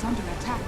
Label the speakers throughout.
Speaker 1: under attack.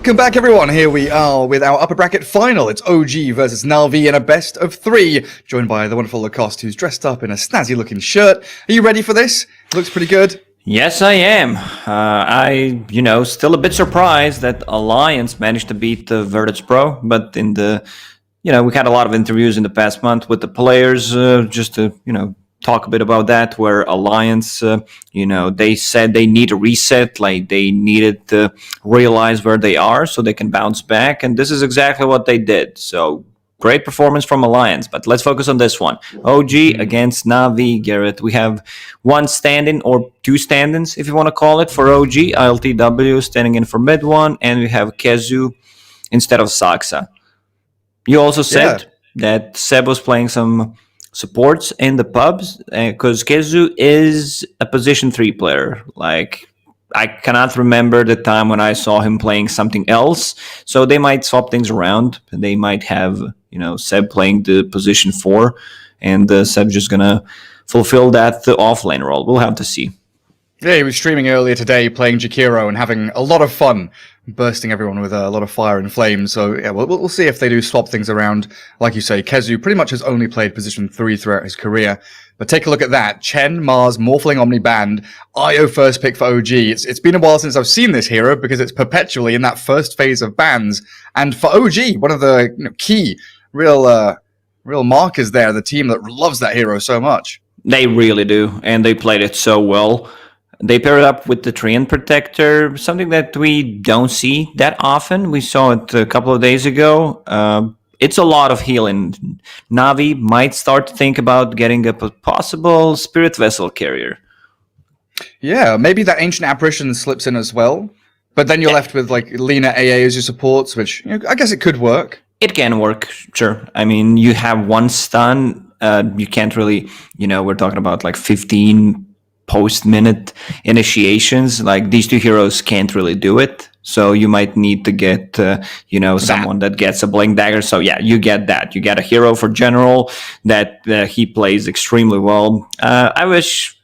Speaker 2: Welcome back, everyone. Here we are with our upper bracket final. It's OG versus NAVI in a best of 3, joined by the wonderful Lacoste, who's dressed up in a snazzy-looking shirt. Are you ready for this? Looks pretty good.
Speaker 3: Yes, I am. Still a bit surprised that Alliance managed to beat the Virtus Pro, but in the, we had a lot of interviews in the past month with the players, just to, talk a bit about that, where Alliance, they said they need a reset, like they needed to realize where they are so they can bounce back, and this is exactly what they did. So great performance from Alliance, but let's focus on this one. OG against NAVI. Gareth, we have one stand-in, or two stand-ins if you want to call it, for OG. ILTW standing in for mid one, and we have Kezu instead of Saksa. You also said that Seb was playing some supports in the pubs, because Kezu is a position 3 player. Like, I cannot remember the time when I saw him playing something else, so they might swap things around. They might have, Seb playing the position 4, and Seb's just gonna fulfill that offlane role. We'll have to see.
Speaker 2: Yeah, he was streaming earlier today playing Jakiro and having a lot of fun, bursting everyone with a lot of fire and flames. So yeah, we'll see if they do swap things around. Like you say, Kezu pretty much has only played position 3 throughout his career. But take a look at that. Chen, Mars, Morphling Omni Band, Io first pick for OG. It's been a while since I've seen this hero because it's perpetually in that first phase of bans. And for OG, one of the key real markers there, the team that loves that hero so much.
Speaker 3: They really do, and they played it so well. They paired up with the Treant Protector, something that we don't see that often. We saw it a couple of days ago. It's a lot of healing. Navi might start to think about getting a possible Spirit Vessel carrier.
Speaker 2: Yeah, maybe that Ancient Apparition slips in as well. But then you're left with like Lena AA as your supports, which I guess it could work.
Speaker 3: It can work, sure. I mean, you have one stun. You can't really, we're talking about like 15 post-minute initiations. Like these two heroes can't really do it. So you might need to get, someone that gets a Blink Dagger. So yeah, you get that. You get a hero for general that he plays extremely well. I wish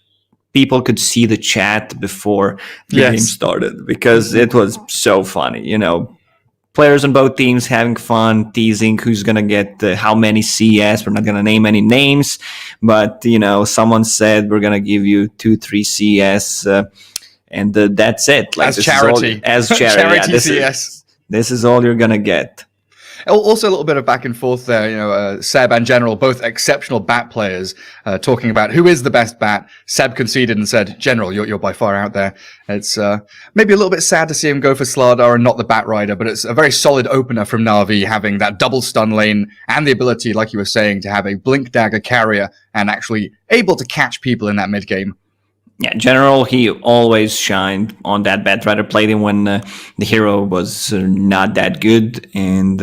Speaker 3: people could see the chat before the game started because it was so funny, players on both teams having fun, teasing who's going to get how many CIS. We're not going to name any names, but, someone said we're going to give you 2-3 CIS, and that's it.
Speaker 2: Like, as charity.
Speaker 3: As charity. This is all you're going to get.
Speaker 2: Also, a little bit of back and forth there. Seb and General, both exceptional bat players, talking about who is the best bat. Seb conceded and said, "General, you're by far out there." It's maybe a little bit sad to see him go for Slardar and not the Bat Rider, but it's a very solid opener from Na'Vi, having that double stun lane and the ability, like you were saying, to have a Blink Dagger carrier and actually able to catch people in that mid game.
Speaker 3: Yeah, General, he always shined on that Bat Rider, played him when the hero was not that good, and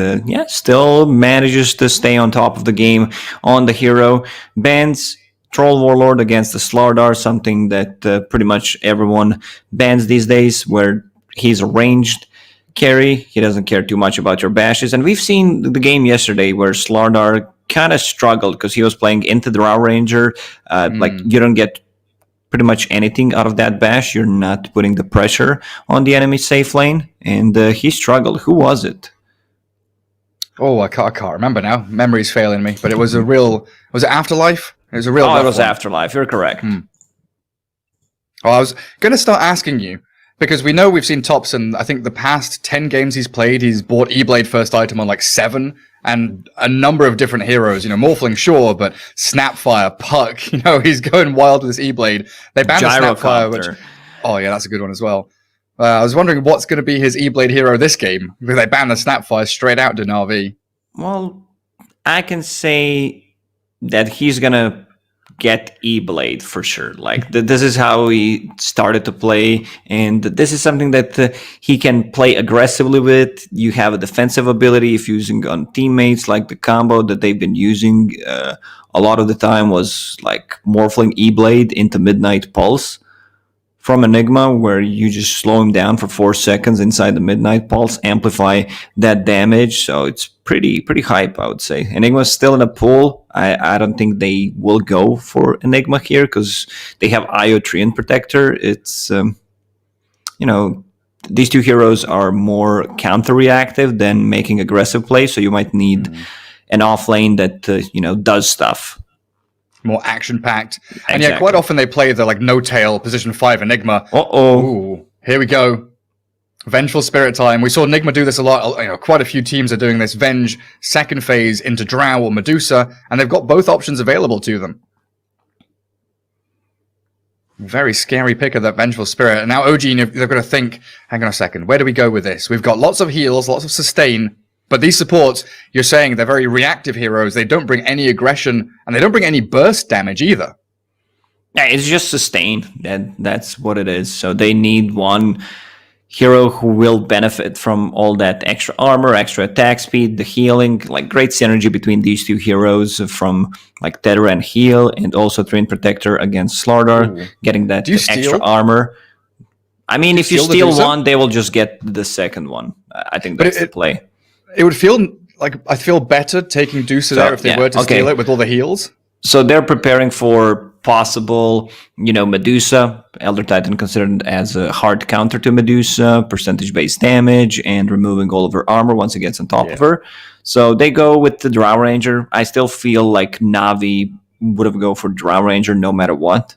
Speaker 3: still manages to stay on top of the game on the hero. Bans Troll Warlord against the Slardar, something that pretty much everyone bans these days, where he's a ranged carry. He doesn't care too much about your bashes, and we've seen the game yesterday where Slardar kind of struggled because he was playing into the Drow Ranger. Like, you don't get pretty much anything out of that bash. You're not putting the pressure on the enemy safe lane, and he struggled. Who was it?
Speaker 2: Oh, I can't remember now. Memory's failing me. But it was a real... Was it Afterlife? It was a real...
Speaker 3: Oh, it was Afterlife. You're correct.
Speaker 2: Oh, I was going to start asking you, because we know we've seen Topson, I think the past 10 games he's played, he's bought E-Blade first item on like 7, and a number of different heroes, Morphling, sure, but Snapfire, Puck, he's going wild with this E-Blade. They banned the Snapfire, which... Oh, yeah, that's a good one as well. I was wondering what's going to be his E-Blade hero this game, because they banned the Snapfire straight out to NAVI.
Speaker 3: Well, I can say that he's going to get E-Blade for sure. Like, this is how he started to play, and this is something that he can play aggressively with. You have a defensive ability if using on teammates, like the combo that they've been using a lot of the time was like Morphling E-Blade into Midnight Pulse from Enigma, where you just slow him down for 4 seconds inside the Midnight Pulse, amplify that damage. So it's pretty hype, I would say. Enigma's still in a pool. I don't think they will go for Enigma here because they have IO Treant Protector. It's, these two heroes are more counter-reactive than making aggressive plays, so you might need an off lane that, does stuff.
Speaker 2: More action-packed. Exactly. And yeah, quite often they play the no-tail position 5 Enigma. Ooh, here we go. Vengeful Spirit time. We saw Enigma do this a lot. Quite a few teams are doing this. Venge, second phase into Drow or Medusa, and they've got both options available to them. Very scary pick of that Vengeful Spirit. And now OG, they're going to think, hang on a second, where do we go with this? We've got lots of heals, lots of sustain, but these supports, you're saying they're very reactive heroes. They don't bring any aggression, and they don't bring any burst damage either.
Speaker 3: Yeah, it's just sustain. That's what it is. So they need one hero who will benefit from all that extra armor, extra attack speed, the healing, like great synergy between these two heroes from like Tether and Heal, and also Treant Protector against Slardar, getting that extra armor. I mean, if you steal one, they will just get the second one. I think that's the play.
Speaker 2: It would feel like I feel better taking Dusa there if they were to steal it with all the heals.
Speaker 3: So they're preparing for possible, Medusa, Elder Titan considered as a hard counter to Medusa, percentage-based damage, and removing all of her armor once it gets on top of her. So they go with the Drow Ranger. I still feel like Na'Vi would have go for Drow Ranger no matter what.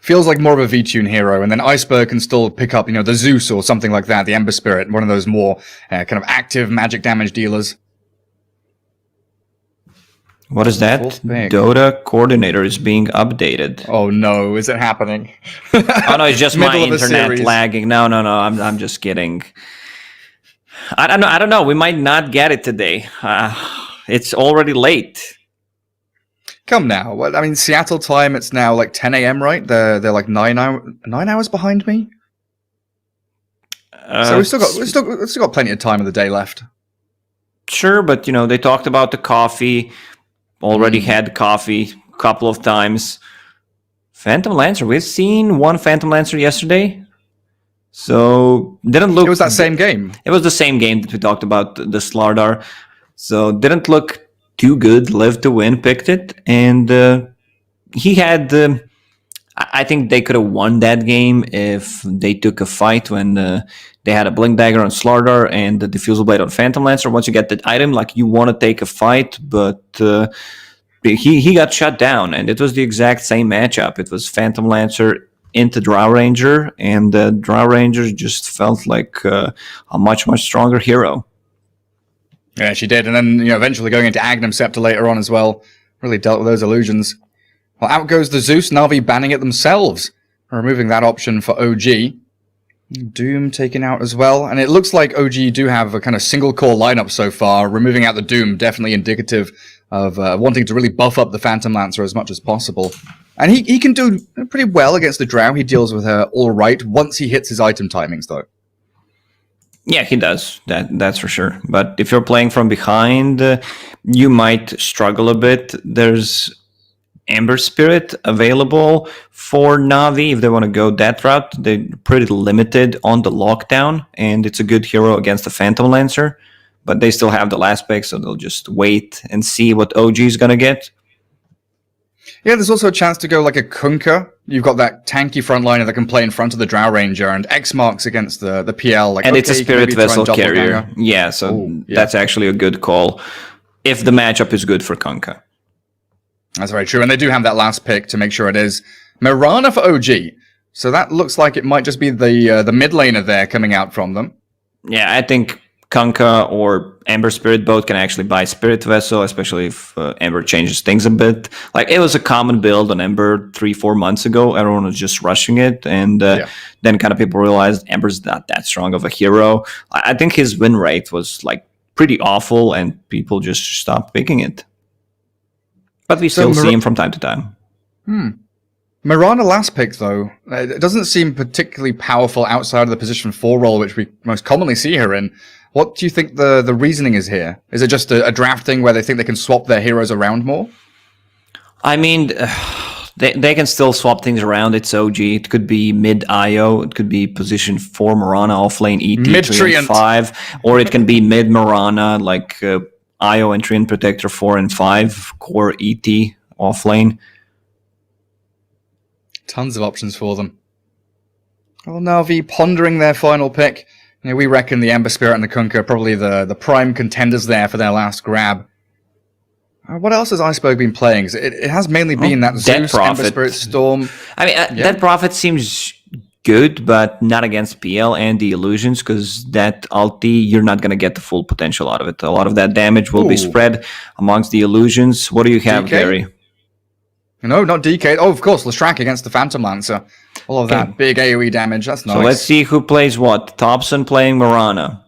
Speaker 2: Feels like more of a V-Tune hero, and then Iceberg can still pick up, the Zeus or something like that, the Ember Spirit, one of those more kind of active magic damage dealers.
Speaker 3: What is that? Dota coordinator is being updated.
Speaker 2: Oh no, is it happening?
Speaker 3: Oh no, it's just my internet lagging. No, I'm just kidding. I don't know. We might not get it today. It's already late.
Speaker 2: Come now. Well, I mean, Seattle time, it's now like 10 a.m., right? They're like 9 hours behind me. So we've still got plenty of time of the day left.
Speaker 3: Sure, but they talked about the coffee. Already had coffee a couple of times. Phantom Lancer. We've seen one Phantom Lancer yesterday. So didn't look.
Speaker 2: It was that same game.
Speaker 3: It was the same game that we talked about, the Slardar. So didn't look too good. Live to Win picked it, and he had. I think they could have won that game if they took a fight when they had a Blink Dagger on Slardar and the Diffusal Blade on Phantom Lancer. Once you get that item, like you want to take a fight, but he got shut down, and it was the exact same matchup. It was Phantom Lancer into Drow Ranger, and Drow Ranger just felt like a much stronger hero.
Speaker 2: Yeah, she did, and then eventually going into Agnum Scepter later on as well, really dealt with those illusions. Well, out goes the Zeus, NAVI banning it themselves, removing that option for OG. Doom taken out as well, and it looks like OG do have a kind of single core lineup so far. Removing out the Doom, definitely indicative of wanting to really buff up the Phantom Lancer as much as possible. And he can do pretty well against the Drow. He deals with her all right once he hits his item timings, though.
Speaker 3: Yeah, he does. That's for sure. But if you're playing from behind, you might struggle a bit. There's Ember Spirit available for NAVI if they want to go that route. They're pretty limited on the lockdown, and it's a good hero against the Phantom Lancer. But they still have the last pick, so they'll just wait and see what OG is going to get.
Speaker 2: Yeah, there's also a chance to go like a Kunkka. You've got that tanky frontliner that can play in front of the Drow Ranger, and X marks against the PL. Like,
Speaker 3: and it's a Spirit Vessel carrier. Yeah, so that's actually a good call if the matchup is good for Kunkka.
Speaker 2: That's very true, and they do have that last pick to make sure it is. Mirana for OG. So that looks like it might just be the mid laner there coming out from them.
Speaker 3: Yeah, I think Kunkka or Ember Spirit both can actually buy Spirit Vessel, especially if Ember changes things a bit. Like, it was a common build on Ember 3-4 months ago. Everyone was just rushing it, and then kind of people realized Ember's not that strong of a hero. I think his win rate was like pretty awful, and people just stopped picking it. But we still see him from time to time.
Speaker 2: Mirana last pick, though, it doesn't seem particularly powerful outside of the position 4 role, which we most commonly see her in. What do you think the reasoning is here? Is it just a draft thing where they think they can swap their heroes around more? I mean,
Speaker 3: they can still swap things around. It's OG. It could be mid IO. It could be position 4 Mirana, offlane ET,
Speaker 2: mid
Speaker 3: 3 and 5. Or it can be mid Mirana, like IO and Treant Protector 4 and 5, core ET, offlane.
Speaker 2: Tons of options for them. Well, NAVI pondering their final pick. We reckon the Ember Spirit and the Kunkka are probably the prime contenders there for their last grab. What else has Iceberg been playing? It has mainly been that Zeus, Ember Spirit, Storm.
Speaker 3: I mean, Dead Prophet seems good, but not against PL and the illusions, because that ulti, you're not going to get the full potential out of it. A lot of that damage will be spread amongst the illusions. What do you have, Gary?
Speaker 2: No, not DK. Oh, of course, Lestrak against the Phantom Lancer. All of that big AoE damage. That's nice.
Speaker 3: So let's see who plays what. Thompson playing Mirana.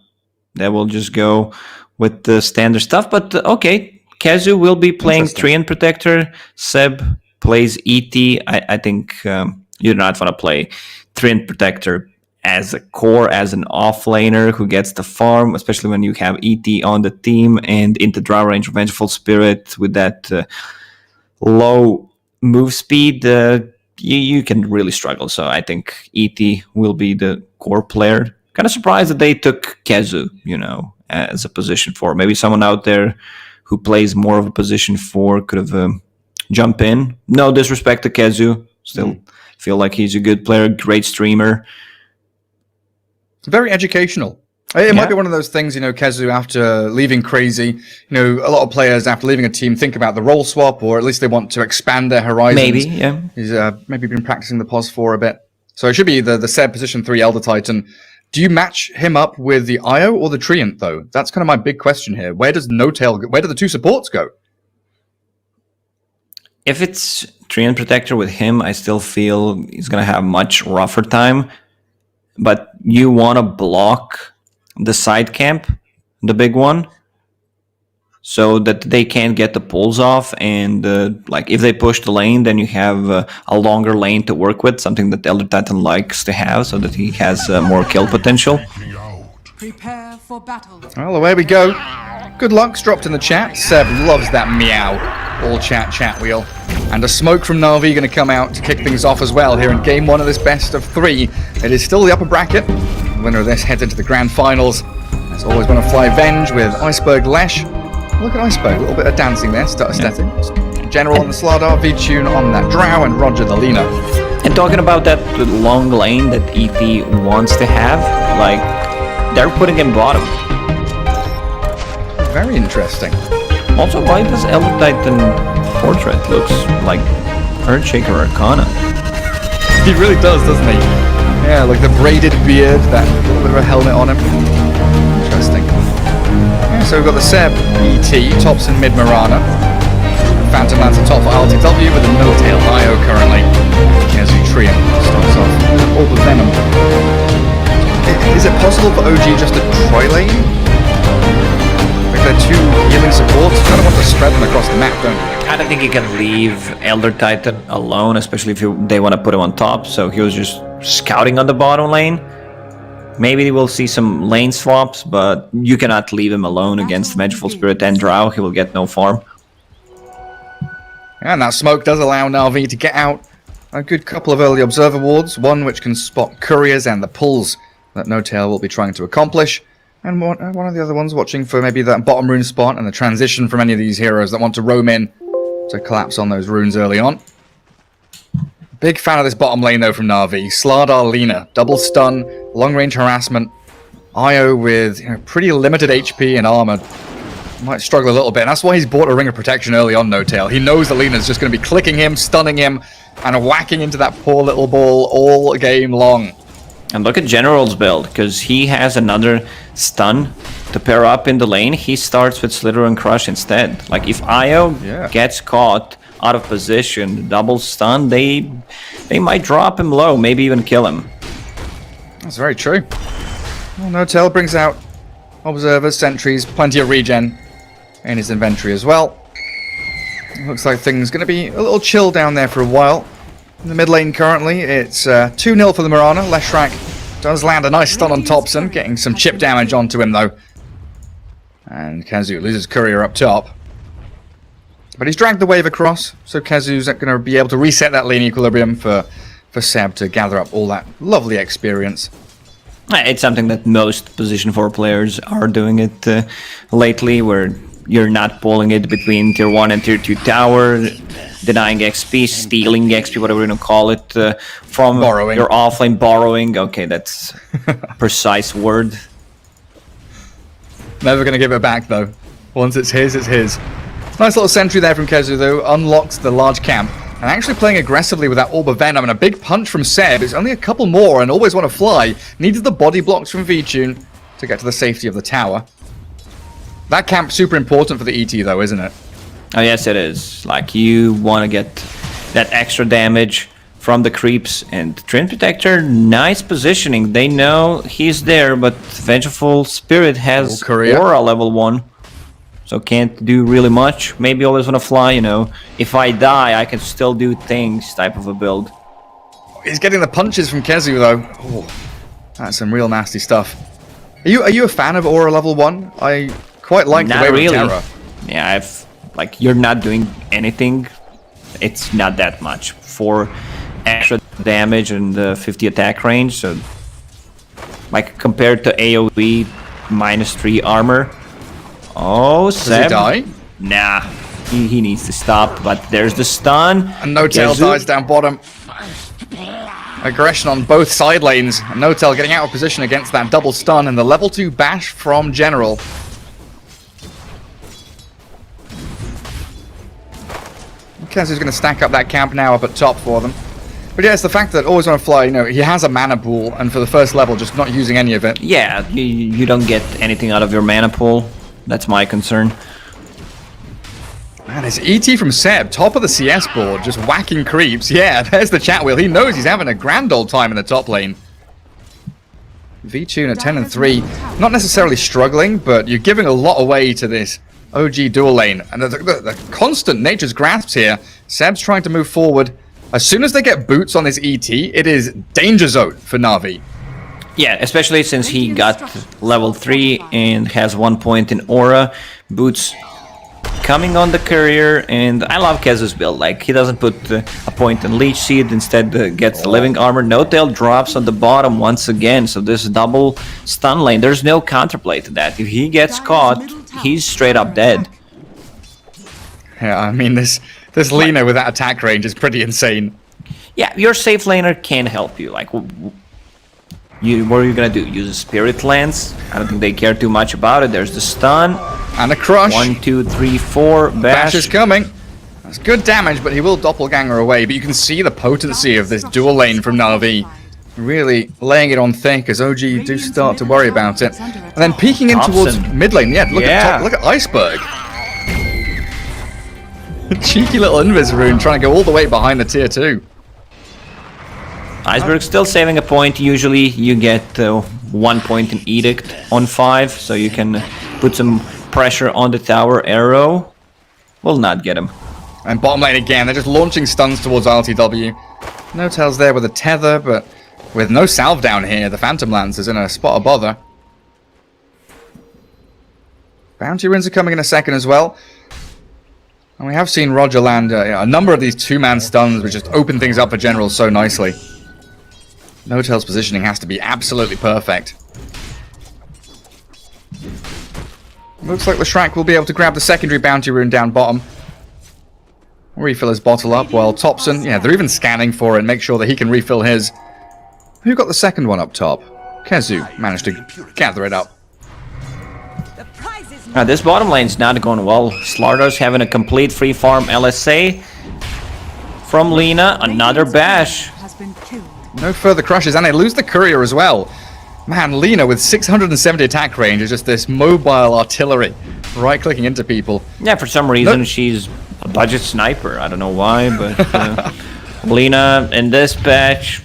Speaker 3: That will just go with the standard stuff. But okay, Kazu will be playing Treant Protector. Seb plays ET. I think you're not going to play Treant Protector as a core, as an offlaner who gets the farm, especially when you have ET on the team and into Drow Range Vengeful Spirit with that low move speed. You can really struggle. So I think ET will be the core player. Kind of surprised that they took Kazu, as a position 4. Maybe someone out there who plays more of a position 4 could have jumped in. No disrespect to Kazu. Still feel like he's a good player, great streamer.
Speaker 2: Very educational. It might be one of those things, Kazu, after leaving Crazy, a lot of players after leaving a team think about the role swap, or at least they want to expand their horizons.
Speaker 3: Maybe, yeah.
Speaker 2: He's maybe been practicing the POS 4 a bit. So it should be the Seb position 3 Elder Titan. Do you match him up with the IO or the Treant, though? That's kind of my big question here. Where does No-Tail go? Where do the 2 supports go?
Speaker 3: If it's Treant Protector with him, I still feel he's going to have much rougher time. But you want to block the side camp, the big one. so that they can't get the pulls off. And like if they push the lane, then you have a longer lane to work with, something that Elder Titan likes to have, so that he has more kill potential.
Speaker 1: Prepare for battle.
Speaker 2: Well, away we go. Good luck's dropped in the chat. Seb loves that meow. All chat wheel. And a smoke from NAVI going to come out to kick things off as well here in game 1 of this best of 3. It is still the upper bracket. The winner of this heads into the grand finals. As always, going to fly Venge with Iceberg Lesh. Look at Iceberg, a little bit of dancing there, start aesthetic. General on the Slardar, V-Tune on that Drow, and Roger the Lina.
Speaker 3: And talking about that long lane that ET wants to have, like, they're putting him bottom.
Speaker 2: Very interesting.
Speaker 3: Also, why does Elder Titan portrait looks like Earthshaker Arcana?
Speaker 2: He really does, doesn't he? Yeah, like the braided beard, that little bit of a helmet on him. Interesting. Yeah, so we've got the Seb, ET, tops and mid Mirana. Phantom Lancer top for RTW with a no-tail IO currently. Kezu Trian starts off with all the Venom. Is it possible for OG just to tri-lane? Like they're two healing supports? You kind of want to spread them across the map, don't you?
Speaker 3: I don't think you can leave Elder Titan alone, especially if they want to put him on top. So he was just scouting on the bottom lane. Maybe we'll see some lane swaps, but you cannot leave him alone against Vengeful Spirit and Drow. He will get no farm.
Speaker 2: And that smoke does allow NAVI to get out a good couple of early observer wards, one which can spot couriers and the pulls that No-Tail will be trying to accomplish, and one of the other ones watching for maybe that bottom rune spot and the transition from any of these heroes that want to roam in to collapse on those runes early on. Big fan of this bottom lane though from NAVI. Slardar Lina, double stun, long range harassment, IO with pretty limited HP and armor. Might struggle a little bit, and that's why he's bought a Ring of Protection early on, No-Tail. He knows that Lina's just going to be clicking him, stunning him, and whacking into that poor little ball all game long.
Speaker 3: And look at General's build, because he has another stun to pair up in the lane. He starts with Slither and Crush instead. Like, if IO gets caught out of position, double stun, they might drop him low, maybe even kill him.
Speaker 2: That's very true. Well, No-Tail brings out observers, sentries, plenty of regen in his inventory as well. Looks like things going to be a little chill down there for a while. In the mid lane currently, it's 2-0 for the Mirana. Leshrak does land a nice stun on Thompson, getting some chip damage onto him though. And Kezu loses Courier up top. But he's dragged the wave across, so Kezu's going to be able to reset that lane equilibrium for Seb to gather up all that lovely experience.
Speaker 3: It's something that most Position 4 players are doing it lately, where you're not pulling it between Tier 1 and Tier 2 tower, denying XP, stealing XP, whatever you want to call it, from
Speaker 2: borrowing.
Speaker 3: Your offlane, borrowing. Okay, that's a precise word.
Speaker 2: Never going to give it back though. Once it's his, it's his. Nice little sentry there from Kezu though, unlocks the large camp. And actually playing aggressively with that Orb of Venom, and a big punch from Seb. It's only a couple more and always want to fly. Needed the body blocks from V-Tune to get to the safety of the tower. That camp's super important for the ET though, isn't it?
Speaker 3: Oh yes, it is. Like, you want to get that extra damage from the creeps. And Treant Protector, nice positioning. They know he's there, but Vengeful Spirit has Aura level 1. So can't do really much. Maybe always want to fly, you know. If I die, I can still do things type of a build.
Speaker 2: He's getting the punches from Kezu though. Oh, that's some real nasty stuff. Are you a fan of Aura level 1? I quite like the way with Terra.
Speaker 3: Yeah, like, you're not doing anything. It's not that much. 4 extra damage and 50 attack range. So, like, compared to AoE -3 armor. Oh, Seb.
Speaker 2: Does he die?
Speaker 3: Nah, he needs to stop, but there's the stun.
Speaker 2: And No-Tail dies down bottom. Aggression on both side lanes. And No-Tail getting out of position against that double stun, and the level 2 bash from General. Kezu's going to stack up that camp now up at top for them. But yeah, it's the fact that Always Want to Fly, you know, he has a mana pool, and for the first level, just not using any of it.
Speaker 3: Yeah, you don't get anything out of your mana pool. That's my concern.
Speaker 2: Man, it's ET from Seb, top of the CS board, just whacking creeps. Yeah, there's the chat wheel. He knows he's having a grand old time in the top lane. V-Tune at 10 and 3. Not necessarily struggling, but you're giving a lot away to this OG dual lane. And the constant nature's grasps here. Seb's trying to move forward. As soon as they get boots on this ET, it is danger zone for Na'Vi.
Speaker 3: Yeah, especially since he got level 3 and has 1 point in aura. Boots coming on the courier, and I love Kezu's build. Like, he doesn't put a point in Leech Seed, instead gets the living armor. No Tail drops on the bottom once again, so this double stun lane, there's no counterplay to that. If he gets caught, he's straight up dead.
Speaker 2: Yeah, I mean, this Lina with that attack range is pretty insane.
Speaker 3: Yeah, your safe laner can help you. Like, what are you gonna do? Use a Spirit Lance? I don't think they care too much about it. There's the stun.
Speaker 2: And a crush.
Speaker 3: 1, 2, 3, 4.
Speaker 2: Bash is coming. That's good damage, but he will doppelganger away. But you can see the potency of this dual lane from Na'Vi. Really laying it on thick as OG do start to worry about it. And then peeking in towards mid lane. Yeah, look at top, look at Iceberg. Cheeky little Invis rune trying to go all the way behind the tier 2.
Speaker 3: Iceberg still saving a point. Usually you get 1 point in Edict on 5, so you can put some pressure on the tower. Arrow will not get him.
Speaker 2: And bottom lane again, they're just launching stuns towards RTW. No Tails there with a tether, but with no salve down here, the Phantom Lance is in a spot of bother. Bounty runes are coming in a second as well. And we have seen Roger land a number of these two-man stuns, which just open things up for generals so nicely. No Tail's positioning has to be absolutely perfect. Looks like the Shrek will be able to grab the secondary bounty rune down bottom. Refill his bottle up, while Thompson, yeah, they're even scanning for it, make sure that he can refill his. Who got the second one up top? Kezu managed to gather it up.
Speaker 3: This bottom lane's not going well. Slardar's having a complete free farm LSA from Lina. Another bash.
Speaker 2: No further crushes, and they lose the courier as well. Man, Lina with 670 attack range is just this mobile artillery, right-clicking into people.
Speaker 3: Yeah, for some reason she's a budget sniper. I don't know why, but Lina in this patch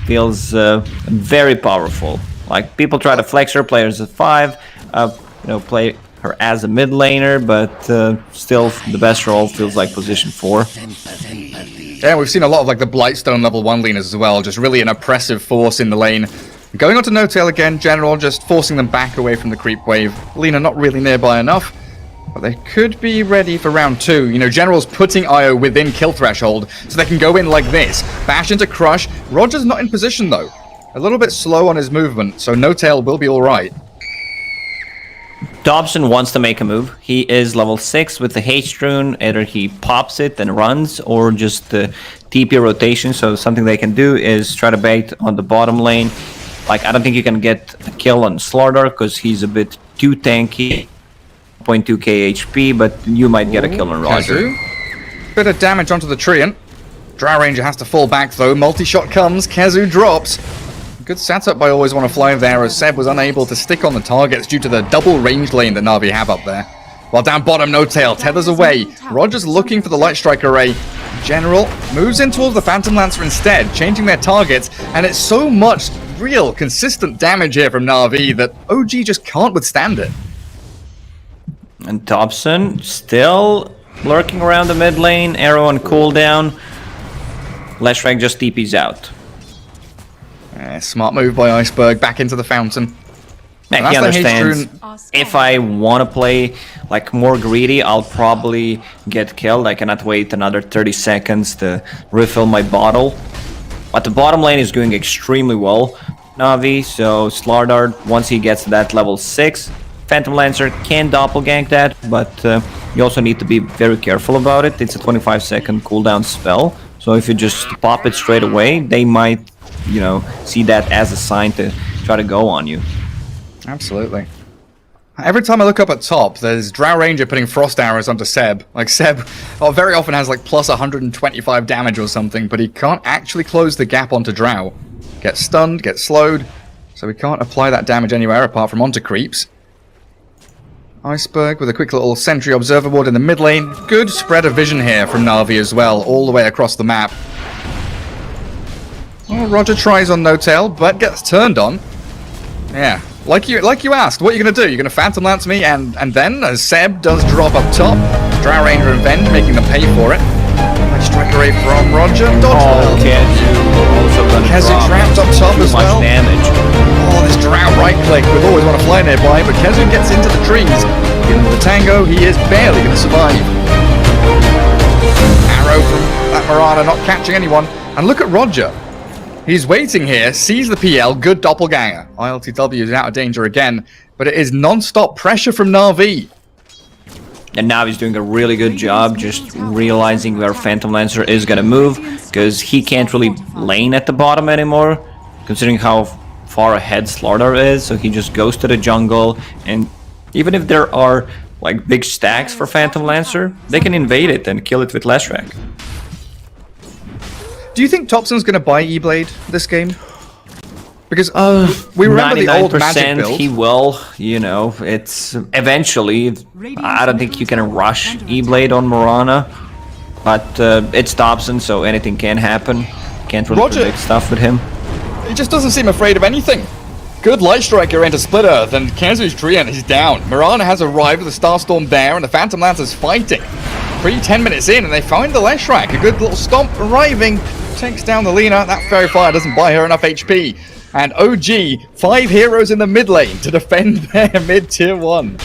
Speaker 3: feels very powerful. Like, people try to flex her players at 5, play her as a mid laner, but still the best role feels like position 4.
Speaker 2: Yeah, we've seen a lot of like the Blightstone level 1 laners as well, just really an oppressive force in the lane. Going on to No Tail again, General just forcing them back away from the creep wave. Lina not really nearby enough, but they could be ready for round 2. You know, General's putting Io within kill threshold, so they can go in like this. Bash into Crush. Roger's not in position though. A little bit slow on his movement, so No Tail will be alright.
Speaker 3: Dobson wants to make a move. He is level 6 with the haste rune. Either he pops it and runs, or just the TP rotation. So something they can do is try to bait on the bottom lane. Like, I don't think you can get a kill on Slardar because he's a bit too tanky. 0.2k HP, but you might get a kill on Roger.
Speaker 2: Kezu. Bit of damage onto the Treant. Drow Ranger has to fall back though. Multi-shot comes. Kezu drops. Good setup by Always Wanna Fly there, as Seb was unable to stick on the targets due to the double range lane that Na'Vi have up there. While down bottom, No Tail tethers away. Roger's looking for the Light Strike array. General moves in towards the Phantom Lancer instead, changing their targets, and it's so much real, consistent damage here from Na'Vi that OG just can't withstand it.
Speaker 3: And Dobson still lurking around the mid lane, arrow on cooldown. Leshrac just TP's out.
Speaker 2: Smart move by Iceberg, back into the fountain.
Speaker 3: Yeah, he understands. If I want to play like more greedy, I'll probably get killed. I cannot wait another 30 seconds to refill my bottle. But the bottom lane is doing extremely well, Na'Vi. So Slardar, once he gets to that level 6, Phantom Lancer can doppelgang that, but you also need to be very careful about it. It's a 25-second cooldown spell, so if you just pop it straight away, they might, see that as a sign to try to go on you.
Speaker 2: Absolutely. Every time I look up at top, there's Drow Ranger putting frost arrows onto Seb. Like, Seb very often has like plus 125 damage or something, but he can't actually close the gap onto Drow. Gets stunned, gets slowed, so he can't apply that damage anywhere apart from onto creeps. Iceberg with a quick little sentry observer ward in the mid lane. Good spread of vision here from Na'Vi as well, all the way across the map. Well, Roger tries on No Tail, but gets turned on. Yeah, Like you asked, what are you going to do? You're going to Phantom Lance me, and then, as Seb does drop up top, Drow Ranger and Venge making them pay for it. Nice strike array from Roger.
Speaker 3: Oh, Kezu also gonna
Speaker 2: Kezu
Speaker 3: drop
Speaker 2: trapped up top
Speaker 3: too
Speaker 2: as
Speaker 3: much
Speaker 2: well.
Speaker 3: damage.
Speaker 2: Oh, this Drow right click would always want to fly nearby, but Kezu gets into the trees. In the tango, he is barely going to survive. Arrow from that Mirana not catching anyone. And look at Roger. He's waiting here, sees the PL, good doppelganger. ILTW is out of danger again, but it is non-stop pressure from NAVI.
Speaker 3: And Navi's doing a really good job just realizing where Phantom Lancer is gonna move, because he can't really lane at the bottom anymore, considering how far ahead Slardar is, so he just goes to the jungle, and even if there are like big stacks for Phantom Lancer, they can invade it and kill it with Leshrac.
Speaker 2: Do you think Thompson's going to buy E-Blade this game? Because we remember the old Magic build.
Speaker 3: He will, you know, it's eventually, I don't think you can rush E-Blade on Mirana, but it's Thompson, so anything can happen. Can't really predict stuff with him.
Speaker 2: He just doesn't seem afraid of anything. Good Light Striker into Split Earth, and Kezu's Treant is down. Mirana has arrived with the Starstorm there, and the Phantom Lancer's fighting. 10 minutes in, and they find the Leshrac. A good little stomp arriving. Takes down the Lina. That Fairy Fire doesn't buy her enough HP. And OG, 5 heroes in the mid lane to defend their mid tier 1.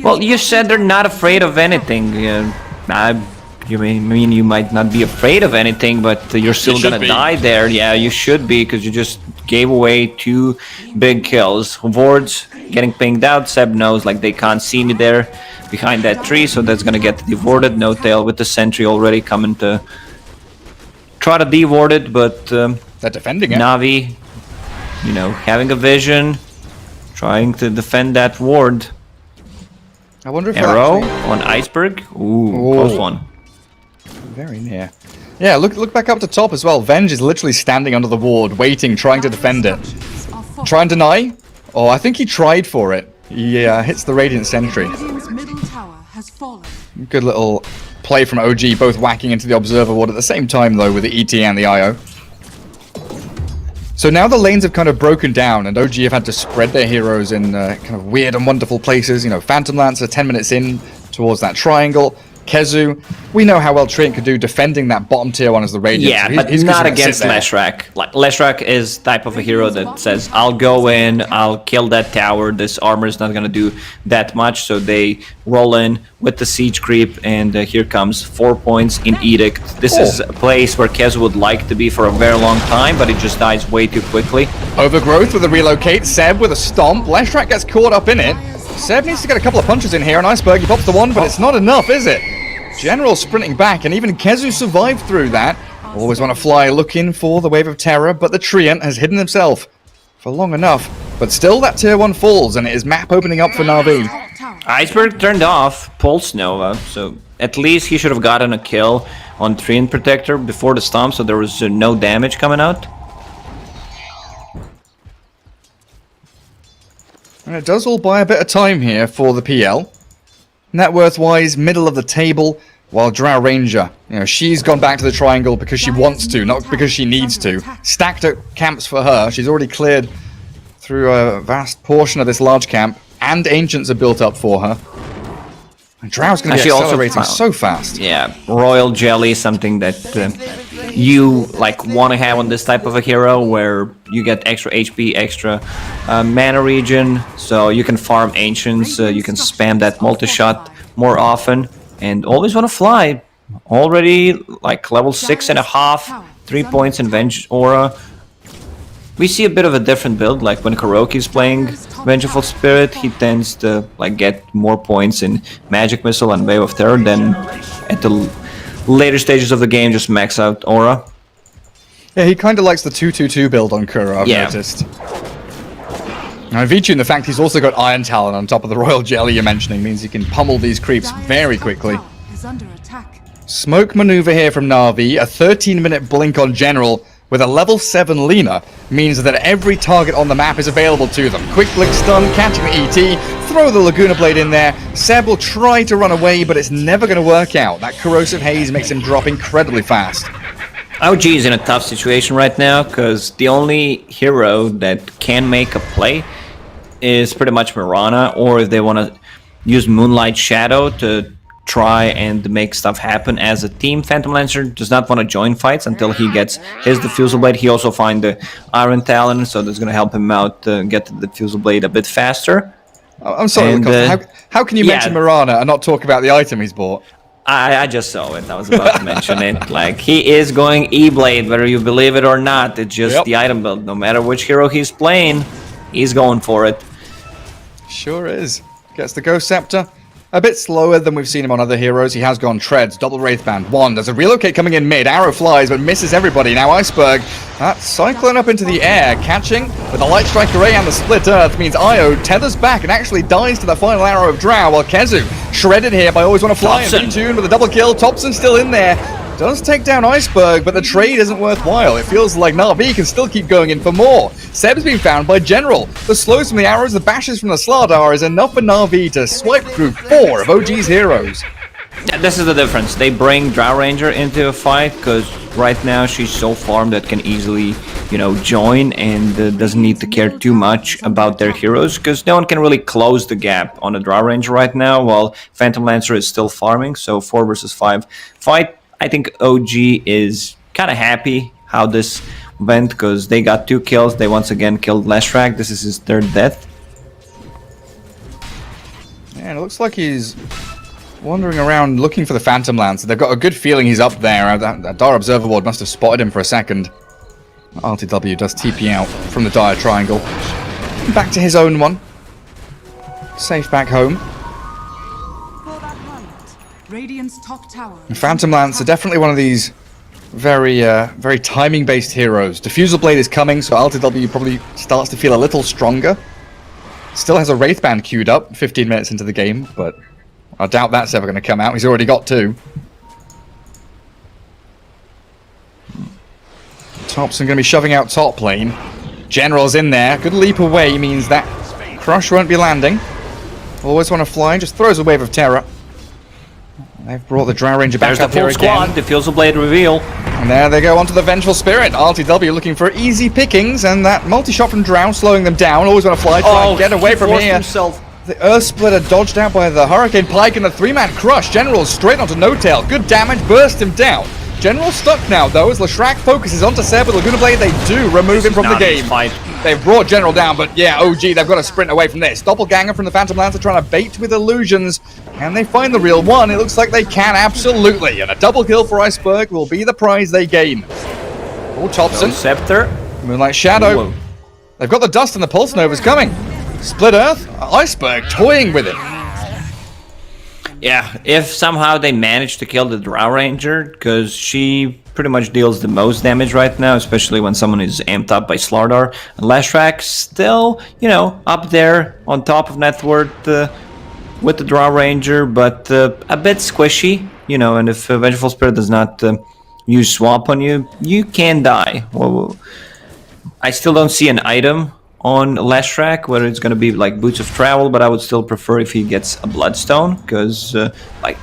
Speaker 3: Well, you said they're not afraid of anything. You mean you might not be afraid of anything, but you're still gonna die there. Yeah, you should be, because you just gave away 2 big kills. Wards getting pinged out. Seb knows like they can't see me there behind that tree, so that's gonna get devorted. No tail with the sentry already coming to try to devort it, but
Speaker 2: they're defending it.
Speaker 3: Navi, you know, having a vision, trying to defend that ward.
Speaker 2: I wonder if
Speaker 3: Arrow on Iceberg. Ooh, close one.
Speaker 2: Very near. Yeah, look back up to top as well. Venge is literally standing under the ward, waiting, trying to defend it. Try and deny? Oh, I think he tried for it. He hits the Radiant Sentry. Good little play from OG, both whacking into the Observer ward at the same time, though, with the ET and the IO. So now the lanes have kind of broken down, and OG have had to spread their heroes in kind of weird and wonderful places. You know, Phantom Lancer 10 minutes in towards that triangle. Kezu, we know how well Treant could do defending that bottom tier 1 as the Radiant.
Speaker 3: Yeah,
Speaker 2: so
Speaker 3: but he's not against Leshrac. Like, Leshrac is type of a hero that says, I'll go in, I'll kill that tower, this armor is not gonna do that much, so they roll in with the siege creep, and here comes 4 points in Edict. This is a place where Kezu would like to be for a very long time, but it just dies way too quickly.
Speaker 2: Overgrowth with a relocate, Seb with a stomp, Leshrac gets caught up in it. Seb needs to get a couple of punches in here, and Iceberg, he pops the one, but it's not enough, is it? General sprinting back, and even Kezu survived through that. Always want to fly looking for the Wave of Terror, but the Treant has hidden himself for long enough. But still, that tier 1 falls, and it is map opening up for Navi.
Speaker 3: Iceberg turned off Pulse Nova, so at least he should have gotten a kill on Treant Protector before the stomp, so there was no damage coming out.
Speaker 2: And it does all buy a bit of time here for the PL. Net worth-wise, middle of the table, while Drow Ranger, you know, she's gone back to the triangle because she wants to, not because she needs to. Stacked up camps for her. She's already cleared through a vast portion of this large camp, and Ancients are built up for her. And Drow's going to be accelerating so fast.
Speaker 3: Yeah, Royal Jelly, something that you like want to have on this type of a hero, where you get extra HP, extra mana regen, so you can farm Ancients, you can spam that multi-shot more often, and always want to fly. Already like level 6.5, 3 points in Venge Aura. We see a bit of a different build, like when Kuroki is playing Vengeful Spirit, he tends to like get more points in Magic Missile and Wave of Terror than at the later stages of the game just max out Aura.
Speaker 2: Yeah, he kind of likes the 2-2-2 build on Kuro, I've noticed. Now, Vichu, and the fact he's also got Iron Talon on top of the Royal Jelly you're mentioning, means he can pummel these creeps very quickly. Smoke maneuver here from Navi, a 13-minute blink on General, with a level 7 Lina, means that every target on the map is available to them. Quick blink stun, catching the ET, throw the Laguna Blade in there. Seb will try to run away, but it's never going to work out. That corrosive haze makes him drop incredibly fast.
Speaker 3: OG is in a tough situation right now, because the only hero that can make a play is pretty much Mirana, or if they want to use Moonlight Shadow to try and make stuff happen as a team. Phantom Lancer does not want to join fights until he gets his Diffusal Blade. He also find the Iron Talon, so that's going to help him out get the Diffusal Blade a bit faster.
Speaker 2: I'm sorry,
Speaker 3: And,
Speaker 2: Lacoste, how can you mention Mirana and not talk about the item he's bought?
Speaker 3: I just saw it. I was about to mention it. Like, he is going E-Blade, whether you believe it or not. It's just the item build. No matter which hero he's playing, he's going for it.
Speaker 2: Sure is. Gets the Ghost Scepter. A bit slower than we've seen him on other heroes. He has gone Treads, double Wraithband, 1. There's a relocate coming in mid. Arrow flies, but misses everybody. Now Iceberg, that cyclone up into the air, catching with the Light Strike Array and the Split Earth means Io tethers back and actually dies to the final arrow of Drow, while Kezu, shredded here by Always Want to Fly and Retune with a double kill. Thompson still in there. Does take down Iceberg, but the trade isn't worthwhile. It feels like NAVI can still keep going in for more. Seb's been found by General. The slows from the arrows, the bashes from the Slardar is enough for NAVI to swipe through 4 of OG's heroes.
Speaker 3: Yeah, this is the difference. They bring Drow Ranger into a fight because right now she's so farmed that can easily, join and doesn't need to care too much about their heroes because no one can really close the gap on a Drow Ranger right now while Phantom Lancer is still farming. So 4 versus 5 fight. I think OG is kind of happy how this went because they got 2 kills. They once again killed Leshrac. This is his 3rd death.
Speaker 2: Yeah, it looks like he's wandering around looking for the Phantom Lancer. They've got a good feeling he's up there. That Dire Observer Ward must have spotted him for a second. RTW does TP out from the Dire Triangle. Back to his own one. Safe back home.
Speaker 1: Radiant's top tower.
Speaker 2: Phantom Lance are definitely one of these very timing-based heroes. Diffusal Blade is coming, so LTW probably starts to feel a little stronger. Still has a Wraithband queued up 15 minutes into the game, but I doubt that's ever going to come out. He's already got 2. Thompson going to be shoving out top lane. General's in there. Good leap away means that Crush won't be landing. Always Want to Fly, just throws a Wave of Terror. They've brought the Drow Ranger back up here again.
Speaker 3: There's the full squad, Diffusal Blade reveal.
Speaker 2: And there they go onto the Vengeful Spirit. RTW looking for easy pickings, and that multi-shot from Drow slowing them down. Always Want to Fly, try and get away from here.
Speaker 3: Himself.
Speaker 2: The Earth Splitter dodged out by the Hurricane Pike and the 3-man Crush. General straight onto No Tail. Good damage, burst him down. General stuck now, though, as Leshrac focuses onto Seb with Laguna Blade. They do remove him from the game. They've brought General down, but yeah, OG, they've got to sprint away from this. Doppelganger from the Phantom Lancer trying to bait with illusions. Can they find the real one? It looks like they can, absolutely. And a double kill for Iceberg will be the prize they gain. Oh, Thompson.
Speaker 3: Scepter.
Speaker 2: Moonlight Shadow.
Speaker 3: Whoa.
Speaker 2: They've got the Dust and the Pulse Nova's coming. Split Earth. Iceberg toying with it.
Speaker 3: Yeah, if somehow they manage to kill the Drow Ranger, because she pretty much deals the most damage right now, especially when someone is amped up by Slardar. And Leshrac still, up there on top of net worth with the Drow Ranger, but a bit squishy, and if Vengeful Spirit does not use Swap on you, you can die. Well, I still don't see an item on Leshrac, whether it's going to be like Boots of Travel, but I would still prefer if he gets a Bloodstone, because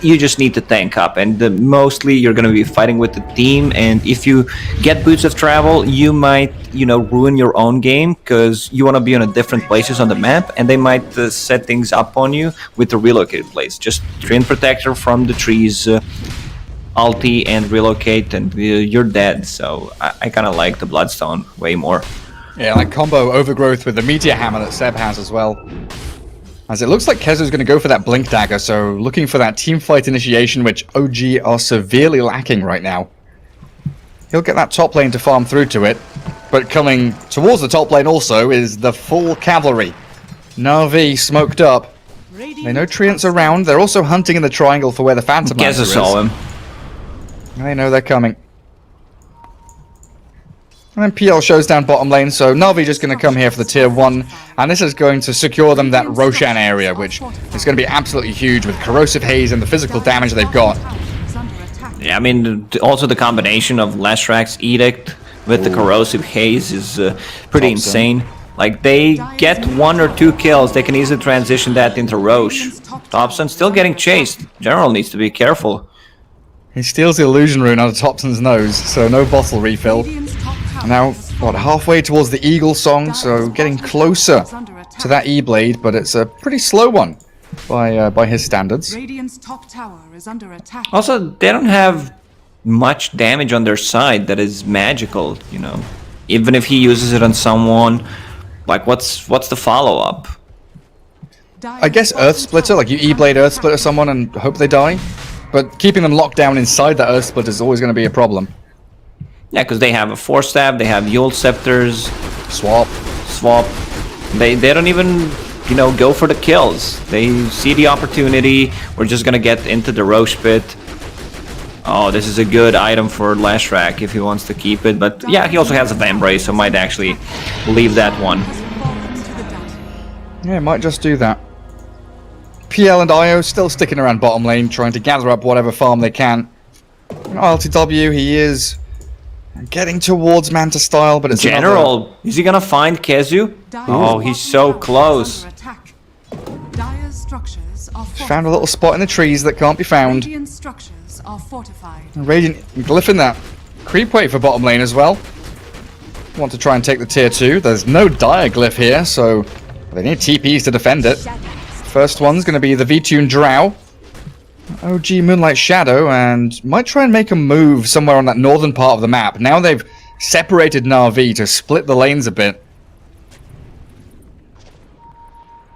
Speaker 3: you just need to tank up, and mostly you're going to be fighting with the team, and if you get Boots of Travel, you might, ruin your own game, because you want to be on a different places on the map, and they might set things up on you with the relocated place. Just Treant Protector from the trees, ulti and relocate, and you're dead, so I kind of like the Bloodstone way more.
Speaker 2: Yeah, like combo Overgrowth with the Meteor Hammer that Seb has as well. As it looks like Kezu's going to go for that Blink Dagger, so looking for that team fight initiation, which OG are severely lacking right now. He'll get that top lane to farm through to it, but coming towards the top lane also is the full cavalry. NAVI smoked up. They know Treant's around. They're also hunting in the triangle for where the Phantom Lancer is.
Speaker 3: Kezu saw him.
Speaker 2: They know they're coming. And then PL shows down bottom lane, so NAVI just going to come here for the tier 1, and this is going to secure them that Roshan area, which is going to be absolutely huge with Corrosive Haze and the physical damage they've got.
Speaker 3: Yeah, I mean, also the combination of Leshrac's Edict with the Corrosive Haze is pretty insane. Like, they get 1 or 2 kills, they can easily transition that into Roche. Thompson still getting chased. General needs to be careful.
Speaker 2: He steals the Illusion Rune out of Thompson's nose, so no bottle refill. And now, halfway towards the Eagle Song, so getting closer to that E-Blade, but it's a pretty slow one by his standards.
Speaker 1: Radiant's top tower is under attack.
Speaker 3: Also, they don't have much damage on their side that is magical, you know. Even if he uses it on someone, like what's the follow-up?
Speaker 2: I guess Earth Splitter, like you E-Blade Earth Splitter someone and hope they die. But keeping them locked down inside that Earth Splitter is always going to be a problem.
Speaker 3: Yeah, because they have a Force Staff, they have Yule Scepters.
Speaker 2: Swap.
Speaker 3: They don't even, you know, go for the kills. They see the opportunity. We're just gonna get into the Roche Pit. Oh, this is a good item for Lashrak if he wants to keep it. But yeah, he also has a Vambrace, so might actually leave that one.
Speaker 2: Yeah, might just do that. PL and IO still sticking around bottom lane, trying to gather up whatever farm they can. LTW, he is getting towards Manta style, but it's
Speaker 3: General, is he gonna find Kezu? Oh, he's so close.
Speaker 2: Found a little spot in the trees that can't be found.
Speaker 1: Radiant structures are fortified.
Speaker 2: Radiant glyphing that creep wave for bottom lane as well. Want to try and take the tier 2. There's no dire glyph here, so they need TPs to defend it. First one's going to be the V-Tune Drow. OG Moonlight Shadow, and might try and make a move somewhere on that northern part of the map. Now they've separated NAVI to split the lanes a bit.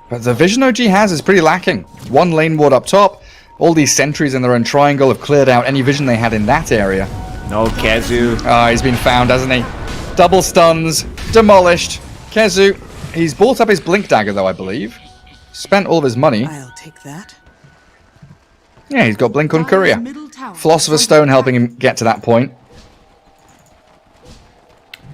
Speaker 2: But the vision OG has is pretty lacking. One lane ward up top. All these sentries in their own triangle have cleared out any vision they had in that area.
Speaker 3: No Kezu.
Speaker 2: Ah, he's been found, hasn't he? Double stuns, demolished. Kezu, he's bought up his Blink Dagger though, I believe. Spent all of his money.
Speaker 4: I'll take that.
Speaker 2: Yeah, he's got Blink on Courier. Philosopher's Stone helping him get to that point.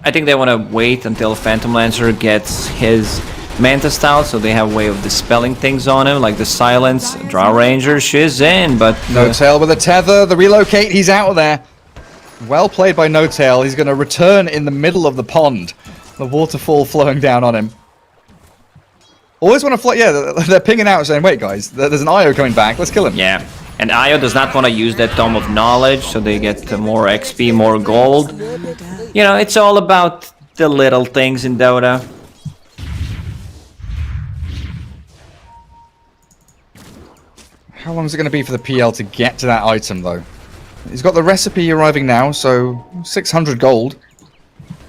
Speaker 3: I think they want to wait until Phantom Lancer gets his Manta style, so they have a way of dispelling things on him, like the Silence. Draw Ranger, she's in, but...
Speaker 2: No Tail with a tether, the relocate, he's out of there. Well played by No Tail, he's going to return in the middle of the pond. The waterfall flowing down on him. Always want to fly, yeah, they're pinging out saying, wait guys, there's an IO coming back, let's kill him.
Speaker 3: Yeah, and Io does not want to use that Tome of Knowledge, so they get more XP, more gold. You know, it's all about the little things in Dota.
Speaker 2: How long is it going to be for the PL to get to that item though? He's got the recipe arriving now, so 600 gold.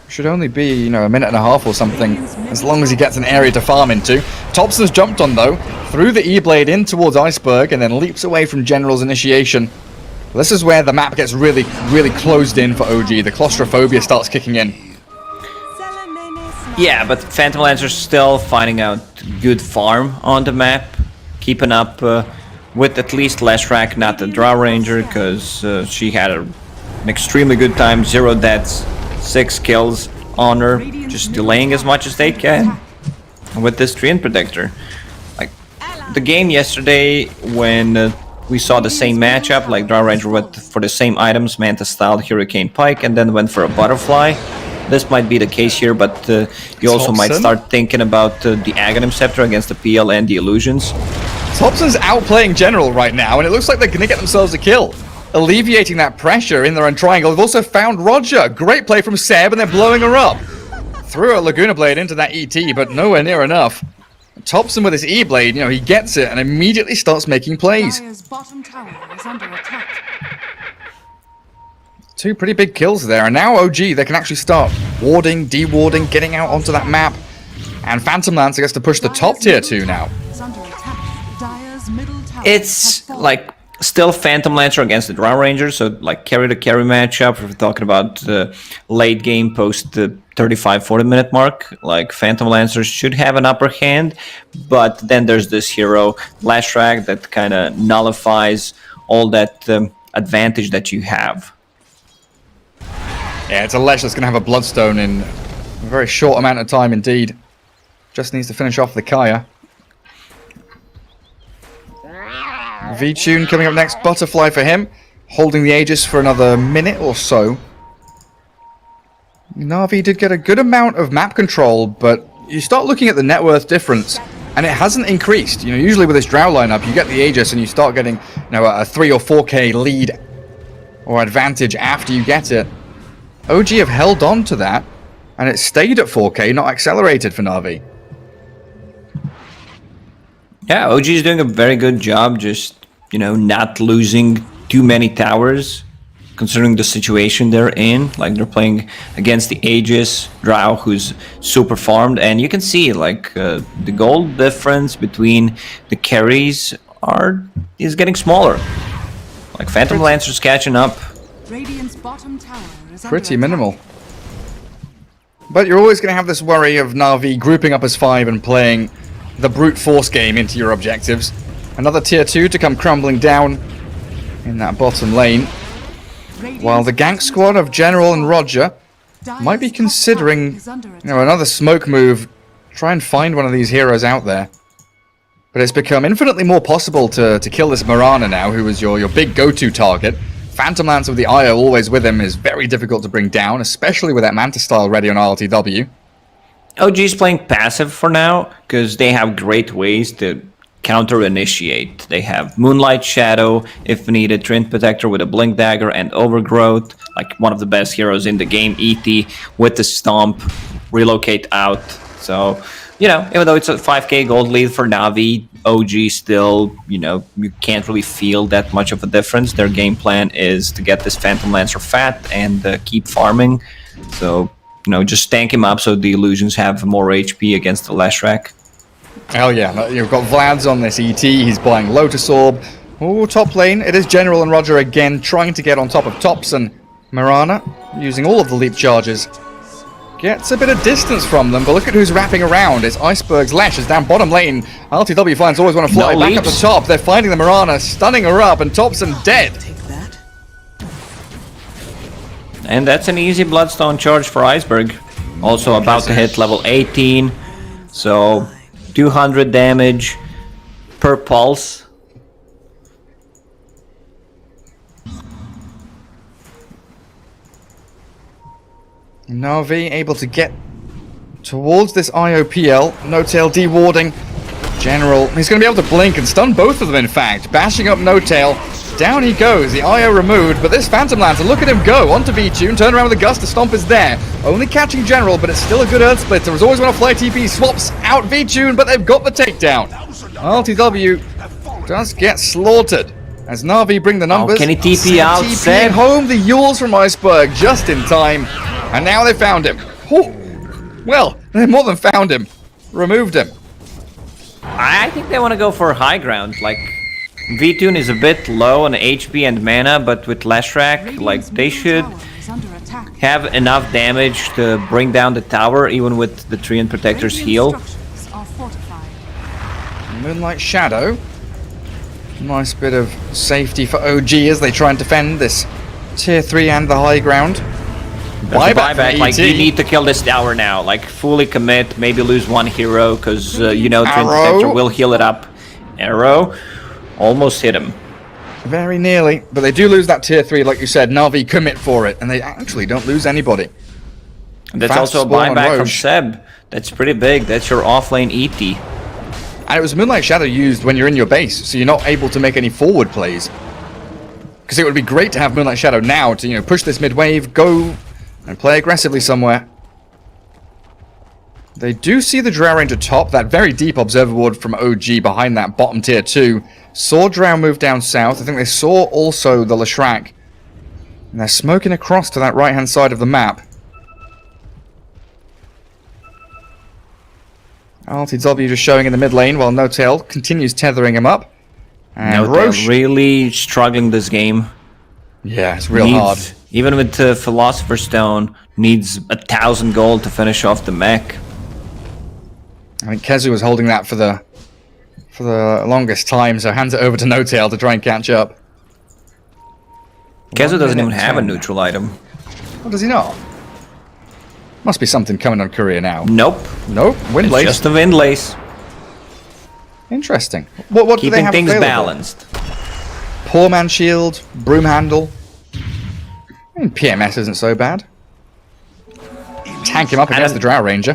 Speaker 2: Should only be, you know, a minute and a half or something, as long as he gets an area to farm into. Thompson's jumped on, though, through the E-Blade in towards Iceberg, and then leaps away from General's initiation. This is where the map gets really, really closed in for OG. The claustrophobia starts kicking in.
Speaker 3: Yeah, but Phantom Lancer's still finding out good farm on the map, keeping up with at least Lashrak, not the Draw Ranger, because she had an extremely good time, 0 deaths. 6 kills on her, just delaying as much as they can with this Treant Protector. Like the game yesterday, when we saw the same matchup, like Draw Ranger went for the same items, Manta style, Hurricane Pike, and then went for a Butterfly. This might be the case here, but you also might start thinking about the Aghanim Scepter against the PL and the Illusions.
Speaker 2: Thompson's outplaying General right now, and it looks like they're going to get themselves a kill. Alleviating that pressure in their own triangle. They've also found Roger. Great play from Seb, and they're blowing her up. Threw a Laguna Blade into that ET, but nowhere near enough. Thompson with his E-Blade, you know, he gets it and immediately starts making plays.
Speaker 1: Bottom tower is under attack.
Speaker 2: 2 pretty big kills there, and now OG, they can actually start warding, de-warding, getting out onto that map. And Phantom Lancer gets to push the top tier 2 now.
Speaker 3: It's like still Phantom Lancer against the Draw Ranger, so like carry to carry matchup. If we're talking about the late game post the 35-40 minute mark, like Phantom Lancer should have an upper hand, but then there's this hero Lashrak that kind of nullifies all that advantage that you have.
Speaker 2: Yeah, it's a Lesh that's going to have a Bloodstone in a very short amount of time indeed. Just needs to finish off the Kaya. V-Tune coming up next, Butterfly for him, holding the Aegis for another minute or so. Na'Vi did get a good amount of map control, but you start looking at the net worth difference, and it hasn't increased. You know, usually with this Drow lineup, you get the Aegis and you start getting, you know, a 3 or 4k lead or advantage after you get it. OG have held on to that, and it stayed at 4k, not accelerated for Na'Vi.
Speaker 3: Yeah, OG is doing a very good job just, not losing too many towers, considering the situation they're in. Like, they're playing against the Aegis Drow, who's super farmed, and you can see, like, the gold difference between the carries is getting smaller. Like, Phantom Lancer's catching up.
Speaker 1: Radiant's bottom tower is
Speaker 2: Pretty
Speaker 1: under
Speaker 2: minimal.
Speaker 1: attack.
Speaker 2: But you're always going to have this worry of Na'Vi grouping up as 5 and playing the brute force game into your objectives. Another tier 2 to come crumbling down in that bottom lane. While the gank squad of General and Roger might be considering, another smoke move. Try and find one of these heroes out there. But it's become infinitely more possible to kill this Mirana now, who is your big go-to target. Phantom Lance with the IO always with him is very difficult to bring down, especially with that Manta style ready on RLTW.
Speaker 3: OG's playing passive for now, because they have great ways to counter-initiate. They have Moonlight Shadow, if needed, Treant Protector with a Blink Dagger, and Overgrowth, like one of the best heroes in the game, ET, with the Stomp, relocate out. So, even though it's a 5k gold lead for Na'Vi, OG still, you can't really feel that much of a difference. Their game plan is to get this Phantom Lancer fat and keep farming. So, just tank him up so the Illusions have more HP against the Leshrac.
Speaker 2: Hell yeah, you've got Vlad's on this ET, he's buying Lotus Orb. Oh, top lane, it is General and Roger again, trying to get on top of Tops, and Mirana, using all of the leap charges, gets a bit of distance from them, but look at who's wrapping around. It's Iceberg's Lash is down bottom lane. RTW finds always want to fly back up the top. They're finding the Mirana, stunning her up, and Topson dead.
Speaker 3: And that's an easy Bloodstone charge for Iceberg. Also about to hit level 18. So 200 damage per pulse.
Speaker 2: Na'Vi able to get towards this IOPL. No-Tail dewarding. General, he's going to be able to blink and stun both of them, in fact. Bashing up No-Tail. Down he goes, the IO removed, but this Phantom Lancer, look at him go, onto V-Tune, turn around with the Gust, the Stomp is there. Only catching General, but it's still a good Earth Splitter. There's always one to fly TP, swaps out V-Tune, but they've got the takedown. RTW does get slaughtered. As Na'Vi bring the numbers.
Speaker 3: Oh, can he TP out?
Speaker 2: TP home, the Yules from Iceberg, just in time. And now they found him. Oh, well, they more than found him. Removed him.
Speaker 3: I think they want to go for high ground, like... V-Tune is a bit low on HP and mana, but with Leshrac, like, they should have enough damage to bring down the tower, even with the Treant Protector's heal.
Speaker 2: Moonlight Shadow. Nice bit of safety for OG as they try and defend this tier 3 and the high ground.
Speaker 3: Buyback, like, you need to kill this tower now, like, fully commit, maybe lose one hero, because, Treant Protector will heal it up. Arrow. Almost hit him.
Speaker 2: Very nearly, but they do lose that tier 3, like you said. Na'Vi commit for it, and they actually don't lose anybody.
Speaker 3: That's
Speaker 2: Fast
Speaker 3: also a buyback from Seb. That's pretty big. That's your offlane ET.
Speaker 2: And it was Moonlight Shadow used when you're in your base, so you're not able to make any forward plays. Because it would be great to have Moonlight Shadow now to, push this mid wave, go and play aggressively somewhere. They do see the Drow Ranger top, that very deep Observer Ward from OG behind that bottom tier 2. Saw Drow move down south. I think they saw also the Leshrac. And they're smoking across to that right-hand side of the map. RTW just showing in the mid lane while No-Tail continues tethering him up. And
Speaker 3: No-Tail really struggling this game.
Speaker 2: Yeah, it's real hard.
Speaker 3: Even with the Philosopher's Stone, needs 1,000 gold to finish off the mech.
Speaker 2: I think Kezu was holding that for the longest time, so hands it over to No-Tail to try and catch up.
Speaker 3: Kezu doesn't even have a neutral item.
Speaker 2: Oh, does he not? Must be something coming on Courier now.
Speaker 3: Nope.
Speaker 2: Nope. Windlace.
Speaker 3: It's just a Windlace.
Speaker 2: Interesting. What do they have
Speaker 3: things
Speaker 2: available?
Speaker 3: Balanced.
Speaker 2: Poor Man Shield, Broom Handle. I mean, PMS isn't so bad. Tank him up against the Drow Ranger.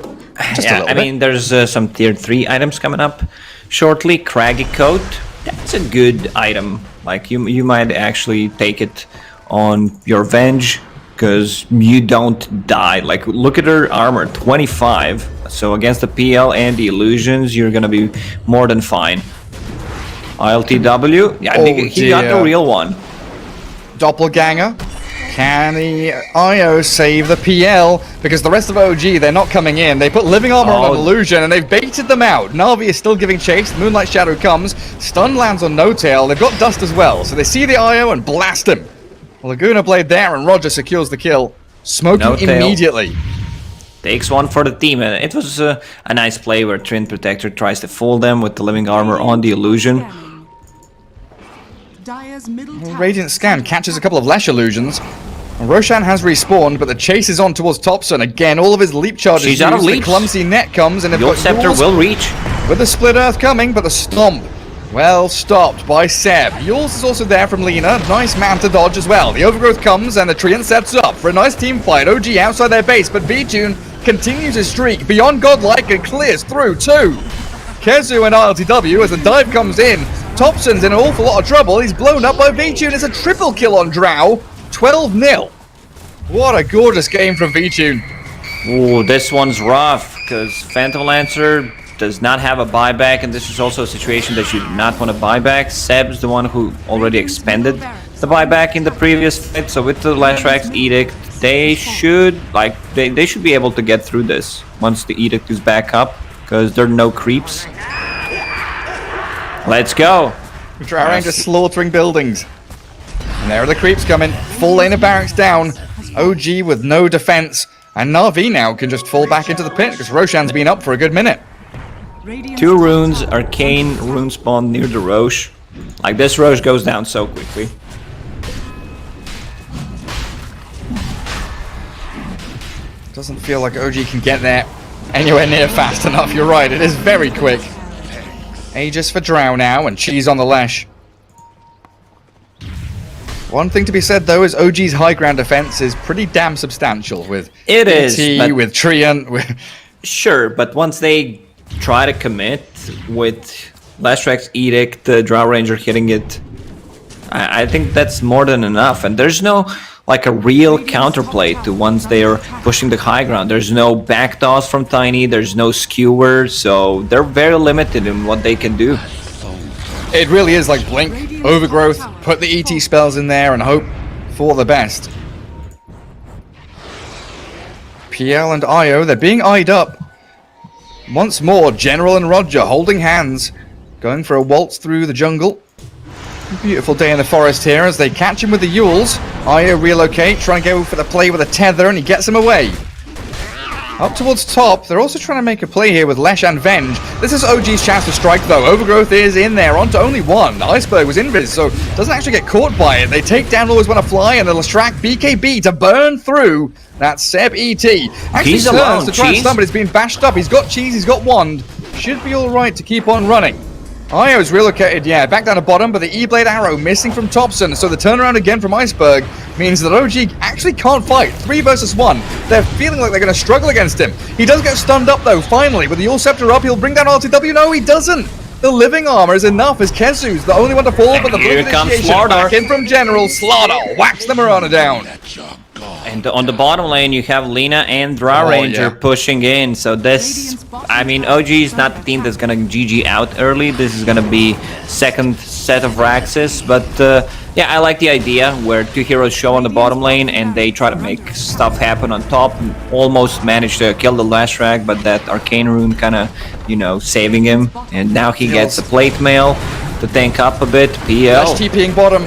Speaker 2: Just a little bit.
Speaker 3: I mean, there's some tier 3 items coming up shortly. Craggy Coat. That's a good item. Like, you might actually take it on your Venge, because you don't die. Like, look at her armor, 25. So against the PL and the Illusions, you're gonna be more than fine. ILTW. Yeah, I
Speaker 2: Oh,
Speaker 3: think he got the
Speaker 2: dear.
Speaker 3: real one.
Speaker 2: Doppelganger. Can the IO save the PL? Because the rest of OG, they're not coming in. They put living armor on an illusion and they've baited them out. NAVI is still giving chase. Moonlight Shadow comes. Stun lands on No Tail. They've got Dust as well. So they see the IO and blast him. Laguna Blade there and Roger secures the kill. Smoking
Speaker 3: No Tail.
Speaker 2: immediately.
Speaker 3: Takes one for the team. And it was a nice play where Trin Protector tries to fool them with the living armor on the illusion.
Speaker 1: Dire's middle tower.
Speaker 2: Radiant Scan catches a couple of Lash illusions. Roshan has respawned, but the chase is on towards Thompson. Again, all of his leap charges
Speaker 3: She's out of
Speaker 2: used. The
Speaker 3: leaps.
Speaker 2: clumsy net comes, and they've
Speaker 3: The
Speaker 2: got
Speaker 3: Scepter
Speaker 2: Yules
Speaker 3: will reach.
Speaker 2: with the Split Earth coming, but the Stomp, well, stopped by Seb. Yules is also there from Lena. Nice man to dodge as well. The Overgrowth comes, and the Treant sets up for a nice team fight. OG outside their base, but VTune continues his streak beyond godlike and clears through too. Kezu and ILTW as the dive comes in. Thompson's in an awful lot of trouble. He's blown up by VTune. It's a triple kill on Drow. 12-0. What a gorgeous game from VTune.
Speaker 3: Ooh, this one's rough because Phantom Lancer does not have a buyback, and this is also a situation that you do not want to buy back. Seb's the one who already expended the buyback in the previous fight, so with the Lashrax Edict, they should they should be able to get through this once the Edict is back up, because there are no creeps. Let's go.
Speaker 2: Drow Ranger slaughtering buildings. And there are the creeps coming. Full lane of barracks down. OG with no defense. And Na'Vi now can just fall back into the pit because Roshan's been up for a good minute.
Speaker 3: Two runes, arcane rune spawn near the Roche. Like, this Roche goes down so quickly.
Speaker 2: Doesn't feel like OG can get there anywhere near fast enough. You're right, it is very quick. Aegis for Drow now, and Cheese on the Lash. One thing to be said, though, is OG's high ground defense is pretty damn substantial with
Speaker 3: It is, but
Speaker 2: with Treant, with...
Speaker 3: Sure, but once they try to commit with Lashrax Edict, the Drow Ranger hitting it, I think that's more than enough. And there's no, like, a real counterplay to once they are pushing the high ground. There's no back toss from Tiny, there's no skewer, so they're very limited in what they can do.
Speaker 2: It really is like Blink, Overgrowth, put the ET spells in there and hope for the best. PL and IO, they're being eyed up. Once more, General and Roger holding hands, going for a waltz through the jungle. Beautiful day in the forest here as they catch him with the Yules. IO relocate, try and go for the play with a tether, and he gets him away. Up towards top, they're also trying to make a play here with Lesh and Venge. This is OG's chance to strike though. Overgrowth is in there, onto only one. Iceberg was invis, so doesn't actually get caught by it. They take down Always Wanna Fly and the Lashrak BKB to burn through that Seb ET. Actually
Speaker 3: He's
Speaker 2: turns
Speaker 3: alone,
Speaker 2: to try and
Speaker 3: Cheese.
Speaker 2: stun, but he's been bashed up. He's got Cheese, he's got Wand. Should be alright to keep on running. IO's relocated, yeah, back down to bottom, but the E-Blade arrow missing from Thompson, so the turnaround again from Iceberg means that OG actually can't fight. 3 versus 1. They're feeling like they're going to struggle against him. He does get stunned up, though, finally. With the Yule Scepter up, he'll bring down RTW. No, he doesn't. The living armor is enough as Kezu's the only one to fall, but the
Speaker 3: Here
Speaker 2: blue
Speaker 3: comes
Speaker 2: initiation
Speaker 3: Slaughter.
Speaker 2: back in from General. Slaughter whacks the Marana down.
Speaker 3: And on the bottom lane, you have Lena and Drow Ranger
Speaker 2: yeah.
Speaker 3: pushing in. So this, I mean, OG is not the team that's gonna GG out early. This is gonna be second set of Raxes. But yeah, I like the idea where two heroes show on the bottom lane and they try to make stuff happen on top. Almost managed to kill the Lashrak, but that Arcane Rune kind of, you know, saving him. And now he gets a plate mail to tank up a bit. PL.
Speaker 2: Flash TPing bottom.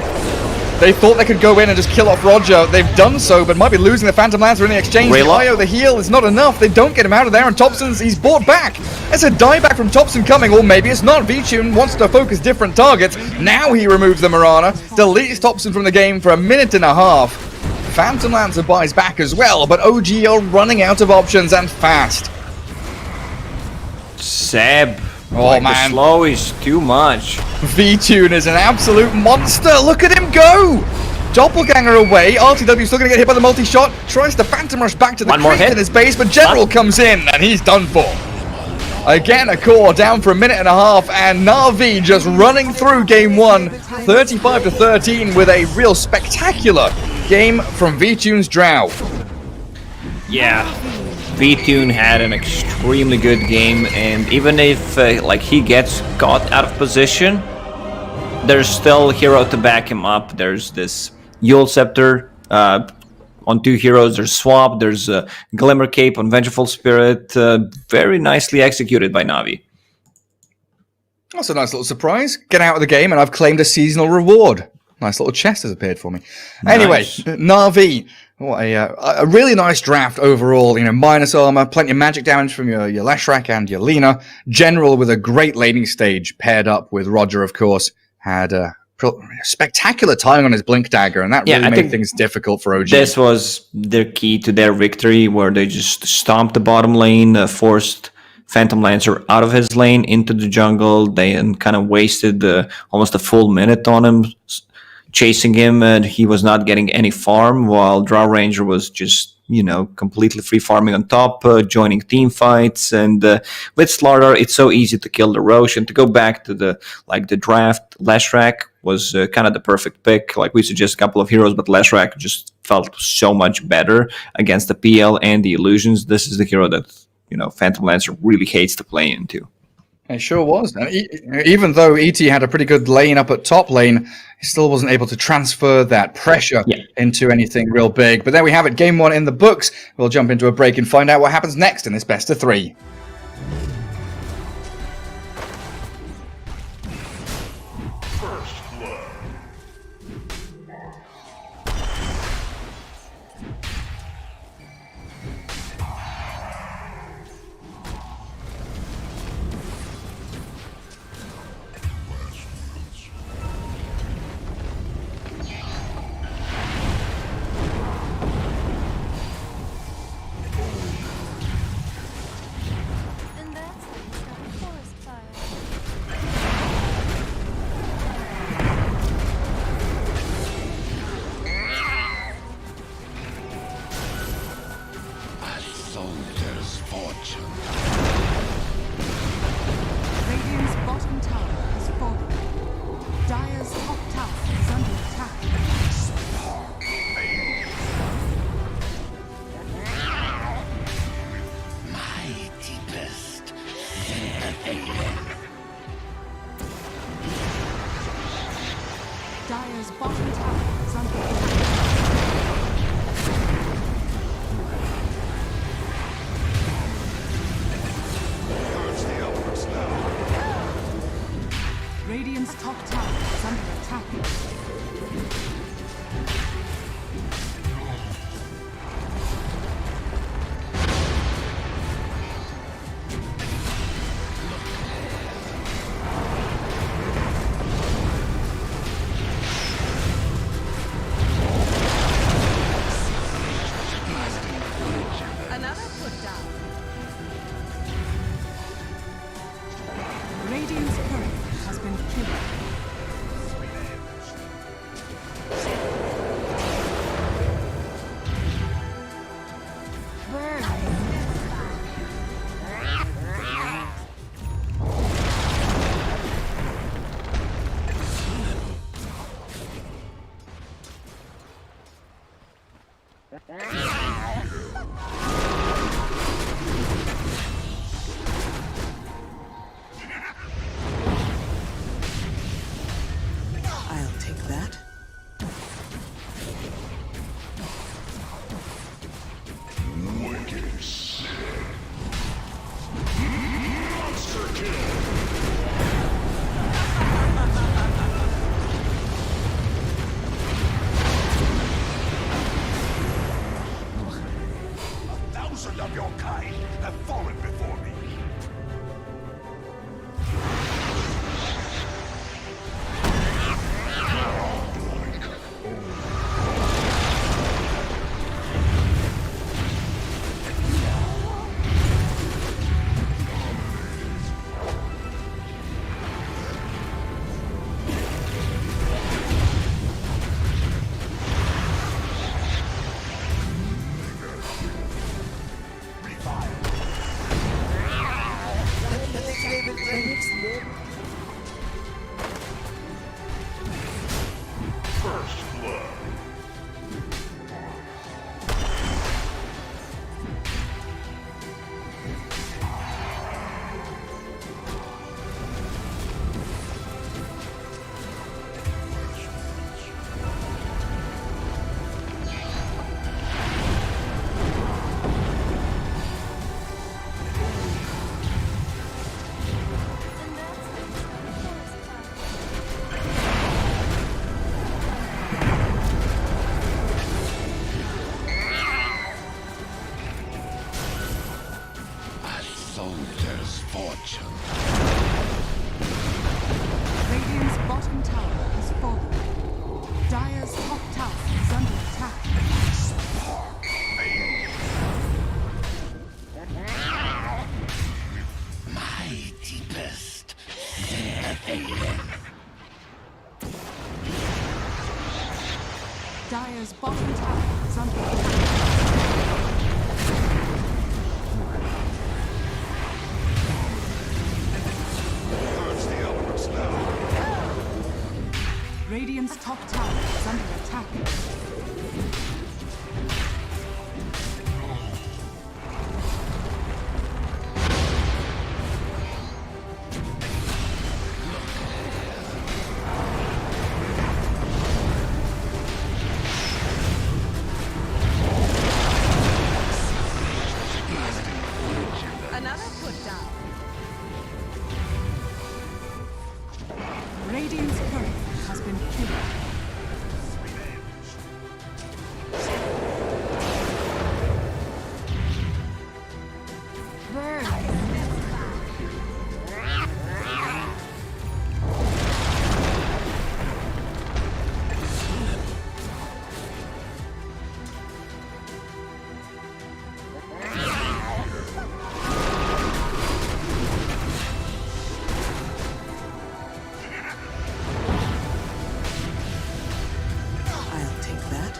Speaker 2: They thought they could go in and just kill off Roger. They've done so, but might be losing the Phantom Lancer in the exchange. The IO, the heal is not enough. They don't get him out of there, and Thompson's, he's brought back. There's a dieback from Thompson coming, or maybe it's not. VTune wants to focus different targets. Now he removes the Marana, deletes Thompson from the game for a minute and a half. Phantom Lancer buys back as well, but OG are running out of options and fast.
Speaker 3: Seb.
Speaker 2: Oh,
Speaker 3: like
Speaker 2: man.
Speaker 3: The slow is too much.
Speaker 2: VTune is an absolute monster. Look at him go! Doppelganger away. RTW still going to get hit by the multi-shot. Tries to Phantom Rush back to the
Speaker 3: One more
Speaker 2: creep
Speaker 3: hit.
Speaker 2: in his base, but General comes in and he's done for. Again, a core down for a minute and a half, and Na'Vi just running through game 1, 35-13, with a real spectacular game from VTune's Drow.
Speaker 3: Yeah. VTune had an extremely good game, and even if like he gets caught out of position, there's still hero to back him up. There's this Yule Scepter on 2 heroes. There's Swap. There's Glimmer Cape on Vengeful Spirit. Very nicely executed by NAVI.
Speaker 2: That's a nice little surprise. Get out of the game and I've claimed a seasonal reward. Nice little chest has appeared for me.
Speaker 3: Nice.
Speaker 2: Anyway, NAVI. What a really nice draft overall. You know, minus armor, plenty of magic damage from your Leshrac and your Lina. General with a great laning stage paired up with Roger, of course. Had spectacular timing on his Blink Dagger, and that really made things difficult for OG.
Speaker 3: This was their key to their victory, where they just stomped the bottom lane, forced Phantom Lancer out of his lane into the jungle. They kind of wasted almost a full minute on him, chasing him, and he was not getting any farm, while Drow Ranger was just, you know, completely free farming on top, joining team fights. And with Slardar, it's so easy to kill the Roche. And to go back to the draft, Leshrac was kind of the perfect pick. Like, we suggest a couple of heroes, but Leshrac just felt so much better against the PL and the illusions. This is the hero that, you know, Phantom Lancer really hates to play into.
Speaker 2: It sure was. Even though ET had a pretty good lane up at top lane, he still wasn't able to transfer that pressure into anything real big. But there we have it, game 1 in the books. We'll jump into a break and find out what happens next in this best of 3.
Speaker 1: Radiant's bottom tower has fallen. Dire's top tower is under attack.
Speaker 4: My deepest
Speaker 1: Dire's bottom tower is under attack. Radiant's top tower is under attack. Another put down. Radiant's turret has been killed.
Speaker 4: fortune.
Speaker 1: Radiant's bottom tower has fallen. Dire's top tower is under attack.
Speaker 4: My deepest.
Speaker 1: Dire's bottom tower is under attack.
Speaker 4: Purge the elements now.
Speaker 1: Radiant's top tower is under attack.
Speaker 5: Another put down.
Speaker 1: Radiant's turret has been killed. Burn.
Speaker 5: I'll take that.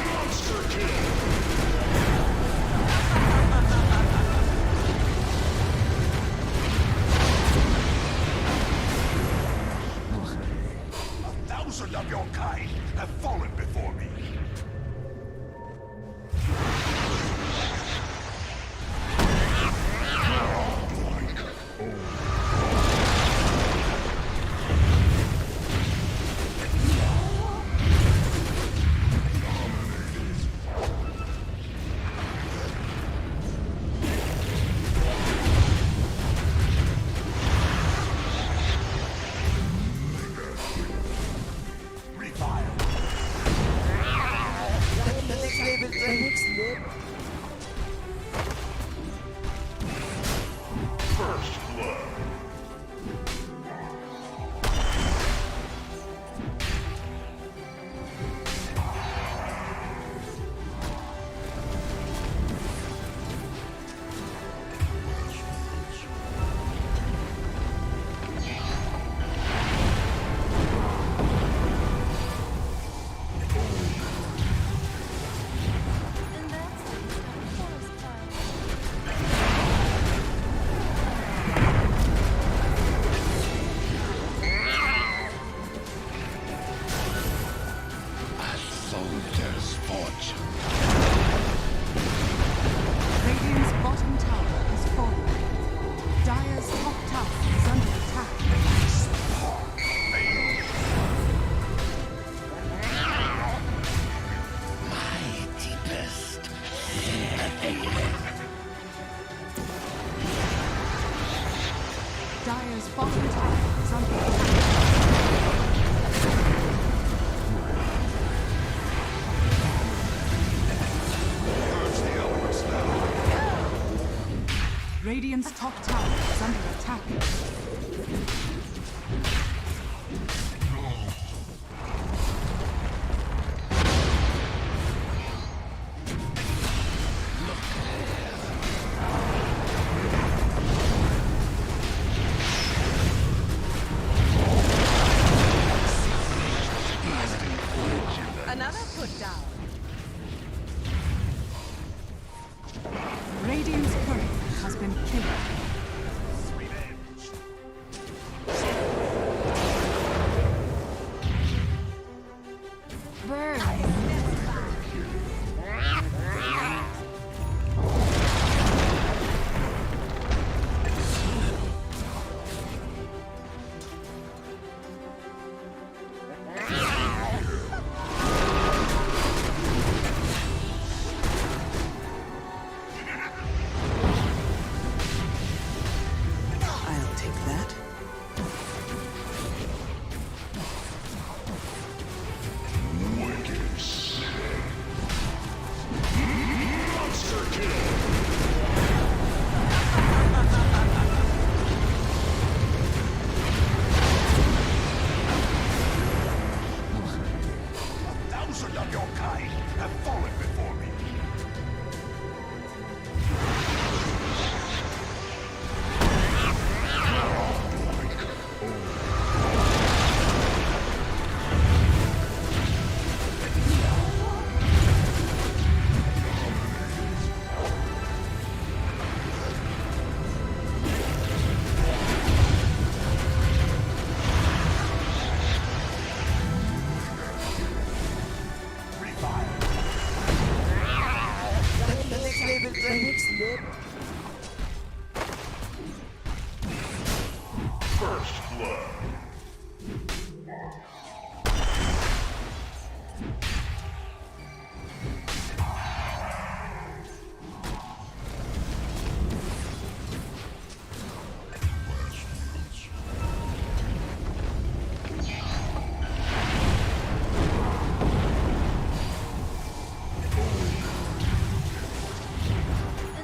Speaker 4: Monster kill. A thousand of your kind have fallen before me. First blood. A soldier's fortune.
Speaker 1: Radiant's bottom tower has fallen. Dire's top tower is under attack.
Speaker 4: My deepest.
Speaker 1: Dire's bottom tower is under attack.
Speaker 4: Purge the elements now.
Speaker 1: Radiant's top tower is under attack.
Speaker 5: Another put down.
Speaker 1: Radiant's turret has been killed. Burn.
Speaker 5: I'll take that.
Speaker 6: And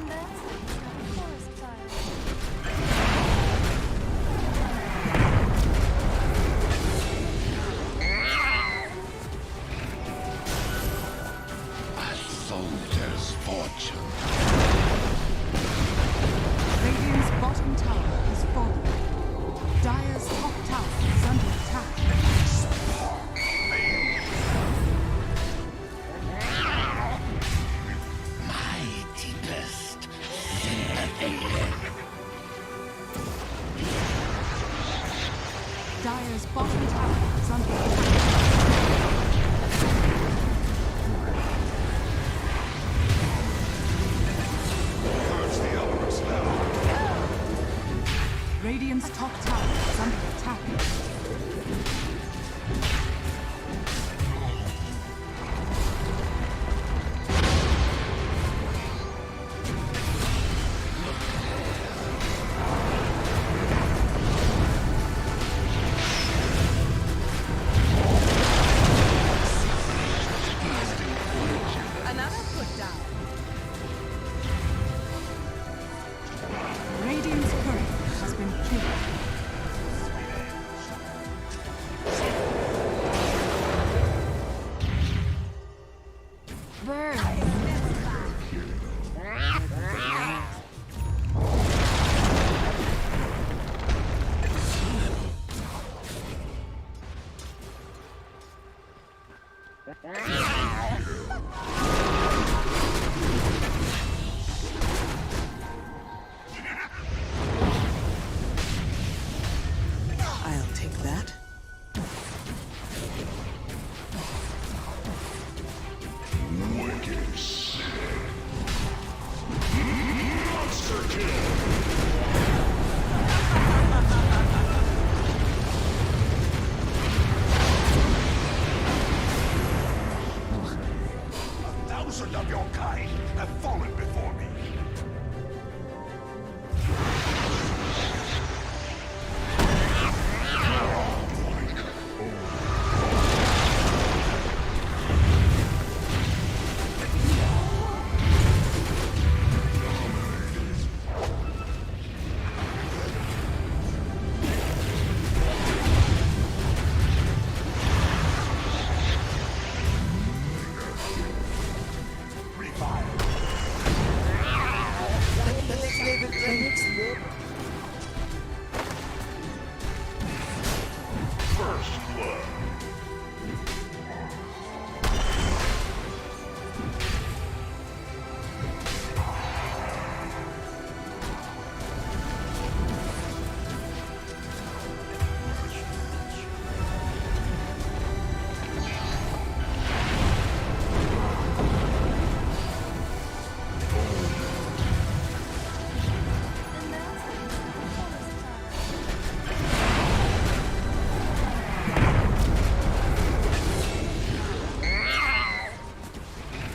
Speaker 6: that's how you start a forest fire.
Speaker 4: A soldier's fortune.
Speaker 1: Radiant's bottom tower has fallen. Dire's top tower is under attack.
Speaker 4: My deepest sympathy.
Speaker 1: Dire's bottom tower is under attack.
Speaker 4: Curse the elements now.
Speaker 1: Radiant's top tower is under attack.
Speaker 5: Another put down.
Speaker 1: Radiant's turret has been killed. Burn!
Speaker 5: I'll take that.
Speaker 4: Wicked sick. Monster kill. A thousand of your kind have fallen before me. First blood.
Speaker 6: And that's how you start a forest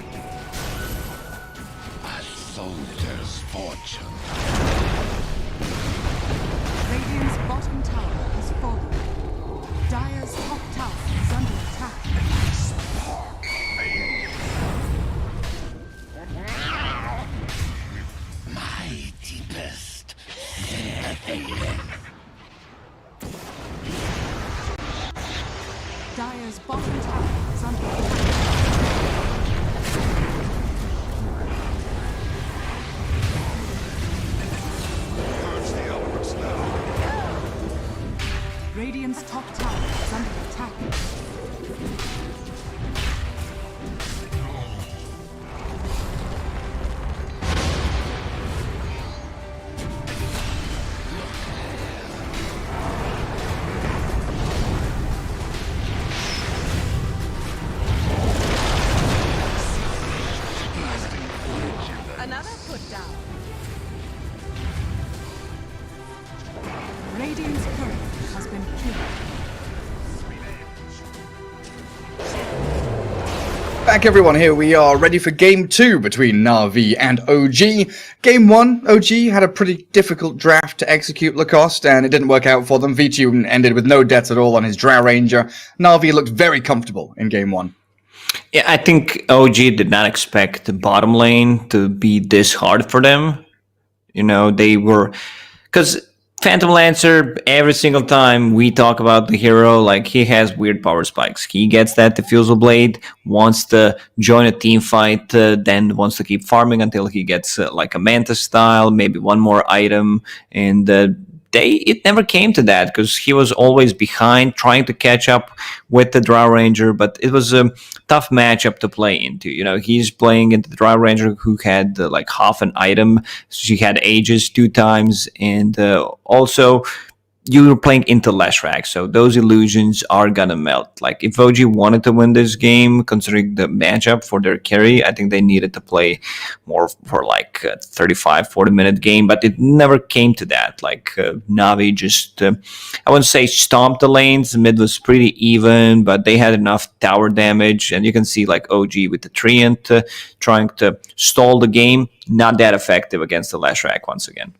Speaker 6: fire.
Speaker 4: A soldier's fortune.
Speaker 1: Radiant's bottom tower has fallen. Dire's top tower is under attack.
Speaker 4: My deepest sympathy.
Speaker 1: Dire's bottom tower is under attack.
Speaker 2: Back everyone, here we are ready for Game 2 between NAVI and OG. Game 1, OG had a pretty difficult draft to execute Lacoste, and it didn't work out for them. V2 ended with no deaths at all on his Drow Ranger. NAVI looked very comfortable in Game 1.
Speaker 3: Yeah, I think OG did not expect the bottom lane to be this hard for them. You know, they were... Because Phantom Lancer, every single time we talk about the hero, like, he has weird power spikes. He gets that Diffusal Blade, wants to join a team fight, then wants to keep farming until he gets like a Mantis style, maybe one more item, and it never came to that because he was always behind, trying to catch up with the Drow Ranger, but it was a tough matchup to play into. You know, he's playing into the Drow Ranger who had like half an item. She had Aegis 2 times, and also you were playing into Leshrac, so those illusions are gonna melt. Like, if OG wanted to win this game, considering the matchup for their carry, I think they needed to play more for like a 35-40 minute game, but it never came to that. Like, Navi just, I wouldn't say stomped the lanes, the mid was pretty even, but they had enough tower damage, and you can see like OG with the Treant trying to stall the game, not that effective against the Leshrac once again.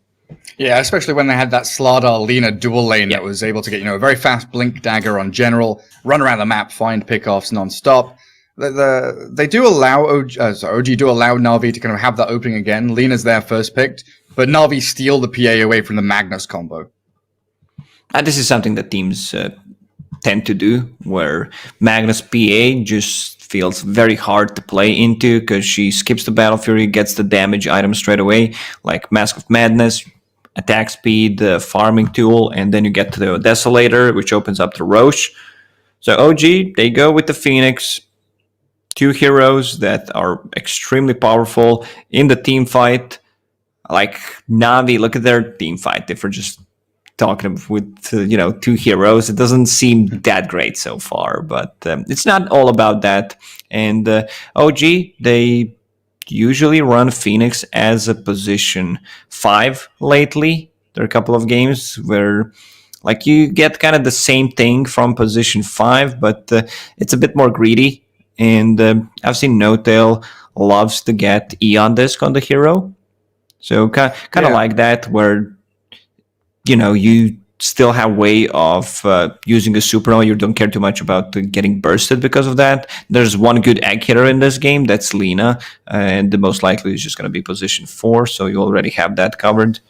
Speaker 2: Yeah, especially when they had that Slardar-Lina dual lane that was able to get, a very fast blink dagger on general, run around the map, find pickoffs non-stop. They do allow OG do allow Na'Vi to kind of have that opening again. Lina's there first picked, but Na'Vi steal the PA away from the Magnus combo.
Speaker 3: This is something that teams tend to do, where Magnus PA just feels very hard to play into because she skips the Battle Fury, gets the damage item straight away, like Mask of Madness, attack speed, the farming tool, and then you get to the Desolator, which opens up the Roche. So OG, they go with the Phoenix, 2 heroes that are extremely powerful in the team fight. Like Navi, look at their team fight. If we're just talking with 2 heroes, it doesn't seem that great so far, but it's not all about that. And OG, they usually run Phoenix as a position 5 lately. There are a couple of games where like you get kind of the same thing from position 5, but it's a bit more greedy. And I've seen No-Tail loves to get Eon Disc on the hero. So kind of like that, where you still have way of using a supernova. You don't care too much about getting bursted because of that. There's one good egg hitter in this game, that's Lina, and the most likely is just going to be position 4, so you already have that covered.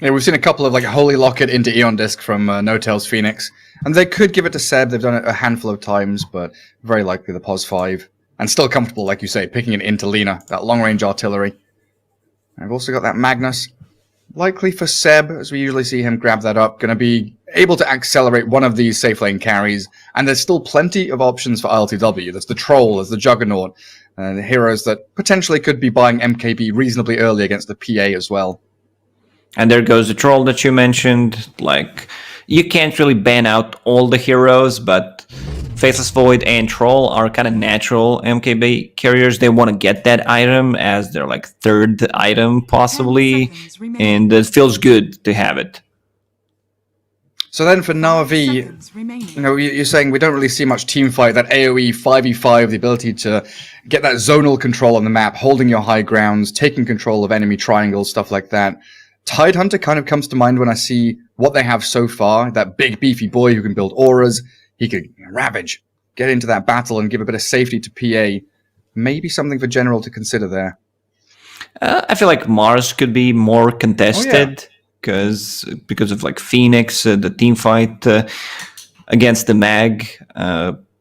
Speaker 2: Yeah, we've seen a couple of like Holy Locket into Eon Disc from No-Tail's Phoenix, and they could give it to Seb. They've done it a handful of times, but very likely the POS 5, and still comfortable, like you say, picking it into Lina, that long-range artillery. I've also got that Magnus. Likely for Seb, as we usually see him grab that up, going to be able to accelerate one of these safe lane carries, and there's still plenty of options for ILTW. There's the Troll, there's the Juggernaut, the heroes that potentially could be buying MKB reasonably early against the PA as well.
Speaker 3: And there goes the Troll that you mentioned. Like, you can't really ban out all the heroes, but Faceless Void and Troll are kind of natural MKB carriers. They want to get that item as their like 3rd item possibly, and it feels good to have it.
Speaker 2: So then for Na'Vi, you're saying we don't really see much team fight, that AoE 5v5, the ability to get that zonal control on the map, holding your high grounds, taking control of enemy triangles, stuff like that. Tidehunter kind of comes to mind when I see what they have so far, that big beefy boy who can build auras. He could ravage, get into that battle and give a bit of safety to PA. Maybe something for General to consider there.
Speaker 3: I feel like Mars could be more contested because of like Phoenix, the team fight against the Mag.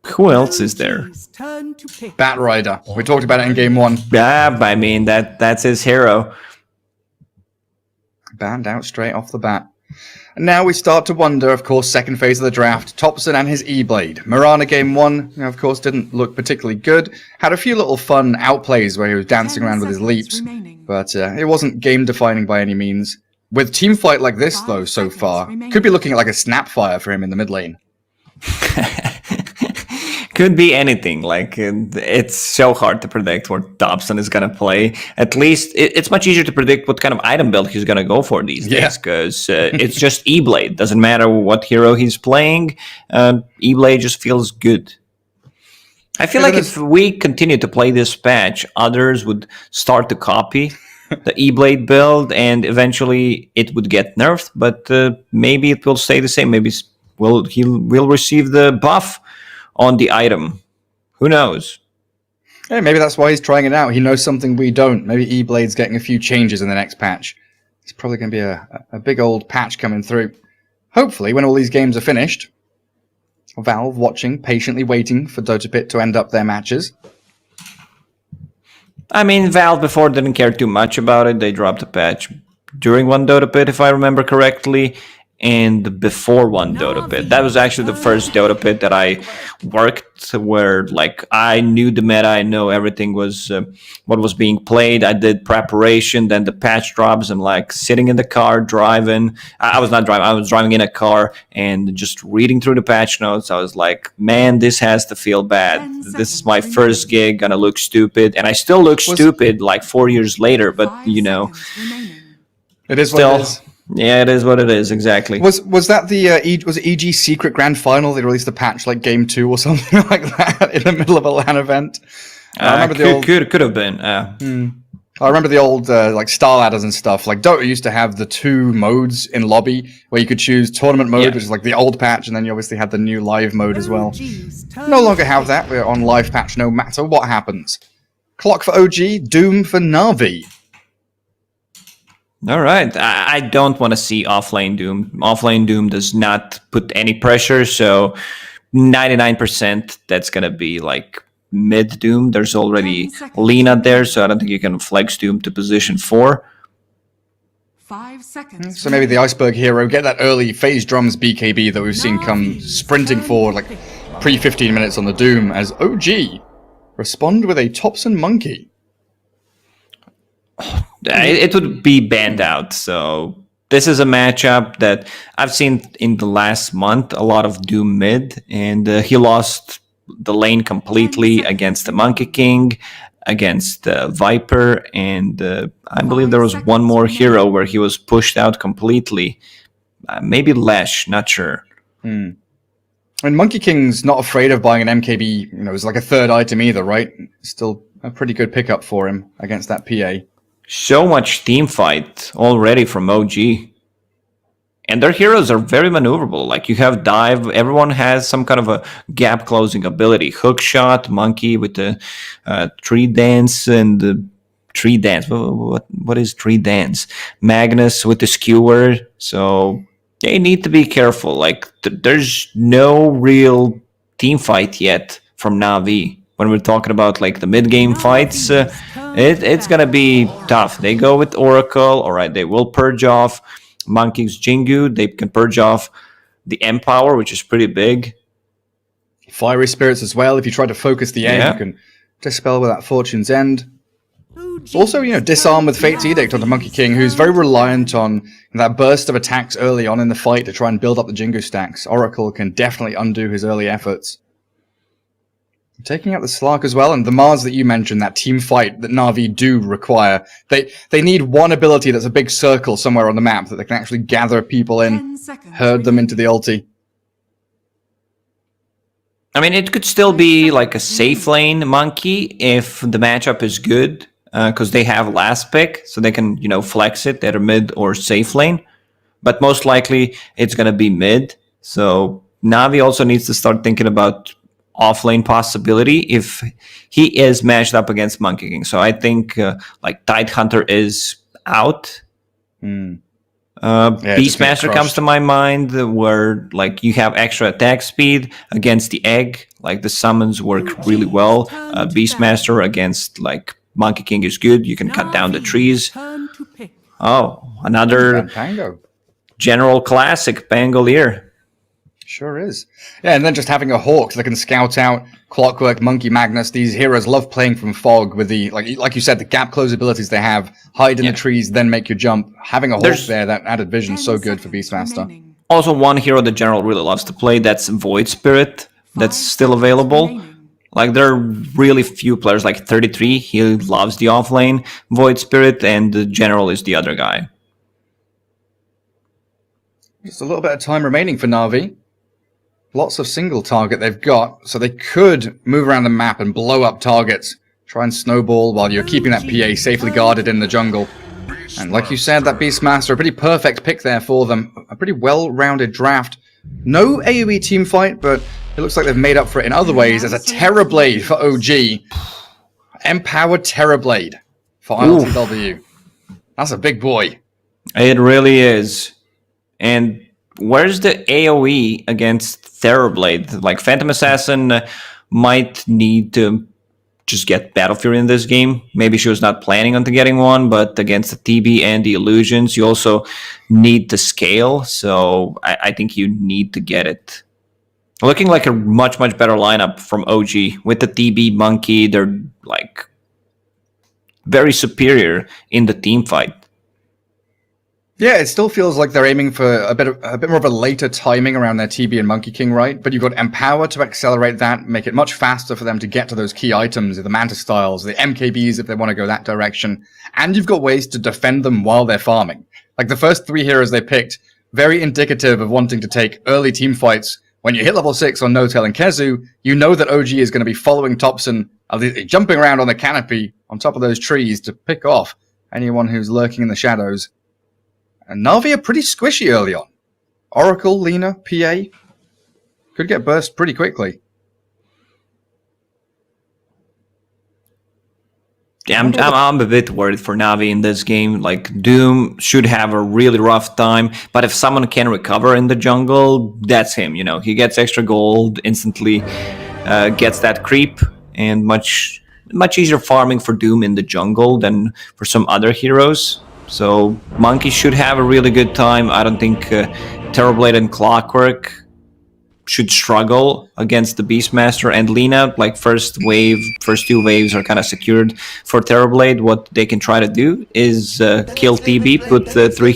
Speaker 3: Who else is there?
Speaker 2: Bat Rider. We talked about it in Game 1.
Speaker 3: Yeah, I mean, that's his hero.
Speaker 2: Banned out straight off the bat. And now we start to wonder, of course, second phase of the draft, Thompson and his E-Blade. Mirana Game 1, of course, didn't look particularly good. Had a few little fun outplays where he was dancing around with his leaps, but it wasn't game-defining by any means. With team fight like this, though, so far, could be looking at like a Snapfire for him in the mid lane.
Speaker 3: Could be anything. Like, it's so hard to predict what Dobson is going to play. At least it's much easier to predict what kind of item build he's going to go for these days, because it's just E-Blade. Doesn't matter what hero he's playing. E-Blade just feels good. I feel like if we continue to play this patch, others would start to copy the E-Blade build, and eventually it would get nerfed, but maybe it will stay the same. Maybe he will receive the buff on the item. Who knows?
Speaker 2: Hey, maybe that's why he's trying it out. He knows something we don't. Maybe E-Blade's getting a few changes in the next patch. It's probably going to be a big old patch coming through. Hopefully, when all these games are finished, Valve watching, patiently waiting for Dota Pit to end up their matches.
Speaker 3: I mean, Valve before didn't care too much about it. They dropped a patch during one Dota Pit, if I remember correctly, and before one Dota Pit. That was actually the first Dota Pit that I worked where, like, I knew the meta, I know everything was what was being played. I did preparation, then the patch drops. I'm like sitting in the car driving. I was not driving, I was driving in a car and just reading through the patch notes. I was like, man, this has to feel bad. This is my first gig, gonna look stupid, and I still look stupid like 4 years later, but you know,
Speaker 2: it is what it is.
Speaker 3: Yeah, it is what it is, exactly.
Speaker 2: Was that the was it EG Secret Grand Final? They released a patch like Game 2 or something like that in the middle of a LAN event. I remember
Speaker 3: could have been.
Speaker 2: I remember the old like star ladders and stuff. Like Dota used to have the 2 modes in lobby where you could choose tournament mode, which is like the old patch, and then you obviously had the new live mode as well. No longer have that. We're on live patch no matter what happens. Clock for OG, Doom for Navi.
Speaker 3: All right. I don't want to see offlane Doom. Offlane Doom does not put any pressure, so 99% that's going to be like mid Doom. There's already Lena there, so I don't think you can flex Doom to position 4.
Speaker 1: 5 seconds.
Speaker 2: So maybe the Iceberg Hero, get that early phase drums BKB that we've seen come sprinting forward like pre-15 minutes on the Doom as OG respond with a Thompson Monkey.
Speaker 3: It would be banned out, so this is a matchup that I've seen in the last month, a lot of Doom mid, and he lost the lane completely against the Monkey King, against Viper, and I believe there was one more hero where he was pushed out completely. Maybe Lash, not sure.
Speaker 2: And Monkey King's not afraid of buying an MKB, you know, it's like a third item either, right? Still a pretty good pickup for him against that PA.
Speaker 3: So much team fight already from OG. And their heroes are very maneuverable. Like you have dive, everyone has some kind of a gap closing ability. Hook shot, Monkey with the tree dance and the tree dance. What is tree dance? Magnus with the skewer. So they need to be careful. Like there's no real team fight yet from Navi. When we're talking about like the mid-game fights, it's gonna be tough. They go with Oracle, all right, they will purge off Monkey's Jingu, they can purge off the Empower, which is pretty big.
Speaker 2: Fiery Spirits as well, if you try to focus the egg, you can dispel with that Fortune's End. Also, you know, disarm with Fate's Edict on the Monkey King, who's very reliant on that burst of attacks early on in the fight to try and build up the Jingu stacks. Oracle can definitely undo his early efforts. Taking out the Slark as well, and the Mars that you mentioned, that team fight that Navi do require. They need one ability that's a big circle somewhere on the map that they can actually gather people in, herd them into the ulti.
Speaker 3: I mean, it could still be like a safe lane Monkey if the matchup is good, because they have last pick, so they can, you know, flex it at a mid or safe lane. But most likely, it's going to be mid. So Navi also needs to start thinking about off-lane possibility if he is matched up against Monkey King. So I think like Tidehunter is out. Beastmaster comes to my mind, where like you have extra attack speed against the egg. Like the summons work really well. Beastmaster against like Monkey King is good. You can cut down the trees. Oh, another general classic, Pangolier.
Speaker 2: Sure is. Yeah, and then just having a Hawk that can scout out Clockwork, Monkey, Magnus. These heroes love playing from fog with the, like you said, the gap close abilities they have. Hide in the trees, then make your jump. Having a Hawk there, that added vision, so good for Beastmaster.
Speaker 3: Also, one hero the General really loves to play, that's Void Spirit. That's still available. Like, there are really few players, like 33. He loves the offlane Void Spirit, and the General is the other guy.
Speaker 2: Just a little bit of time remaining for Navi. Lots of single target they've got, so they could move around the map and blow up targets. Try and snowball while you're keeping that PA safely guarded in the jungle. And like you said, that Beastmaster, a pretty perfect pick there for them. A pretty well-rounded draft. No AoE teamfight, but it looks like they've made up for it in other ways as a Terrorblade for OG. Empowered Terrorblade for ILTW. That's a big boy.
Speaker 3: It really is. And where's the AoE against Terrorblade? Like, Phantom Assassin might need to just get Battle Fury in this game. Maybe she was not planning on getting one, but against the TB and the Illusions, you also need to scale. So I think you need to get it. Looking like a much, much better lineup from OG. With the TB Monkey, they're like very superior in the team fight.
Speaker 2: Yeah, it still feels like they're aiming for a bit more of a later timing around their TB and Monkey King, right? But you've got Empower to accelerate that, make it much faster for them to get to those key items, the Mantis Styles, the MKBs if they want to go that direction. And you've got ways to defend them while they're farming. Like the first 3 heroes they picked, very indicative of wanting to take early team fights. When you hit level 6 on No-Tail and Kezu, you know that OG is going to be following Thompson, jumping around on the canopy on top of those trees to pick off anyone who's lurking in the shadows. And Navi are pretty squishy early on. Oracle, Lina, PA could get burst pretty quickly.
Speaker 3: Yeah, I'm a bit worried for Navi in this game. Like, Doom should have a really rough time, but if someone can recover in the jungle, that's him. You know, he gets extra gold, instantly gets that creep, and much easier farming for Doom in the jungle than for some other heroes. So Monkey should have a really good time. I don't think Terrorblade and Clockwork should struggle against the Beastmaster and Lina. Like, first 2 waves are kind of secured for Terrorblade. What they can try to do is kill TB, put 3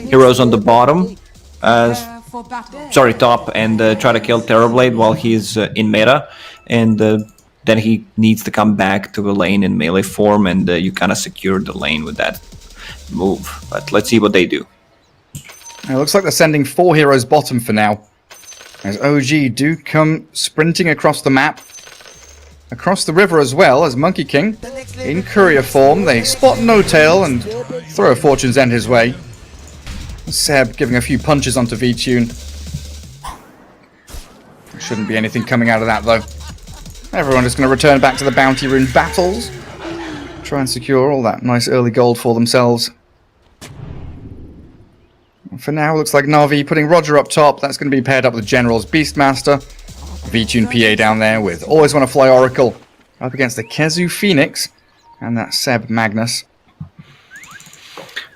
Speaker 3: heroes on the bottom, top, and try to kill Terrorblade while he's in meta. And then he needs to come back to a lane in melee form, and you kind of secure the lane with that move. But let's see what they do.
Speaker 2: It looks like they're sending 4 heroes bottom for now, as OG do come sprinting across the map, across the river as well, as Monkey King in courier form. They spot No-Tail and throw a Fortune's End his way. Seb giving a few punches onto V-Tune. There shouldn't be anything coming out of that though. Everyone is going to return back to the Bounty Rune battles. Try and secure all that nice early gold for themselves. For now, looks like Navi putting Roger up top. That's going to be paired up with General's Beastmaster. V-Tune PA down there with Always Want to Fly Oracle up against the Kezu Phoenix and that Seb Magnus.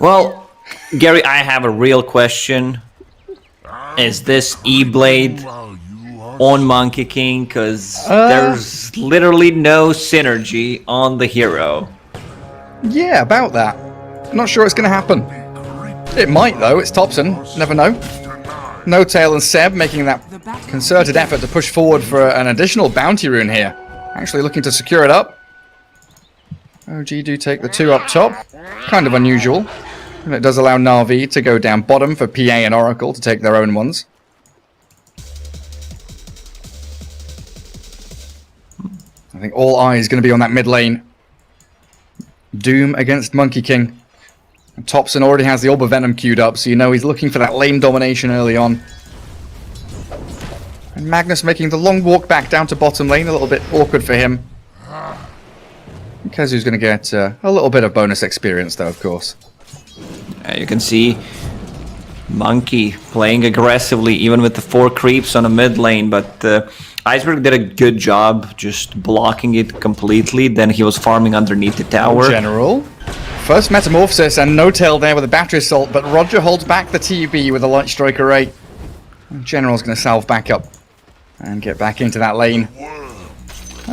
Speaker 3: Well, Gary, I have a real question. Is this E-Blade on Monkey King? Because there's literally no synergy on the hero.
Speaker 2: Yeah, about that. Not sure it's going to happen. It might, though. It's Thompson. Never know. No-Tail and Seb making that concerted effort to push forward for an additional bounty rune here. Actually looking to secure it up. OG do take the 2 up top. Kind of unusual. And it does allow Navi to go down bottom for PA and Oracle to take their own ones. I think all eyes going to be on that mid lane. Doom against Monkey King. And Thompson already has the Orb of Venom queued up, so you know he's looking for that lane domination early on. And Magnus making the long walk back down to bottom lane, a little bit awkward for him. Kezu's going to get a little bit of bonus experience though, of course.
Speaker 3: You can see Monkey playing aggressively, even with the 4 creeps on a mid lane, but Iceberg did a good job just blocking it completely. Then he was farming underneath the tower.
Speaker 2: General. First Metamorphosis and No-Tail there with a battery assault, but Roger holds back the TB with a Light Strike Array. General's going to salve back up and get back into that lane.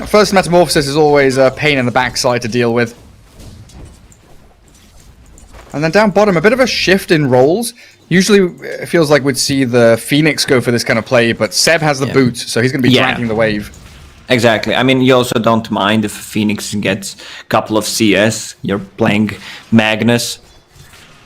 Speaker 2: First Metamorphosis is always a pain in the backside to deal with. And then down bottom, a bit of a shift in roles. Usually it feels like we'd see the Phoenix go for this kind of play, but Seb has the boot, so he's going to be dragging the wave.
Speaker 3: Exactly. I mean, you also don't mind if Phoenix gets a couple of CS. You're playing Magnus.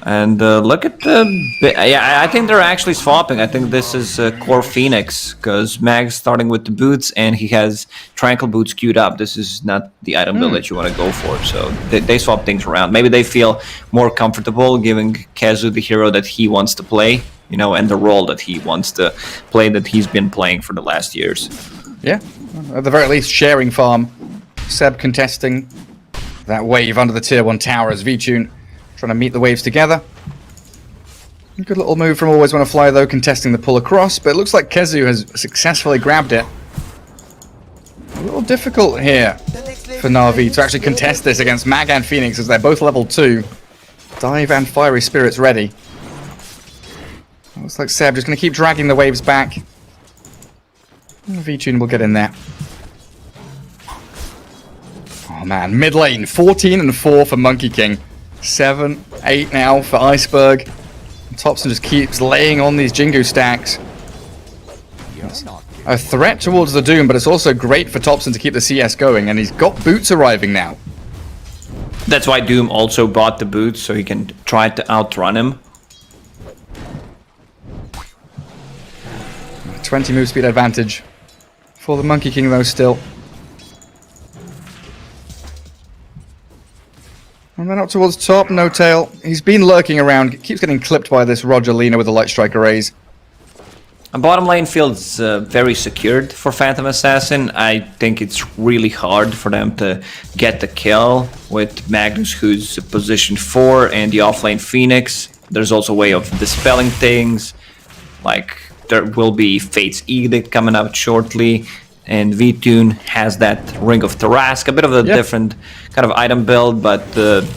Speaker 3: And look at the... Yeah, I think they're actually swapping. I think this is Core Phoenix, because Mag's starting with the boots, and he has Tranquil Boots queued up. This is not the item build that you want to go for, so they swap things around. Maybe they feel more comfortable giving Kezu the hero that he wants to play, you know, and the role that he wants to play, that he's been playing for the last years.
Speaker 2: Yeah, at the very least, sharing farm. Seb contesting that wave under the tier 1 tower as VTune trying to meet the waves together. Good little move from Always Wanna Fly though, contesting the pull across, but it looks like Kezu has successfully grabbed it. A little difficult here for NAVI to actually contest this against Mag and Phoenix, as they're both level 2. Dive and Fiery Spirits ready. Looks like Seb just going to keep dragging the waves back. VTune will get in there. Oh man, mid lane, 14 and 4 for Monkey King. 7, 8 now for Iceberg. Topson just keeps laying on these Jingu stacks. A threat towards the Doom, but it's also great for Topson to keep the CS going, and he's got boots arriving now.
Speaker 3: That's why Doom also bought the boots, so he can try to outrun him.
Speaker 2: 20 move speed advantage for the Monkey King though still. And then up towards top, No Tail. He's been lurking around, keeps getting clipped by this Roger Lina with the Light Strike arrays.
Speaker 3: And bottom lane feels very secured for Phantom Assassin. I think it's really hard for them to get the kill with Magnus, who's position 4, and the offlane Phoenix. There's also a way of dispelling things, like there will be Fate's Edict coming out shortly, and VTune has that Ring of Tarask, a bit of a different kind of item build, but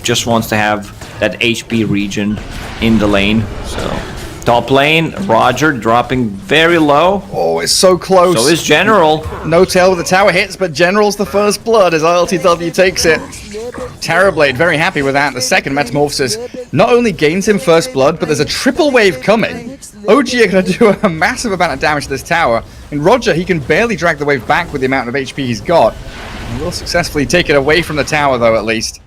Speaker 3: just wants to have that HP region in the lane. So top lane, Roger dropping very low.
Speaker 2: Oh, it's so close.
Speaker 3: So is General.
Speaker 2: No Tail with the tower hits, but General's the first blood as ILTW takes it. Terrorblade very happy with that. The second Metamorphosis not only gains him first blood, but there's a triple wave coming. OGA are going to do a massive amount of damage to this tower. And Roger, he can barely drag the wave back with the amount of HP he's got. He will successfully take it away from the tower though, at least.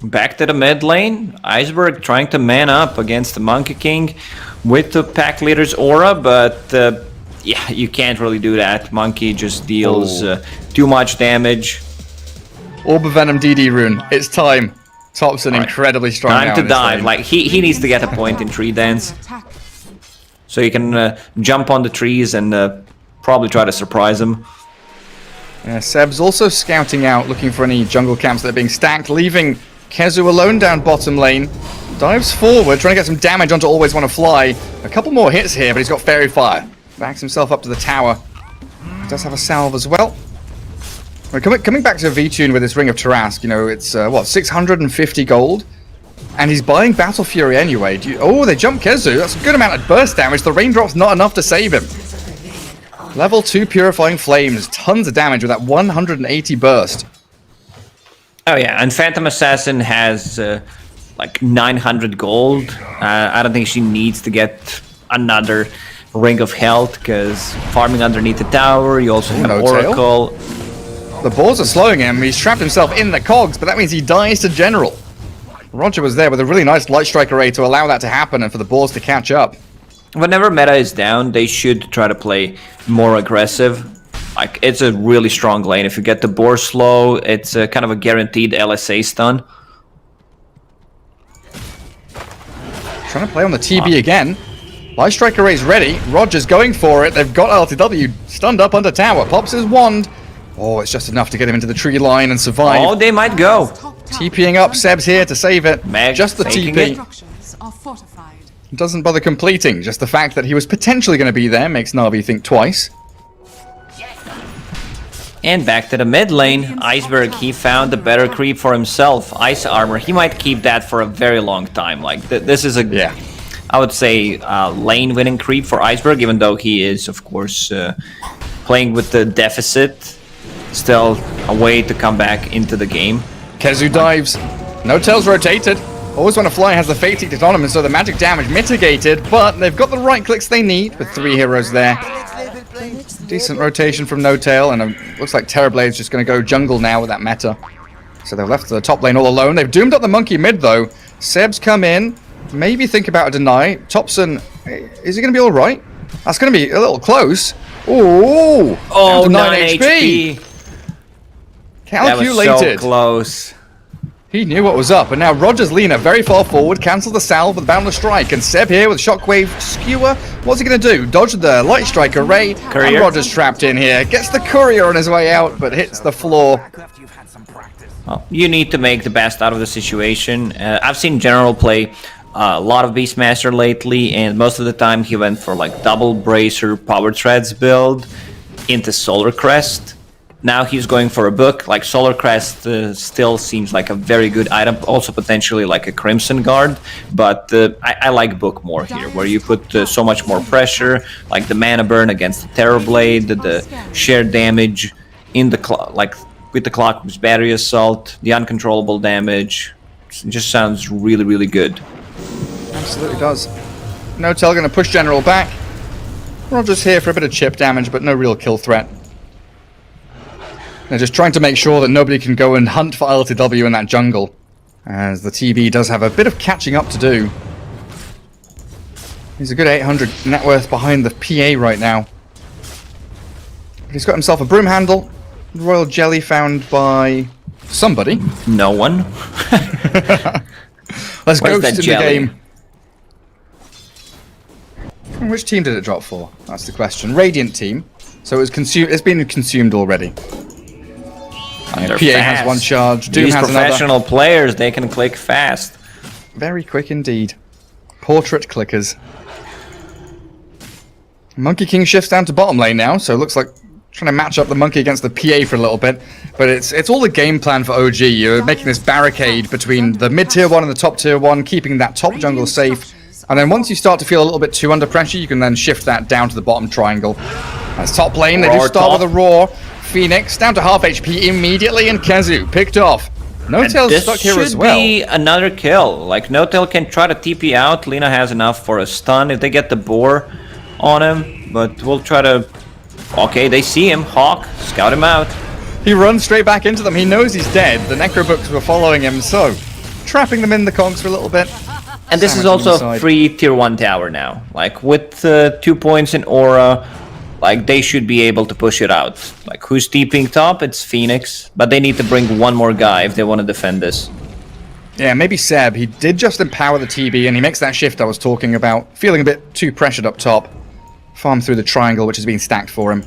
Speaker 3: Back to the mid lane. Iceberg trying to man up against the Monkey King with the pack leader's aura, but yeah, you can't really do that. Monkey just deals too much damage.
Speaker 2: Orb of Venom DD rune. It's time. Topson incredibly strong.
Speaker 3: Time to dive. Like he needs to get a point in tree dance, so you can jump on the trees and probably try to surprise him.
Speaker 2: Yeah, Seb's also scouting out, looking for any jungle camps that are being stacked, leaving Kezu alone down bottom lane. Dives forward, trying to get some damage onto Always Wanna Fly. A couple more hits here, but he's got Fairy Fire. Backs himself up to the tower. Does have a salve as well. Coming back to VTune with this Ring of Tarask, you know, it's, what, 650 gold? And he's buying Battle Fury anyway. Oh, they jump Kezu. That's a good amount of burst damage. The raindrop's not enough to save him. Level 2 Purifying Flames. Tons of damage with that 180 burst.
Speaker 3: Oh yeah, and Phantom Assassin has like 900 gold. I don't think she needs to get another Ring of Health, because farming underneath the tower, you also have Oracle.
Speaker 2: The balls are slowing him. He's trapped himself in the cogs, but that means he dies to General. Roger was there with a really nice Light Strike array to allow that to happen and for the balls to catch up.
Speaker 3: Whenever meta is down, they should try to play more aggressive. Like, it's a really strong lane. If you get the boar slow, it's a kind of a guaranteed LSA stun.
Speaker 2: Trying to play on the TB again. Light Strike array's ready. Roger's going for it. They've got LTW stunned up under tower. Pops his wand. Oh, it's just enough to get him into the tree line and survive.
Speaker 3: Oh, they might go.
Speaker 2: TPing up. Seb's here to save it.
Speaker 3: Mag
Speaker 2: just the TP.
Speaker 1: Structures are fortified.
Speaker 2: Doesn't bother completing. Just the fact that he was potentially going to be there makes NAVI think twice.
Speaker 3: And back to the mid lane. Iceberg, he found a better creep for himself. Ice armor. He might keep that for a very long time. Like, this is a, I would say, lane winning creep for Iceberg, even though he is, of course, playing with the deficit. Still a way to come back into the game.
Speaker 2: Kezu dives. No Tail's rotated. Always Wanna Fly has the Fate Edict on him, and so the magic damage mitigated, but they've got the right clicks they need with 3 heroes there. Decent rotation from No Tail, and looks like Terrorblade's just going to go jungle now with that meta. So they've left the top lane all alone. They've doomed up the monkey mid, though. Seb's come in. Maybe think about a deny. Thompson, is he going to be all right? That's going to be a little close. Ooh!
Speaker 3: Oh,
Speaker 2: Down to
Speaker 3: 9 HP.
Speaker 2: Calculated.
Speaker 3: That was so close.
Speaker 2: He knew what was up, and now Rogers Lena very far forward, cancels the salve with Boundless Strike, and Seb here with Shockwave Skewer. What's he going to do? Dodge the Light Strike Array,
Speaker 3: Courier.
Speaker 2: and Rogers trapped in here. Gets the Courier on his way out, but hits the floor.
Speaker 3: Well, you need to make the best out of the situation. I've seen General play a lot of Beastmaster lately, and most of the time he went for like double Bracer Power Treads build into Solar Crest. Now he's going for a book. Like Solar Crest still seems like a very good item, also potentially like a Crimson Guard, but I like book more here, where you put so much more pressure, like the mana burn against the Terror Blade, the shared damage in the like with the Clockwork's Battery Assault, the uncontrollable damage. It just sounds really, really good.
Speaker 2: Absolutely does. No-Tell going to push General back. Rogers here for a bit of chip damage, but no real kill threat. They're just trying to make sure that nobody can go and hunt for LTW in that jungle, as the TB does have a bit of catching up to do. He's a good 800 net worth behind the PA right now. But he's got himself a broom handle. Royal Jelly found by somebody.
Speaker 3: No one.
Speaker 2: Let's
Speaker 3: Where's
Speaker 2: Ghost
Speaker 3: that
Speaker 2: in
Speaker 3: jelly?
Speaker 2: the game. And which team did it drop for? That's the question. Radiant team. So it was consumed. It's been consumed already.
Speaker 3: They're
Speaker 2: PA
Speaker 3: fast.
Speaker 2: has one charge. Doom
Speaker 3: These
Speaker 2: has another.
Speaker 3: professional players, they can click fast.
Speaker 2: Very quick indeed. Portrait clickers. Monkey King shifts down to bottom lane now, so it looks like trying to match up the monkey against the PA for a little bit. But it's all the game plan for OG. You're making this barricade between the mid tier 1 and the top tier 1, keeping that top jungle safe. And then once you start to feel a little bit too under pressure, you can then shift that down to the bottom triangle. As top lane, they do
Speaker 3: Roar
Speaker 2: start
Speaker 3: top.
Speaker 2: with a roar. Phoenix down to half HP immediately, and Kezu picked off. No-Tail's
Speaker 3: This
Speaker 2: stuck here
Speaker 3: should
Speaker 2: as well.
Speaker 3: be another kill. Like, No-Tail can try to TP out. Lina has enough for a stun if they get the boar on him. But we'll try to... Okay, they see him. Hawk, scout him out.
Speaker 2: He runs straight back into them. He knows he's dead. The Necrobooks were following him, so trapping them in the conks for a little bit.
Speaker 3: And this is
Speaker 2: Sandwich
Speaker 3: also a
Speaker 2: inside.
Speaker 3: free tier 1 tower now. Like, with 2 points in aura, like, they should be able to push it out. Like, who's TPing top? It's Phoenix. But they need to bring one more guy if they want to defend this.
Speaker 2: Yeah, maybe Seb. He did just empower the TB, and he makes that shift I was talking about. Feeling a bit too pressured up top. Farm through the triangle, which is being stacked for him.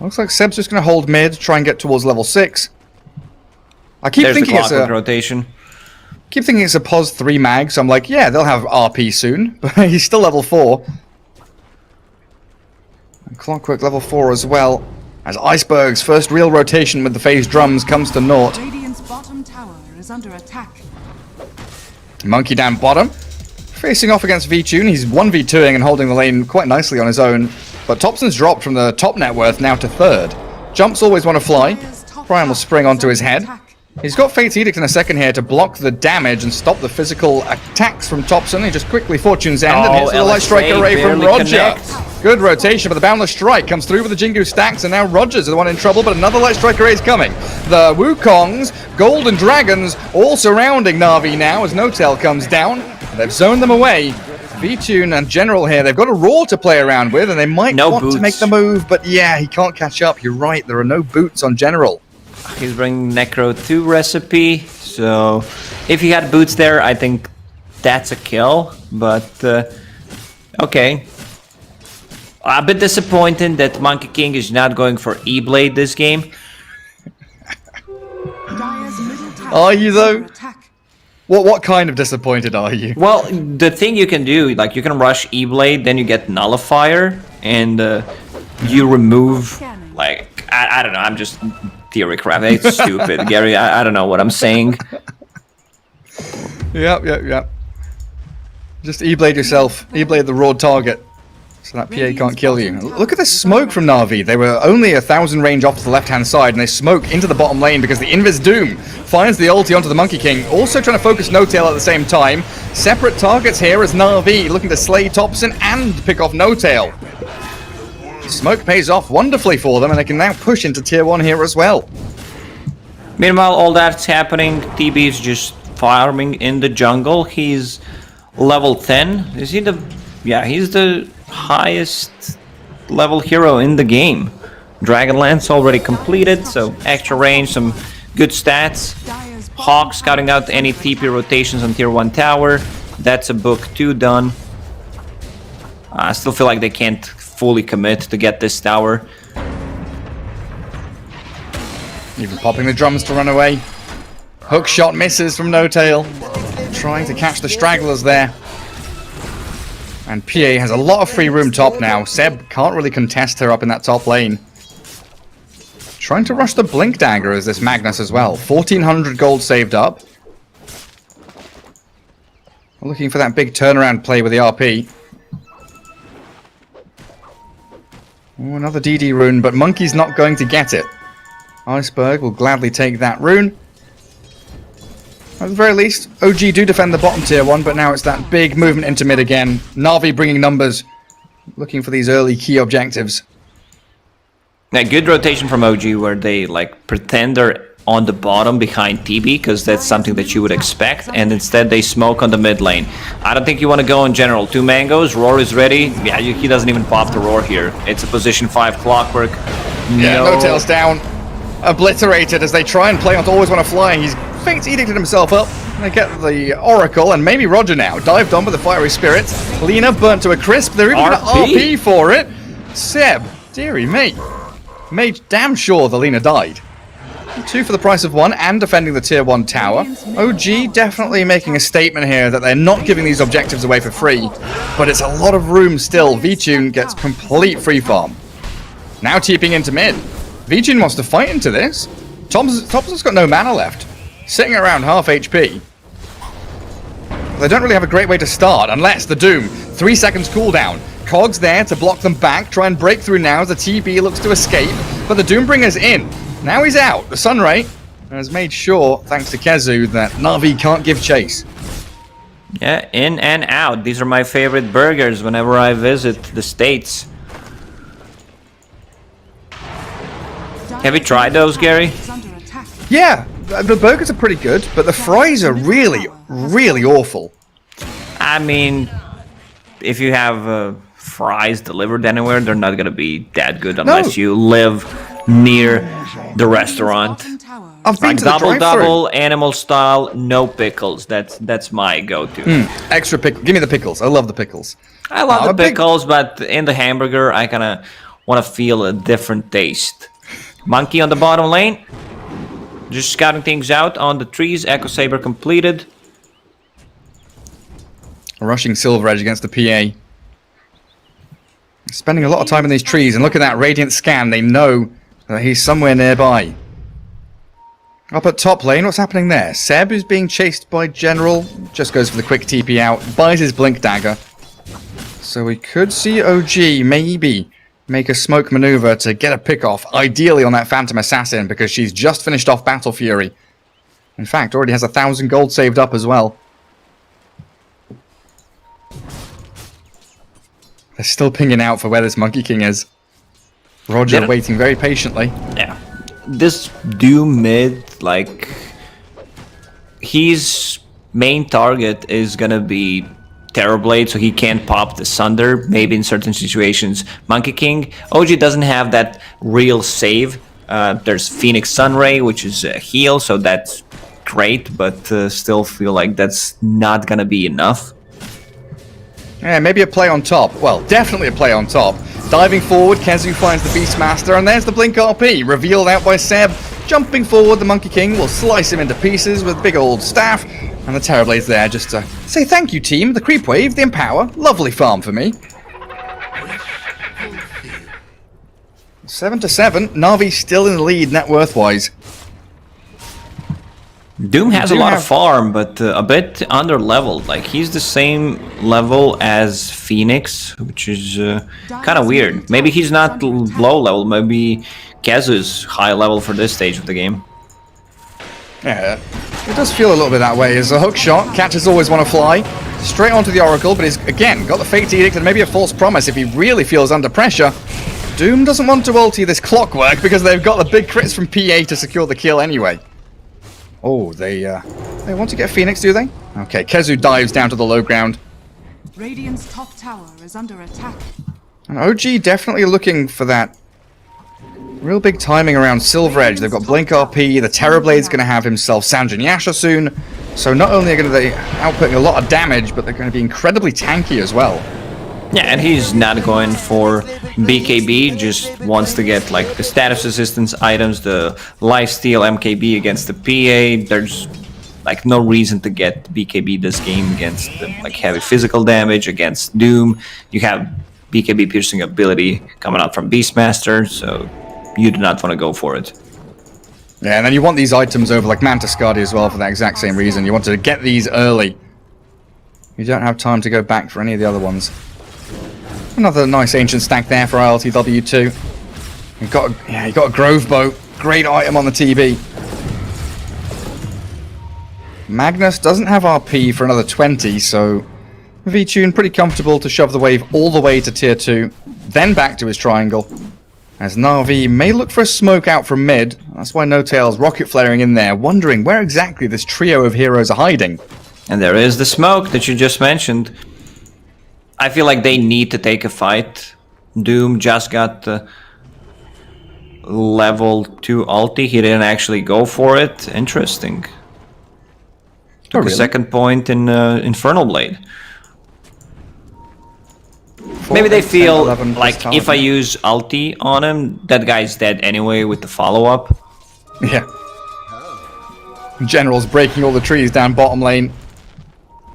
Speaker 2: Looks like Seb's just going to hold mid, try and get towards level 6. I keep
Speaker 3: There's the
Speaker 2: thinking it's
Speaker 3: clockwork
Speaker 2: a...
Speaker 3: rotation.
Speaker 2: Keep thinking it's a POS 3 mag, so I'm like, yeah, they'll have RP soon, but he's still level 4. And Clockwork level 4 as well, as Iceberg's first real rotation with the phase drums comes to naught.
Speaker 1: Radiant's bottom tower is under attack.
Speaker 2: Monkey down bottom, facing off against V-Tune. He's 1v2ing and holding the lane quite nicely on his own, but Thompson's dropped from the top net worth now to 3rd. Jumps always want to fly. Brian will spring onto his head. He's got Fate's Edict in a second here to block the damage and stop the physical attacks from Thompson. He just quickly Fortune's End and hits with a Light Strike
Speaker 3: LSA
Speaker 2: Array from
Speaker 3: barely
Speaker 2: Roger.
Speaker 3: connects.
Speaker 2: Good rotation, but the Boundless Strike comes through with the Jingu stacks, and now Rogers is the one in trouble, but another Light Strike Array is coming. The Wukongs, Golden Dragons, all surrounding Na'Vi now as No-Tail comes down. They've zoned them away. V-Tune and General here, they've got a Roar to play around with, and they might
Speaker 3: No
Speaker 2: want
Speaker 3: boots.
Speaker 2: to make the move, but yeah, he can't catch up. You're right, there are no boots on General.
Speaker 3: He's bringing Necro 2 recipe, so if he had boots there, I think that's a kill, but okay. A bit disappointed that Monkey King is not going for E-Blade this game.
Speaker 1: Dire's middle tower
Speaker 2: Are you,
Speaker 1: is
Speaker 2: though?
Speaker 1: under attack.
Speaker 2: What kind of disappointed are you?
Speaker 3: Well, the thing you can do, like you can rush E-Blade, then you get Nullifier, and you remove, like, I don't know, I'm just theory crap. It's stupid, Gary, I don't know what I'm saying.
Speaker 2: Yep. Just E-Blade yourself. E-Blade the raw target. So that PA can't kill you. Look at the smoke from Na'Vi. They were only 1,000 range off to the left-hand side, and they smoke into the bottom lane because the Invis Doom finds the ulti onto the Monkey King. Also trying to focus No-Tail at the same time. Separate targets here as Na'Vi looking to slay Thompson and pick off No-Tail. Smoke pays off wonderfully for them, and they can now push into tier 1 here as well.
Speaker 3: Meanwhile, all that's happening. TB is just farming in the jungle. He's level 10. Is he the... Yeah, he's the highest level hero in the game. Dragonlance already completed, so extra range, some good stats.
Speaker 1: Dire's
Speaker 3: Hawk scouting out any TP rotations on tier 1 tower. That's a book 2 done. I still feel like they can't fully commit to get this tower.
Speaker 2: Even popping the drums to run away. Hook shot misses from No Tail. Trying to catch the stragglers there. And PA has a lot of free room top now. Seb can't really contest her up in that top lane. Trying to rush the Blink Dagger as this Magnus as well. 1400 gold saved up. Looking for that big turnaround play with the RP. Oh, another DD rune, but Monkey's not going to get it. Iceberg will gladly take that rune. At the very least, OG do defend the bottom tier 1, but now it's that big movement into mid again. Navi bringing numbers, looking for these early key objectives.
Speaker 3: A good rotation from OG where they like pretend they're on the bottom behind TB, because that's something that you would expect, and instead they smoke on the mid lane. I don't think you want to go in general. 2 mangoes, Roar is ready. Yeah, he doesn't even pop the Roar here. It's a position 5 clockwork.
Speaker 2: Yeah, No Tail's down. Obliterated as they try and play on to always want to fly. He's Fate's edicted himself up. They get the Oracle, and maybe Roger now. Dived on with the Fiery Spirits. Lena burnt to a crisp. They're even going to RP for it. Seb, dearie me. Made damn sure the Lena died. 2 for the price of 1 and defending the tier 1 tower. OG definitely making a statement here that they're not giving these objectives away for free, but it's a lot of room still. VTune gets complete free farm. Now TPing into mid. VTune wants to fight into this. Thompson's got no mana left. Sitting around half HP. They don't really have a great way to start unless the Doom. 3 seconds cooldown. Cogs there to block them back. Try and break through now as the TB looks to escape. But the Doombringer's in. Now he's out. The Sunray has made sure, thanks to Kezu, that Navi can't give chase.
Speaker 3: Yeah, in and out. These are my favorite burgers whenever I visit the States. Have you tried those, Gary?
Speaker 2: Yeah, the burgers are pretty good, but the fries are really, really awful.
Speaker 3: I mean, if you have fries delivered anywhere, they're not gonna be that good unless you live near the restaurant.
Speaker 2: I've been
Speaker 3: Like
Speaker 2: to the drive-thru.
Speaker 3: double, animal style, no pickles. That's my go-to.
Speaker 2: Extra pickle. Give me the pickles. I love the pickles.
Speaker 3: I love
Speaker 2: I'm
Speaker 3: the
Speaker 2: a big-
Speaker 3: pickles, but in the hamburger, I kind of want to feel a different taste. Monkey on the bottom lane. Just scouting things out on the trees. Echo Saber completed.
Speaker 2: Rushing Silver Edge against the PA. Spending a lot of time in these trees, and look at that Radiant scan. They know that he's somewhere nearby. Up at top lane, what's happening there? Seb is being chased by General. Just goes for the quick TP out. Buys his Blink Dagger. So we could see OG maybe make a smoke maneuver to get a pick off, ideally on that Phantom Assassin, because she's just finished off Battle Fury. In fact, already has 1,000 gold saved up as well. They're still pinging out for where this Monkey King is. Roger waiting very patiently.
Speaker 3: Yeah. This Doom mid, like, his main target is gonna be Terrorblade, so he can't pop the Sunder, maybe in certain situations. Monkey King, OG doesn't have that real save. There's Phoenix Sunray, which is a heal, so that's great, but still feel like that's not gonna be enough.
Speaker 2: Yeah, maybe a play on top. Well, definitely a play on top. Diving forward, Kezu finds the Beastmaster, and there's the Blink RP, revealed out by Seb. Jumping forward, the Monkey King will slice him into pieces with big old staff, and the Terrorblade's there just to say thank you, team. The Creep Wave, the Empower, lovely farm for me. 7-7, Navi still in the lead net worth-wise.
Speaker 3: Doom has a lot of farm, but a bit under-leveled. Like, he's the same level as Phoenix, which is kind of weird. Maybe he's not low-level, maybe Kezu's high level for this stage of the game.
Speaker 2: Yeah, it does feel a little bit that way. As a hook shot, catchers always want to fly. Straight onto the Oracle, but he's, again, got the Fate Edict and maybe a false promise if he really feels under pressure. Doom doesn't want to ulti this Clockwork because they've got the big crits from PA to secure the kill anyway. Oh, they want to get Phoenix, do they? Okay, Kezu dives down to the low ground.
Speaker 1: Radiant's top tower is under attack.
Speaker 2: And OG definitely looking for that real big timing around Silver Edge. They've got Blink RP, the Terrorblade's going to have himself Sanjin Yasha soon. So not only are they outputting a lot of damage, but they're going to be incredibly tanky as well.
Speaker 3: Yeah, and he's not going for BKB, just wants to get like the status resistance items, the lifesteal MKB against the PA. There's like no reason to get BKB this game against the, like heavy physical damage against Doom. You have BKB piercing ability coming out from Beastmaster, so you do not want to go for it.
Speaker 2: Yeah, and then you want these items over like Mantis Guardi as well for that exact same reason. You want to get these early. You don't have time to go back for any of the other ones. Another nice ancient stack there for ILTW2. You got a Grove Bow. Great item on the TB. Magnus doesn't have RP for another 20, so V-Tune pretty comfortable to shove the wave all the way to tier 2, then back to his triangle. As NAVI may look for a smoke out from mid. That's why No Tail's rocket flaring in there, wondering where exactly this trio of heroes are hiding.
Speaker 3: And there is the smoke that you just mentioned. I feel like they need to take a fight. Doom just got the level 2 ulti. He didn't actually go for it. Interesting. Took
Speaker 2: really?
Speaker 3: a second point in Infernal Blade. Maybe they feel like if I use ulti on him, that guy's dead anyway with the follow-up.
Speaker 2: Yeah. General's breaking all the trees down bottom lane.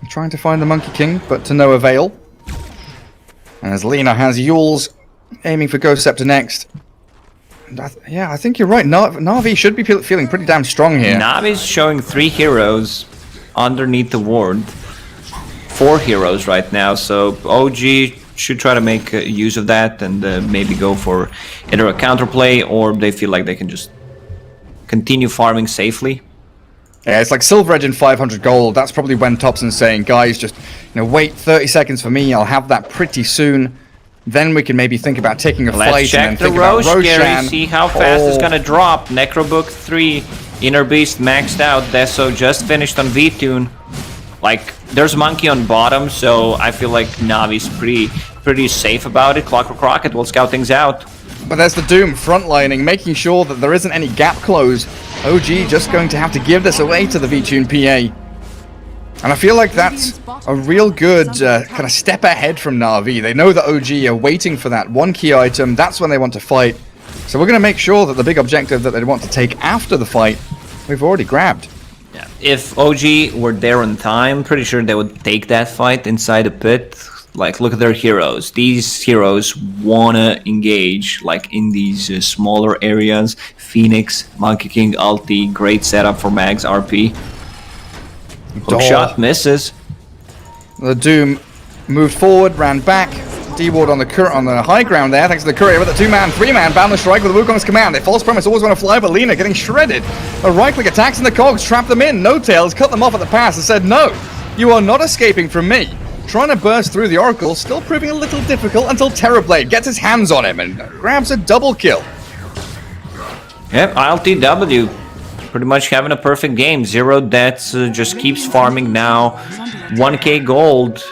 Speaker 2: Trying to find the Monkey King, but to no avail. As Lina has Yules, aiming for Ghost Scepter next. Yeah, I think you're right. Na'Vi should be feeling pretty damn strong here.
Speaker 3: Navi's showing 3 heroes underneath the ward. 4 heroes right now, so OG should try to make use of that and maybe go for either a counterplay or they feel like they can just continue farming safely.
Speaker 2: Yeah, it's like Silver Edge and 500 gold. That's probably when Thompson's saying, guys, just wait 30 seconds for me. I'll have that pretty soon. Then we can maybe think about taking a
Speaker 3: Let's
Speaker 2: fight
Speaker 3: check
Speaker 2: and
Speaker 3: the
Speaker 2: then think about
Speaker 3: Roche, Gary.
Speaker 2: Roshan.
Speaker 3: See how fast it's gonna drop. Necrobook 3, Inner Beast maxed out. Deso just finished on V-Tune. Like, there's Monkey on bottom, so I feel like Navi's pretty safe about it. Clockwork Rocket will scout things out.
Speaker 2: But there's the Doom frontlining, making sure that there isn't any gap close. OG just going to have to give this away to the V-Tune PA. And I feel like that's a real good kind of step ahead from Na'Vi. They know that OG are waiting for that one key item. That's when they want to fight. So we're going to make sure that the big objective that they want to take after the fight, we've already grabbed.
Speaker 3: Yeah. If OG were there on time, pretty sure they would take that fight inside the pit. Like, look at their heroes. These heroes wanna engage, like, in these smaller areas. Phoenix, Monkey King, ulti, great setup for Mag's RP. Hook shot misses.
Speaker 2: The Doom moved forward, ran back. D-Ward on the high ground there, thanks to the courier with a 2-man, 3-man Boundless Strike with the Wukong's command. They false premise, always want to fly, but Lina getting shredded. A right-click attacks in the cogs, trap them in. No Tails cut them off at the pass and said, no, you are not escaping from me. Trying to burst through the Oracle, still proving a little difficult until Terrorblade gets his hands on him and grabs a double kill.
Speaker 3: Yep, ILTW pretty much having a perfect game. 0 deaths, just keeps farming now. 1k gold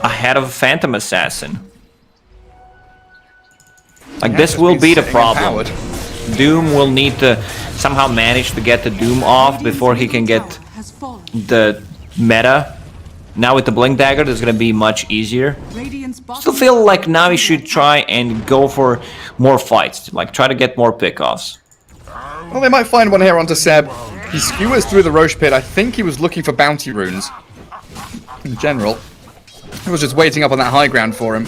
Speaker 3: ahead of Phantom Assassin. Like, this will be the problem. Doom will need to somehow manage to get the Doom off before he can get the meta. Now with the Blink Dagger, this is going to be much easier. Still feel like Navi should try and go for more fights. Like, try to get more pickoffs.
Speaker 2: Well, they might find one here onto Seb. He skewers through the Roche pit. I think he was looking for bounty runes. In general. He was just waiting up on that high ground for him.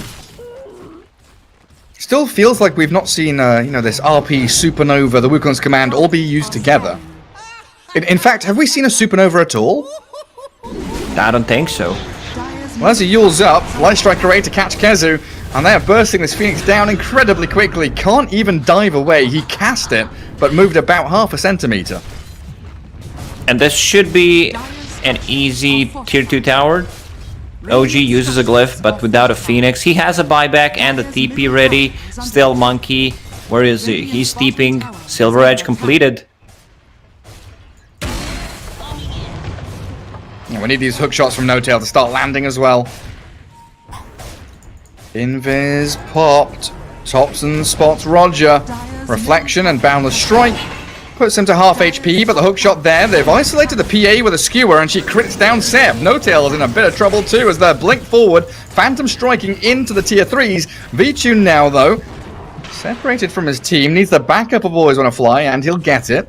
Speaker 2: Still feels like we've not seen, this RP, Supernova, the Wukong's command all be used together. In fact, have we seen a Supernova at all?
Speaker 3: I don't think so.
Speaker 2: Well, as he yules up, Light Striker ready to catch Kezu, and they are bursting this Phoenix down incredibly quickly. Can't even dive away. He cast it, but moved about half a centimeter.
Speaker 3: And this should be an easy tier 2 tower. OG uses a glyph, but without a Phoenix. He has a buyback and a TP ready. Still Monkey. Where is he? He's TPing. Silver Edge completed.
Speaker 2: We need these hook shots from No-Tail to start landing as well. Invis popped. Thompson spots Roger. Reflection and Boundless Strike. Puts him to half HP, but the hook shot there. They've isolated the PA with a skewer, and she crits down Seb. No-Tail is in a bit of trouble too as they're blink forward. Phantom striking into the tier 3s. V-Tune now, though, separated from his team. Needs the backup of Always Wanna Fly, and he'll get it.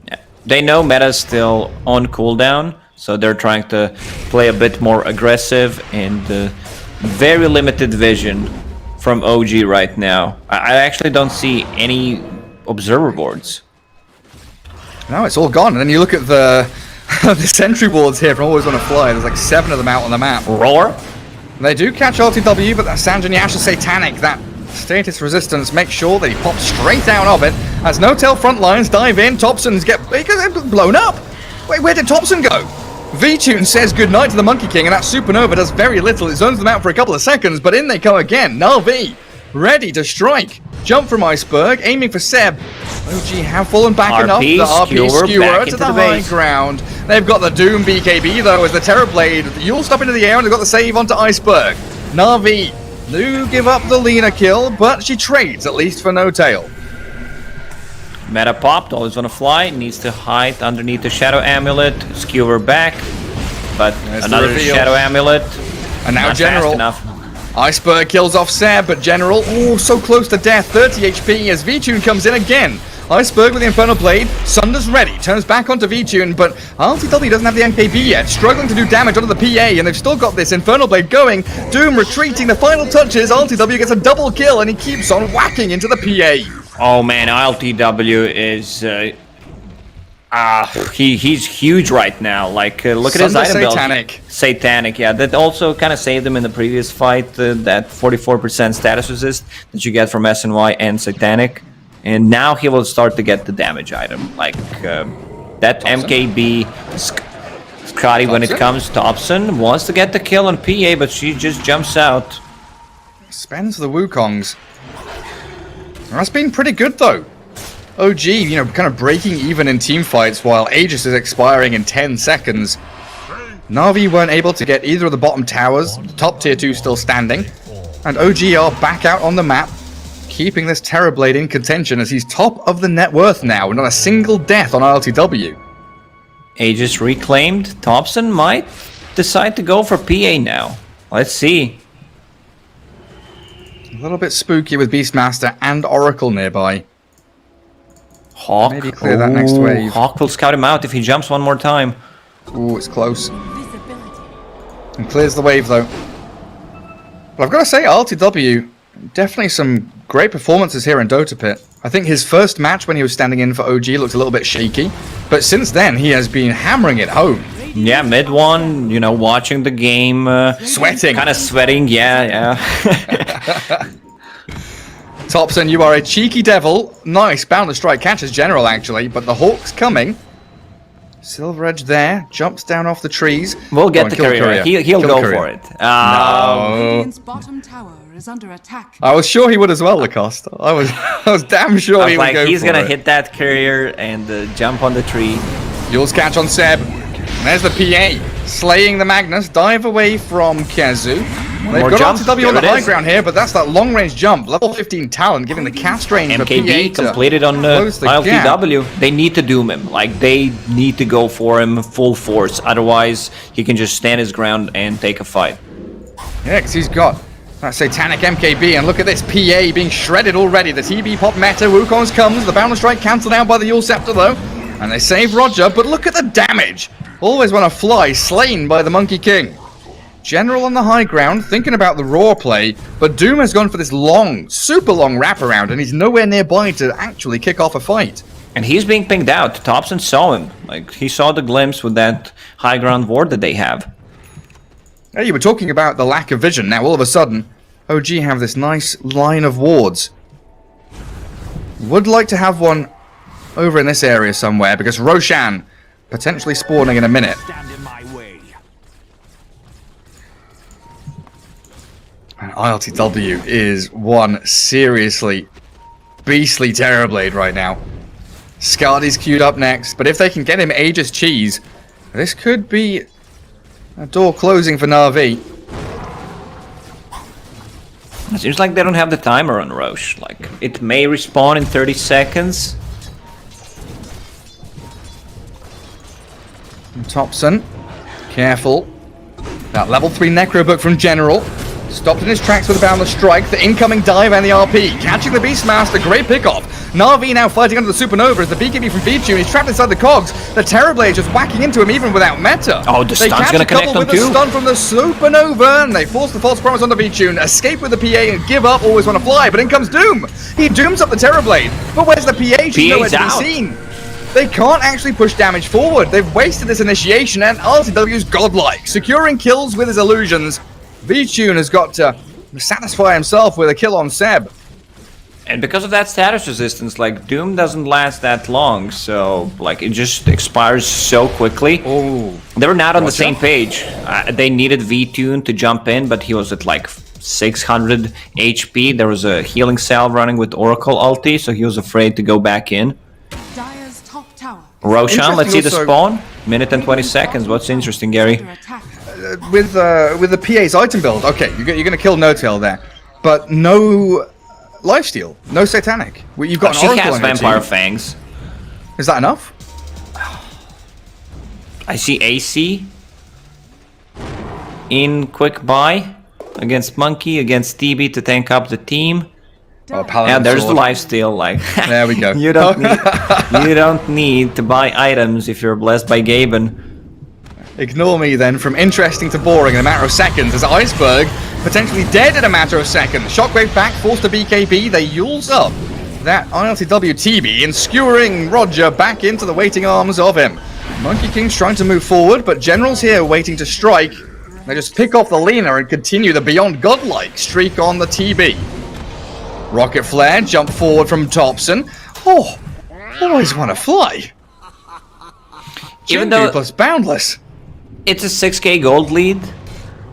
Speaker 3: Yeah. They know meta's still on cooldown, so they're trying to play a bit more aggressive and very limited vision from OG right now. I actually don't see any observer boards.
Speaker 2: No, it's all gone. And then you look at the the sentry wards here from Always Wanna Fly. There's like 7 of them out on the map.
Speaker 3: Roar?
Speaker 2: They do catch RTW, but that Sanjin Yasha Satanic, that status resistance, makes sure that he pops straight out of it. As No-Tail front lines dive in, Thompson's get blown up. Wait, where did Thompson go? V-Tune says goodnight to the Monkey King, and that Supernova does very little. It zones them out for a couple of seconds, but in they come again. NAVI, ready to strike. Jump from Iceberg, aiming for Seb. OG have fallen back enough. The RP skewer to the high ground. They've got the Doom BKB, though, as the Terrorblade. You'll stop into the air, and they've got the save onto Iceberg. NAVI do give up the Lena kill, but she trades, at least for No-Tail.
Speaker 3: Meta popped, Always Wanna Fly, needs to hide underneath the Shadow Amulet, skewer back, but
Speaker 2: There's
Speaker 3: another Shadow Amulet.
Speaker 2: And now
Speaker 3: Not
Speaker 2: General.
Speaker 3: fast enough.
Speaker 2: Iceberg kills off Seb, but General, oh, so close to death, 30 HP as V-Tune comes in again. Iceberg with the Infernal Blade, Sunder's ready, turns back onto V-Tune, but RTW doesn't have the MKB yet, struggling to do damage onto the PA, and they've still got this Infernal Blade going. Doom retreating, the final touches, RTW gets a double kill, and he keeps on whacking into the PA.
Speaker 3: Oh man, ILTW is he's huge right now. Like look at his item build. Satanic, yeah. That also kind of saved him in the previous fight. That 44% status resist that you get from SNY and Satanic, and now he will start to get the damage item. Like that Thompson. MKB Scotty when it comes. Thompson wants to get the kill on PA, but she just jumps out.
Speaker 2: Spends the Wukongs. That's been pretty good though. OG, you know, kind of breaking even in team fights while Aegis is expiring in 10 seconds. NAVI weren't able to get either of the bottom towers, the top tier 2 still standing, and OG are back out on the map, keeping this Terrorblade in contention as he's top of the net worth now, not a single death on ILTW.
Speaker 3: Aegis reclaimed. Thompson might decide to go for PA now. Let's see.
Speaker 2: A little bit spooky with Beastmaster and Oracle nearby.
Speaker 3: Hawk.
Speaker 2: Maybe clear that next wave.
Speaker 3: Hawk will scout him out if he jumps one more time.
Speaker 2: Ooh, it's close.
Speaker 6: Visibility.
Speaker 2: And clears the wave though. But I've got to say, RTW, definitely some great performances here in Dota Pit. I think his first match when he was standing in for OG looked a little bit shaky, but since then he has been hammering it home.
Speaker 3: Yeah, mid one, you know, watching the game.
Speaker 2: Sweating.
Speaker 3: Kind of sweating, yeah.
Speaker 2: Thompson, you are a cheeky devil. Nice, Boundless Strike catches General actually, but the Hawk's coming. Silver Edge there, jumps down off the trees.
Speaker 3: We'll get the courier. He'll go for it.
Speaker 2: No.
Speaker 1: Radiant's bottom tower is under attack.
Speaker 2: I was sure he would as well, Lacoste. I was damn sure he would go for it.
Speaker 3: He's gonna hit that courier and jump on the tree.
Speaker 2: Yule's catch on Seb. And there's the PA. Slaying the Magnus. Dive away from Kezu. They've got RTW on the high ground here, but that's that long-range jump. Level 15 talent, giving the cast range
Speaker 3: MKB
Speaker 2: for PA
Speaker 3: completed on ILTW. They need to doom him. Like, they need to go for him full force. Otherwise, he can just stand his ground and take a fight.
Speaker 2: Yeah, because he's got that Satanic MKB, and look at this PA being shredded already. The TB pop meta, Wukong's comes, the Boundless Strike cancelled out by the Yule Scepter though, and they save Roger, but look at the damage! Always Wanna Fly, slain by the Monkey King. General on the high ground, thinking about the raw play, but Doom has gone for this long, super long wraparound, and he's nowhere nearby to actually kick off a fight.
Speaker 3: And he's being pinged out. Thompson saw him. Like, he saw the glimpse with that high ground ward that they have.
Speaker 2: Hey, you were talking about the lack of vision. Now, all of a sudden, OG have this nice line of wards. Would like to have one over in this area somewhere, because Roshan potentially spawning in a minute.
Speaker 4: Stand in my way.
Speaker 2: And ILTW is one seriously beastly Terrorblade right now. Scardy's queued up next, but if they can get him Aegis Cheese, this could be A door closing for NAVI.
Speaker 3: It seems like they don't have the timer on Roche. Like, it may respawn in 30 seconds.
Speaker 2: Thompson, careful. That level 3 Necro book from General. Stopped in his tracks with a boundless strike. The incoming dive and the RP. Catching the Beastmaster, great pickoff. NAVI now fighting under the Supernova as the BKB from V-Tune. He's trapped inside the cogs. The Terrorblade just whacking into him even without meta.
Speaker 3: Oh, the stun's gonna connect them
Speaker 2: with
Speaker 3: too.
Speaker 2: The stun from the Supernova, and they force the false promise on the V-Tune. Escape with the PA and give up, always want to fly, but in comes Doom. He dooms up the Terrorblade, but where's the PA? She's nowhere to be seen. They can't actually push damage forward. They've wasted this initiation, and RTW's godlike, securing kills with his illusions. V-Tune has got to satisfy himself with a kill on Seb.
Speaker 3: And because of that status resistance, like, Doom doesn't last that long, so, like, it just expires so quickly.
Speaker 2: Oh,
Speaker 3: they were not on the same page. They needed V-Tune to jump in, but he was at, like, 600 HP. There was a healing cell running with Oracle ulti, so he was afraid to go back in.
Speaker 1: Dire's top tower.
Speaker 3: Roshan, let's see the
Speaker 2: also-
Speaker 3: spawn. Minute and 20 seconds. What's interesting, Gary?
Speaker 1: Under attack.
Speaker 2: with the PA's item build, okay, you're going to kill No-Tail there, but no lifesteal, no Satanic. Well, you've got an
Speaker 3: She
Speaker 2: Oracle
Speaker 3: has
Speaker 2: on your
Speaker 3: Vampire
Speaker 2: team.
Speaker 3: Fangs.
Speaker 2: Is that enough?
Speaker 3: I see AC in quick buy against Monkey, against TB to tank up the team.
Speaker 2: Oh, Paladin
Speaker 3: Yeah, there's the
Speaker 2: sword.
Speaker 3: lifesteal. Like,
Speaker 2: There we go.
Speaker 3: you don't need to buy items if you're blessed by Gaben.
Speaker 2: Ignore me then, from interesting to boring in a matter of seconds, as Iceberg potentially dead in a matter of seconds. Shockwave back, forced to BKB, they yules up that ILTW TB and skewering Roger back into the waiting arms of him. Monkey King's trying to move forward, but General's here waiting to strike. They just pick off the Lena and continue the beyond godlike streak on the TB. Rocket Flare, jump forward from Thompson. Oh, always want to fly.
Speaker 3: Even
Speaker 2: Jindu
Speaker 3: though
Speaker 2: plus Boundless.
Speaker 3: it's a 6k gold lead,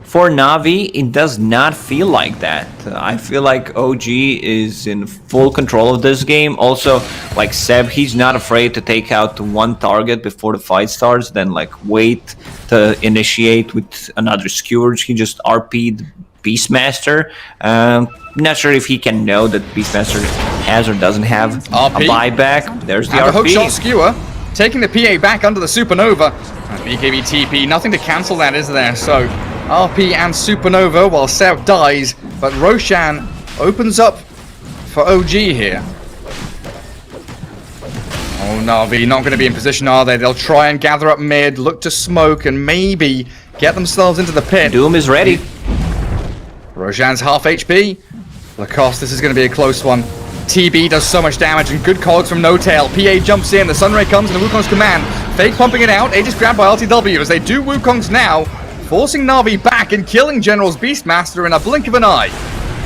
Speaker 3: for Navi, it does not feel like that. I feel like OG is in full control of this game. Also, like Seb, he's not afraid to take out one target before the fight starts, then like wait to initiate with another Scourge. He just RP'd Beastmaster. Not sure if he can know that Beastmaster has or doesn't have
Speaker 2: RP.
Speaker 3: a buyback. There's the
Speaker 2: And the
Speaker 3: RP.
Speaker 2: hookshot skewer, taking the PA back under the Supernova. And BKB TP, nothing to cancel that, is there? So, RP and Supernova while Seb dies, but Roshan opens up for OG here. Oh, Navi not going to be in position, are they? They'll try and gather up mid, look to smoke, and maybe get themselves into the pit.
Speaker 3: Doom is ready.
Speaker 2: Roshan's half HP. Lacoste, this is going to be a close one. TB does so much damage and good cogs from No-Tail. PA jumps in, the Sunray comes and the Wukong's command. Fake pumping it out, Aegis grabbed by RTW as they do Wukong's now, forcing Navi back and killing General's Beastmaster in a blink of an eye.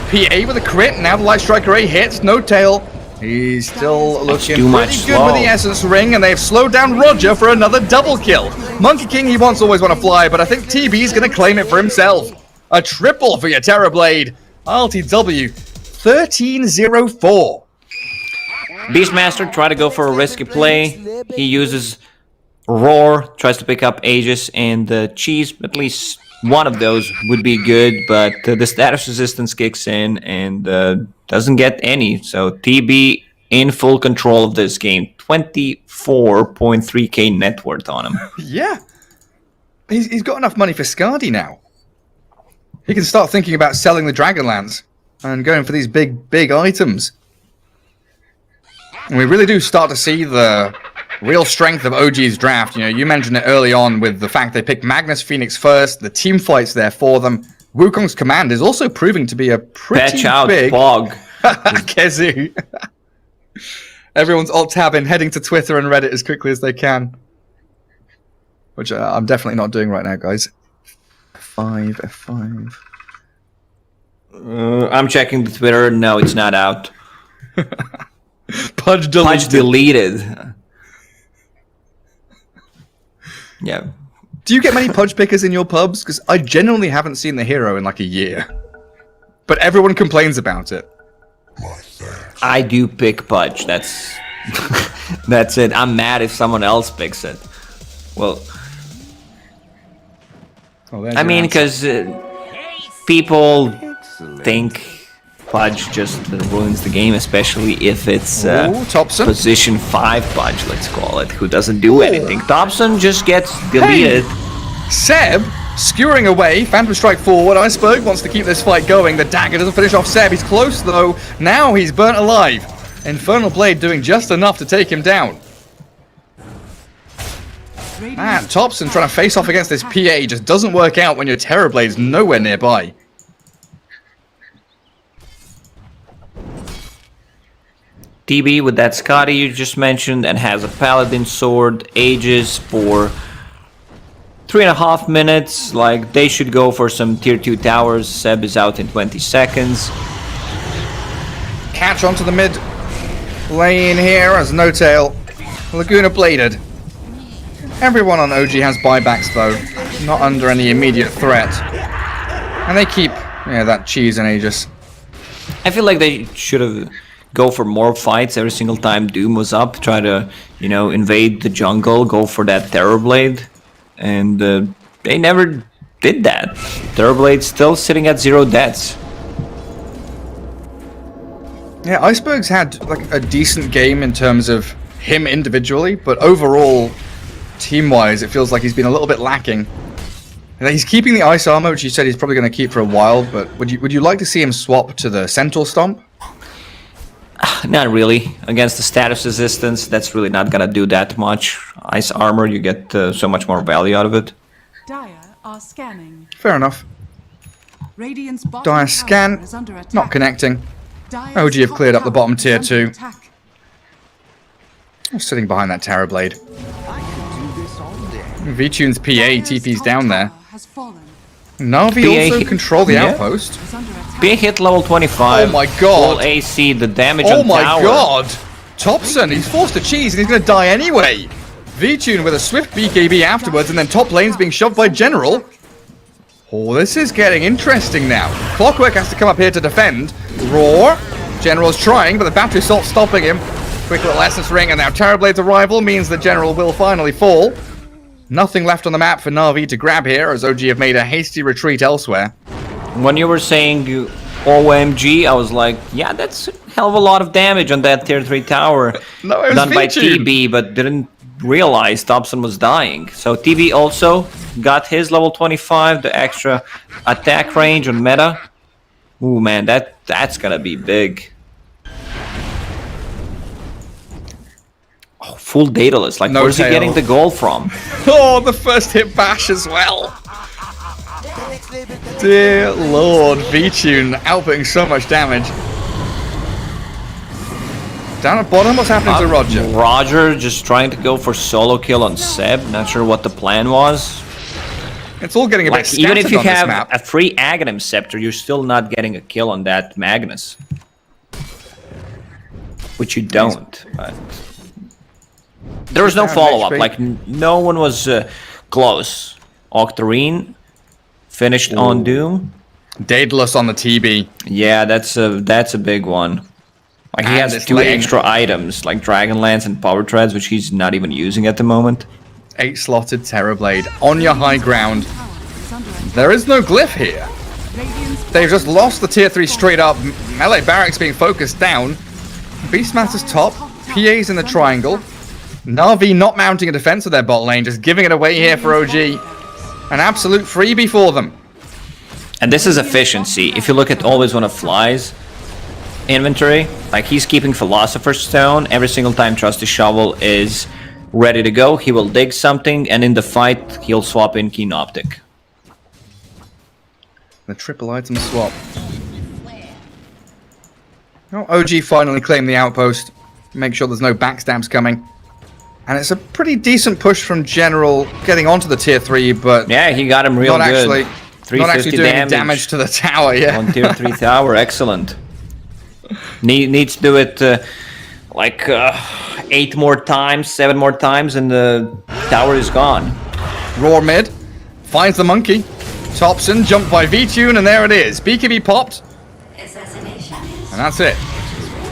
Speaker 2: PA with a crit, now the Light Striker A hits, No-Tail. He's still looking
Speaker 3: too much
Speaker 2: pretty good with
Speaker 3: slow.
Speaker 2: the Essence Ring, and they've slowed down Roger for another double kill. Monkey King, he wants always want to fly, but I think TB's going to claim it for himself. A triple for your Terrorblade. RTW 13-0-4.
Speaker 3: Beastmaster tried to go for a risky play. He uses Roar, tries to pick up Aegis and Cheese. At least one of those would be good, but the status resistance kicks in and doesn't get any. So TB in full control of this game. 24.3k net worth on him.
Speaker 2: Yeah. He's got enough money for Skadi now. He can start thinking about selling the Dragonlance and going for these big items. And we really do start to see the real strength of OG's draft. You know, you mentioned it early on with the fact they picked Magnus Phoenix first, the team fight's there for them. Wukong's command is also proving to be a pretty
Speaker 3: Patch out
Speaker 2: big...
Speaker 3: Bog.
Speaker 2: Kezu. Everyone's alt-tabbing, heading to Twitter and Reddit as quickly as they can. Which I'm definitely not doing right now, guys. F5.
Speaker 3: I'm checking the Twitter. No, it's not out.
Speaker 2: Pudge deleted.
Speaker 3: Pudge deleted. Yeah.
Speaker 2: Do you get many Pudge pickers in your pubs? Because I genuinely haven't seen the hero in like a year. But everyone complains about it.
Speaker 3: I do pick Pudge. That's that's it. I'm mad if someone else picks it. Well,
Speaker 2: Oh, there's
Speaker 3: I
Speaker 2: your
Speaker 3: mean,
Speaker 2: answer.
Speaker 3: because people think Pudge just ruins the game, especially if it's
Speaker 2: Ooh, Thompson.
Speaker 3: position 5 Pudge, let's call it, who doesn't do anything. Thompson just gets deleted.
Speaker 2: Seb skewering away. Phantom strike forward. Iceberg wants to keep this fight going. The dagger doesn't finish off Seb. He's close though. Now he's burnt alive. Infernal Blade doing just enough to take him down. Man, Thompson trying to face off against this PA just doesn't work out when your Terror Blade's nowhere nearby.
Speaker 3: TB with that Scotty you just mentioned and has a Paladin sword, ages for 3.5 minutes. Like, they should go for some tier 2 towers. Seb is out in 20 seconds.
Speaker 2: Catch onto the mid lane here as No Tail. Laguna bladed. Everyone on OG has buybacks though, not under any immediate threat. And they keep, that cheese and Aegis.
Speaker 3: I feel like they should have go for more fights every single time Doom was up. Try to, invade the jungle, go for that Terrorblade. And they never did that. Terrorblade's still sitting at 0 deaths.
Speaker 2: Yeah, Iceberg's had like a decent game in terms of him individually, but overall, team-wise, it feels like he's been a little bit lacking. He's keeping the ice armor, which he said he's probably going to keep for a while, but would you like to see him swap to the Centaur Stomp?
Speaker 3: Not really. Against the status resistance, that's really not gonna do that much. Ice armor, you get so much more value out of it.
Speaker 1: Dire are scanning.
Speaker 2: Fair enough.
Speaker 1: Radiant's bottom
Speaker 2: Dire
Speaker 1: tower
Speaker 2: scan,
Speaker 1: is under attack.
Speaker 2: not connecting.
Speaker 1: Dire's
Speaker 2: OG have
Speaker 1: top
Speaker 2: cleared up the
Speaker 1: tower
Speaker 2: bottom
Speaker 1: is
Speaker 2: tier
Speaker 1: under
Speaker 2: 2.
Speaker 1: attack.
Speaker 2: Sitting behind that Terror Blade.
Speaker 4: I can do this all day.
Speaker 2: V-Tune's PA
Speaker 1: Dire's
Speaker 2: TP's
Speaker 1: top
Speaker 2: down there.
Speaker 1: tower has fallen.
Speaker 2: Navi
Speaker 3: PA
Speaker 2: also control the
Speaker 3: yeah.
Speaker 2: outpost.
Speaker 1: Is under attack.
Speaker 3: Be hit level 25.
Speaker 2: Oh my god.
Speaker 3: Full AC, the damage
Speaker 2: Oh
Speaker 3: on
Speaker 2: my
Speaker 3: tower.
Speaker 2: god! Thompson, he's forced to cheese and he's gonna die anyway! V-Tune with a swift BKB afterwards and then top lane's being shoved by General. Oh, this is getting interesting now. Clockwork has to come up here to defend. Roar. General's trying, but the battery assault's stopping him. Quick little essence ring, and now Terrorblade's arrival means the General will finally fall. Nothing left on the map for Navi to grab here, as OG have made a hasty retreat elsewhere.
Speaker 3: When you were saying OMG, I was like, yeah, that's a hell of a lot of damage on that tier 3 tower.
Speaker 2: No, it was
Speaker 3: done by
Speaker 2: V-Tune.
Speaker 3: TB, but didn't realize Thompson was dying. So TB also got his level 25, the extra attack range on meta. Ooh, man, that's gonna be big. Oh, full dataless. Like,
Speaker 2: No
Speaker 3: where's
Speaker 2: tail.
Speaker 3: he getting the gold from?
Speaker 2: Oh, the first hit bash as well. Dear Lord, V-Tune outputting so much damage. Down at bottom, what's happening to Roger?
Speaker 3: Roger just trying to go for solo kill on Seb. Not sure what the plan was.
Speaker 2: It's all getting a bit
Speaker 3: Like,
Speaker 2: scattered
Speaker 3: even if you
Speaker 2: on this
Speaker 3: have
Speaker 2: map.
Speaker 3: a free Aghanim Scepter, you're still not getting a kill on that Magnus. Which you don't. But there was no
Speaker 2: Down
Speaker 3: follow-up.
Speaker 2: HP.
Speaker 3: Like, no one was close. Octarine finished on Doom.
Speaker 2: Daedalus on the TB.
Speaker 3: Yeah, that's a big one. Like, he
Speaker 2: And
Speaker 3: has
Speaker 2: it's
Speaker 3: 2
Speaker 2: lane.
Speaker 3: extra items, like Dragonlance and Power Treads, which he's not even using at the moment.
Speaker 2: 8-slotted Terrorblade on your high ground.
Speaker 1: Tower is under attack.
Speaker 2: There is no glyph here.
Speaker 1: Radiant's
Speaker 2: They've just lost the tier 3 straight up. Melee Barracks being focused down. Beastmaster's top. PA's in the triangle. Navi not mounting a defense of their bot lane, just giving it away here for OG. An absolute freebie for them.
Speaker 3: And this is efficiency. If you look at always when it flies inventory, like, he's keeping Philosopher's Stone. Every single time Trusty Shovel is ready to go, he will dig something, and in the fight, he'll swap in Keen Optic.
Speaker 2: The triple item swap. Oh, OG finally claimed the outpost. Make sure there's no backstabs coming. And it's a pretty decent push from General getting onto the tier 3, but
Speaker 3: Yeah, he got him real
Speaker 2: not
Speaker 3: good.
Speaker 2: actually, not actually
Speaker 3: 350
Speaker 2: doing any damage to the tower, yeah.
Speaker 3: on tier 3 tower. Excellent. Needs to do it like 8 more times, 7 more times, and the tower is gone.
Speaker 2: Roar mid, finds the monkey. Thompson jumped by V-Tune, and there it is. BKB popped. And that's it.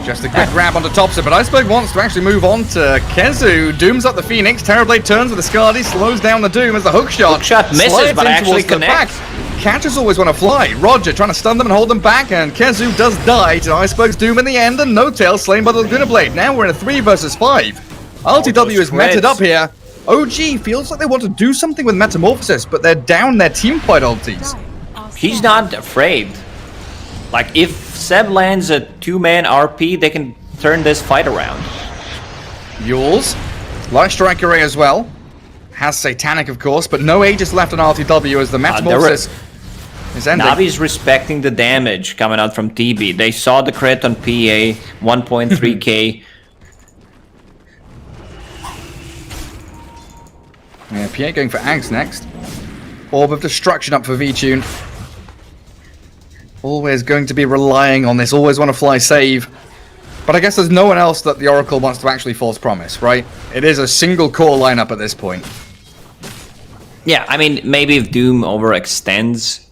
Speaker 2: Just a quick grab onto Topson, but Iceberg wants to actually move on to Kezu. Dooms up the Phoenix. Terrorblade turns with the Skadi, slows down the Doom as the hookshot
Speaker 3: Misses,
Speaker 2: slides
Speaker 3: but
Speaker 2: in
Speaker 3: actually
Speaker 2: towards the back.
Speaker 3: connects.
Speaker 2: Catchers always want to fly. Roger trying to stun them and hold them back, and Kezu does die to Iceberg's Doom in the end, and No Tail slain by the Laguna Blade. Now we're in a 3 versus 5. RTW is meted up here. OG feels like they want to do something with Metamorphosis, but they're down their team fight ultis.
Speaker 3: He's not afraid. Like, if Seb lands a 2-man RP, they can turn this fight around.
Speaker 2: Yules, Light Strike Array as well. Has Satanic, of course, but no Aegis left on RTW as the Metamorphosis is ending.
Speaker 3: Navi's respecting the damage coming out from TB. They saw the crit on PA, 1.3k.
Speaker 2: Yeah, PA going for Ags next. Orb of Destruction up for V-Tune. Always going to be relying on this, always want to fly save. But I guess there's no one else that the Oracle wants to actually force promise, right? It is a single core lineup at this point.
Speaker 3: Yeah, I mean, maybe if Doom overextends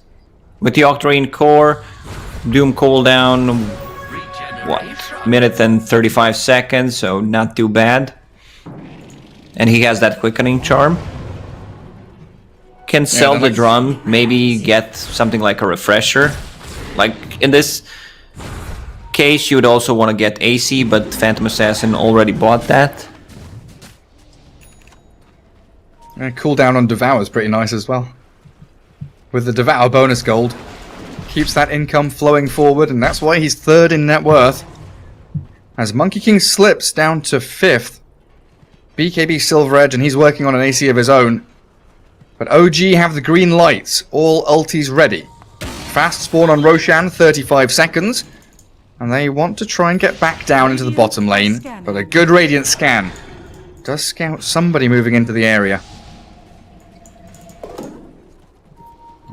Speaker 3: with the Octarine core, Doom cooldown, what, minute and 35 seconds, so not too bad. And he has that quickening charm. Can sell the drum, maybe get something like a refresher. Like, in this case, you would also want to get AC, but Phantom Assassin already bought that.
Speaker 2: Cooldown on Devour is pretty nice as well. With the Devour bonus gold. Keeps that income flowing forward, and that's why he's 3rd in net worth. As Monkey King slips down to 5th. BKB Silver Edge, and he's working on an AC of his own. But OG have the green lights, all ultis ready. Fast spawn on Roshan, 35 seconds. And they want to try and get back down into the bottom lane. But a good Radiant scan does scout somebody moving into the area.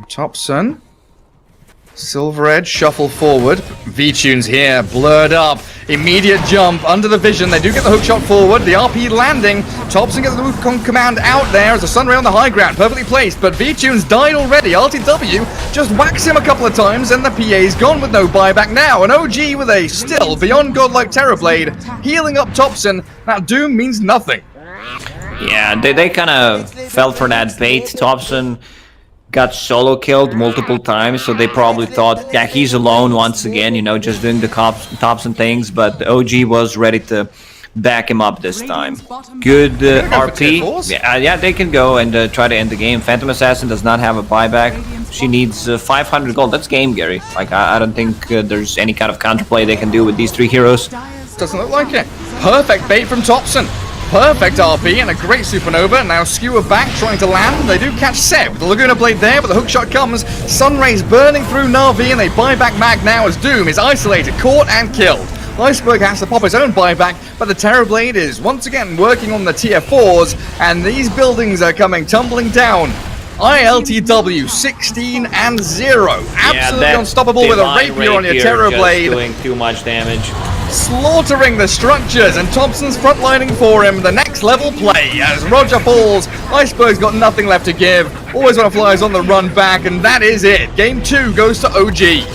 Speaker 2: Topson. Silver Edge, shuffle forward. V-Tune's here, blurred up. Immediate jump under the vision. They do get the hook shot forward. The RP landing. Topson gets the Wukong command out there as the Sunray on the high ground. Perfectly placed, but V-Tune's died already. RTW just whacks him a couple of times, and the PA's gone with no buyback now. And OG with a still beyond godlike Terrorblade, healing up Topson. That Doom means nothing.
Speaker 3: Yeah, they kind of fell for that bait. Topson got solo killed multiple times, so they probably thought, yeah, he's alone once again, you know, just doing the Topson things, but OG was ready to back him up this time. Good RP. Yeah, they can go and try to end the game. Phantom Assassin does not have a buyback. She needs 500 gold. That's game, Gary. Like, I don't think there's any kind of counterplay they can do with these 3 heroes.
Speaker 2: Doesn't look like it. Perfect bait from Topson. Perfect RP and a great supernova. Now Skewer back trying to land. They do catch Seb with the Laguna Blade there, but the hookshot comes. Sunrays burning through Na'Vi, and they buy back Mag now as Doom is isolated, caught and killed. Iceberg has to pop his own buyback, but the Terrorblade is once again working on the tier 4s, and these buildings are coming tumbling down. ILTW 16 and 0. Absolutely unstoppable with a rapier on your Terrorblade.
Speaker 3: Doing too much damage.
Speaker 2: Slaughtering the structures, and Thompson's frontlining for him. The next level play as Roger falls. Iceberg's got nothing left to give. Always want to fly is on the run back, and that is it. Game 2 goes to OG.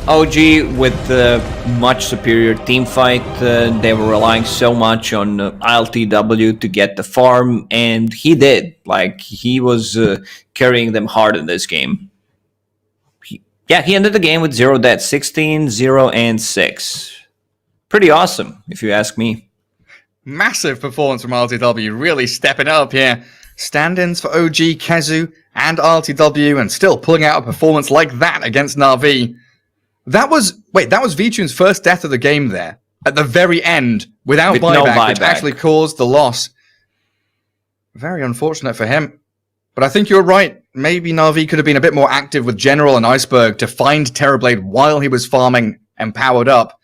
Speaker 3: OG with the much superior team fight. They were relying so much on ILTW to get the farm, and he did. Like, he was carrying them hard in this game. He ended the game with 0 deaths, 16, 0, and 6. Pretty awesome, if you ask me.
Speaker 2: Massive performance from RTW, really stepping up here. Stand-ins for OG, Kezu, and RTW, and still pulling out a performance like that against Na'Vi. That was V-Tune's first death of the game there, at the very end, without
Speaker 3: With
Speaker 2: buyback,
Speaker 3: no buyback,
Speaker 2: which actually caused the loss. Very unfortunate for him. But I think you're right. Maybe Na'Vi could have been a bit more active with General and Iceberg to find Terrorblade while he was farming and powered up.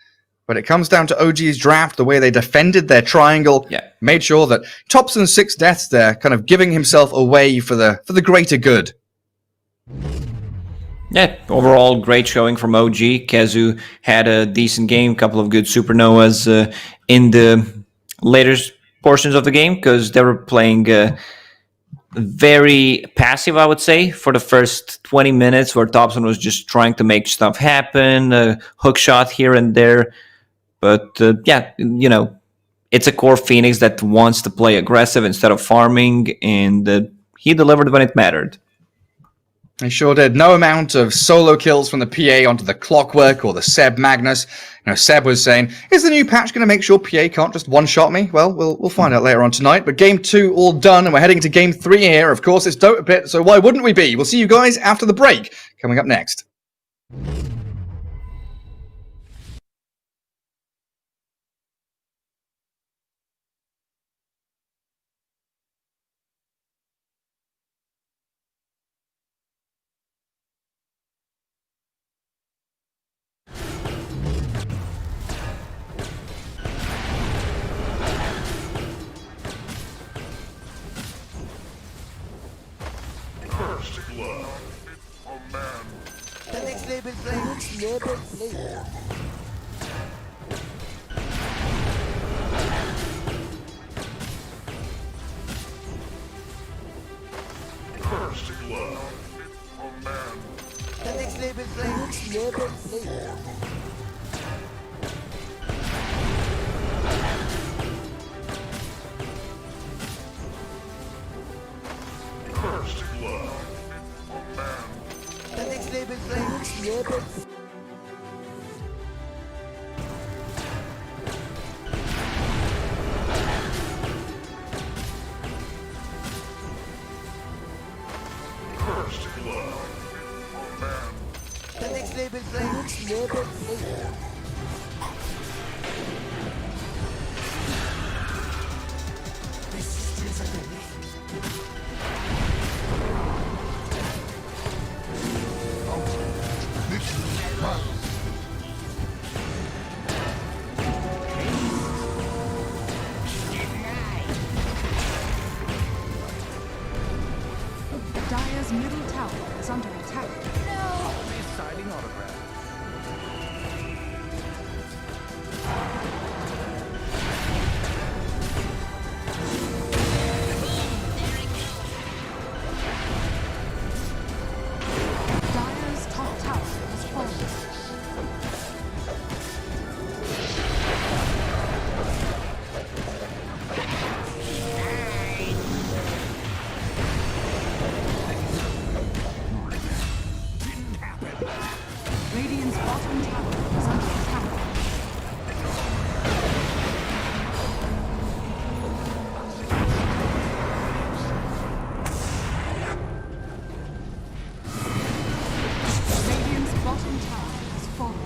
Speaker 2: But it comes down to OG's draft, the way they defended their triangle, made sure that Topson's 6 deaths there, kind of giving himself away for the greater good.
Speaker 3: Yeah, overall great showing from OG. Kezu had a decent game, couple of good supernovas in the later portions of the game, because they were playing very passive, I would say, for the first 20 minutes, where Topson was just trying to make stuff happen, hook shot here and there. But yeah, you know, it's a core Phoenix that wants to play aggressive instead of farming, and he delivered when it mattered.
Speaker 2: He sure did. No amount of solo kills from the PA onto the Clockwork or the Seb Magnus. You know, Seb was saying, is the new patch going to make sure PA can't just one-shot me? Well, we'll find out later on tonight. But game 2 all done, and we're heading to game 3 here. Of course, it's Dota Pit, so why wouldn't we be? We'll see you guys after the break. Coming up next.
Speaker 4: First blood. Oh man.
Speaker 5: The next label play.
Speaker 4: First blood. Oh man.
Speaker 5: The next label play.
Speaker 4: First blood. Oh man.
Speaker 5: The next label play.
Speaker 4: First blood. Oh man.
Speaker 5: The next label play.
Speaker 1: Dire's middle tower is under attack. Dire's top tower has fallen. Radiant's bottom tower is under attack. Radiant's bottom tower has fallen.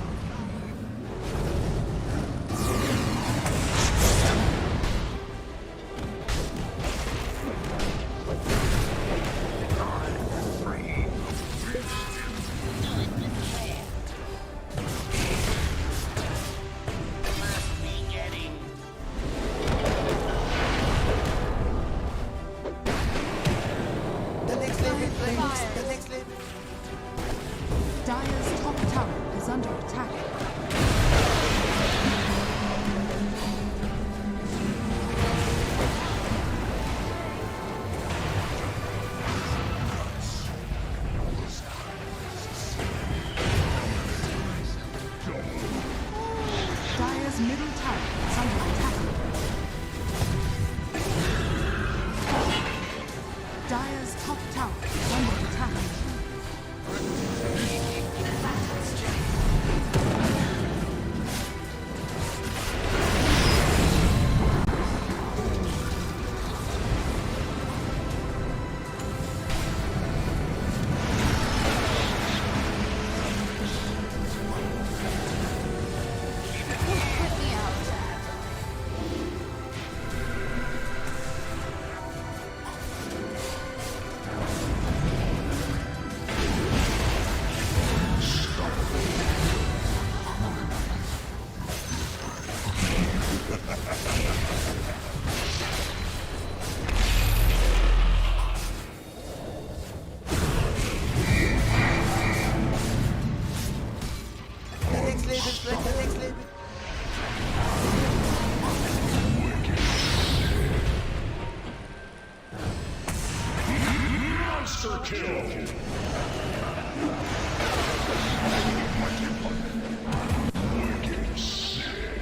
Speaker 5: The next label play. The next label.
Speaker 1: Dire's top tower is under attack. Dire's middle tower is under attack. Dire's top tower is under attack.
Speaker 6: Put me out.
Speaker 5: The next label play. The next label.
Speaker 4: Monster kill. Wicked sick.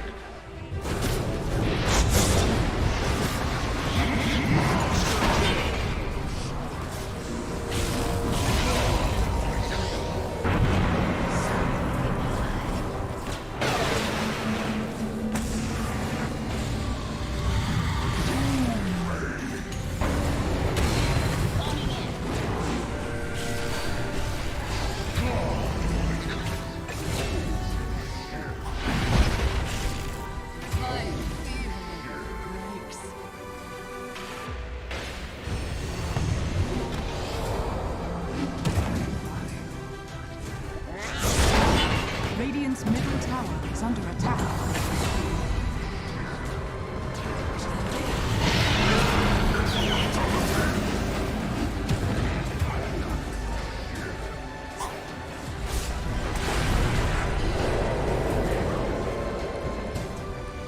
Speaker 1: tower is under attack.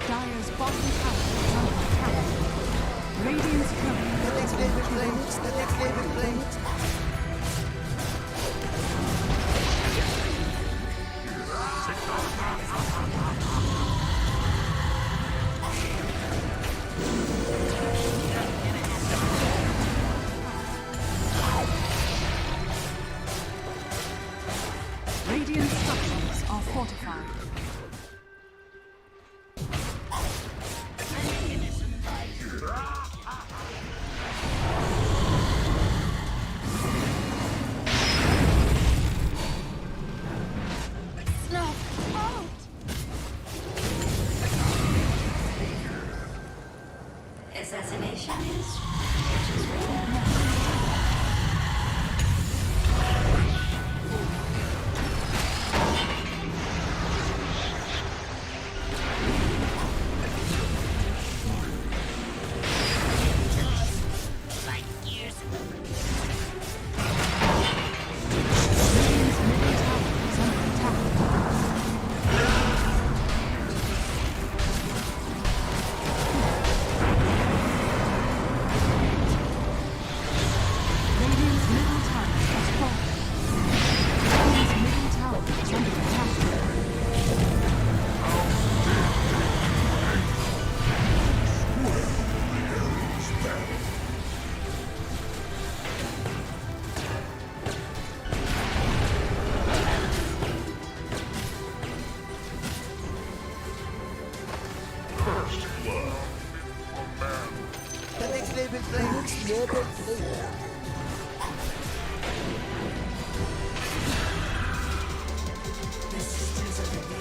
Speaker 1: Dire's bottom tower is under attack. Radiant's courier
Speaker 5: The next
Speaker 1: is
Speaker 5: level
Speaker 1: under
Speaker 5: flames. The next level flames.
Speaker 1: Radiant structures are fortified.
Speaker 6: Snuff out!
Speaker 7: Assassination is
Speaker 1: Radiant's middle tower is under attack. Radiant's middle tower has fallen. Radiant's middle tower is under attack.
Speaker 4: First blood. A man.
Speaker 5: The next level flames. Level flames.
Speaker 7: the systems of the day.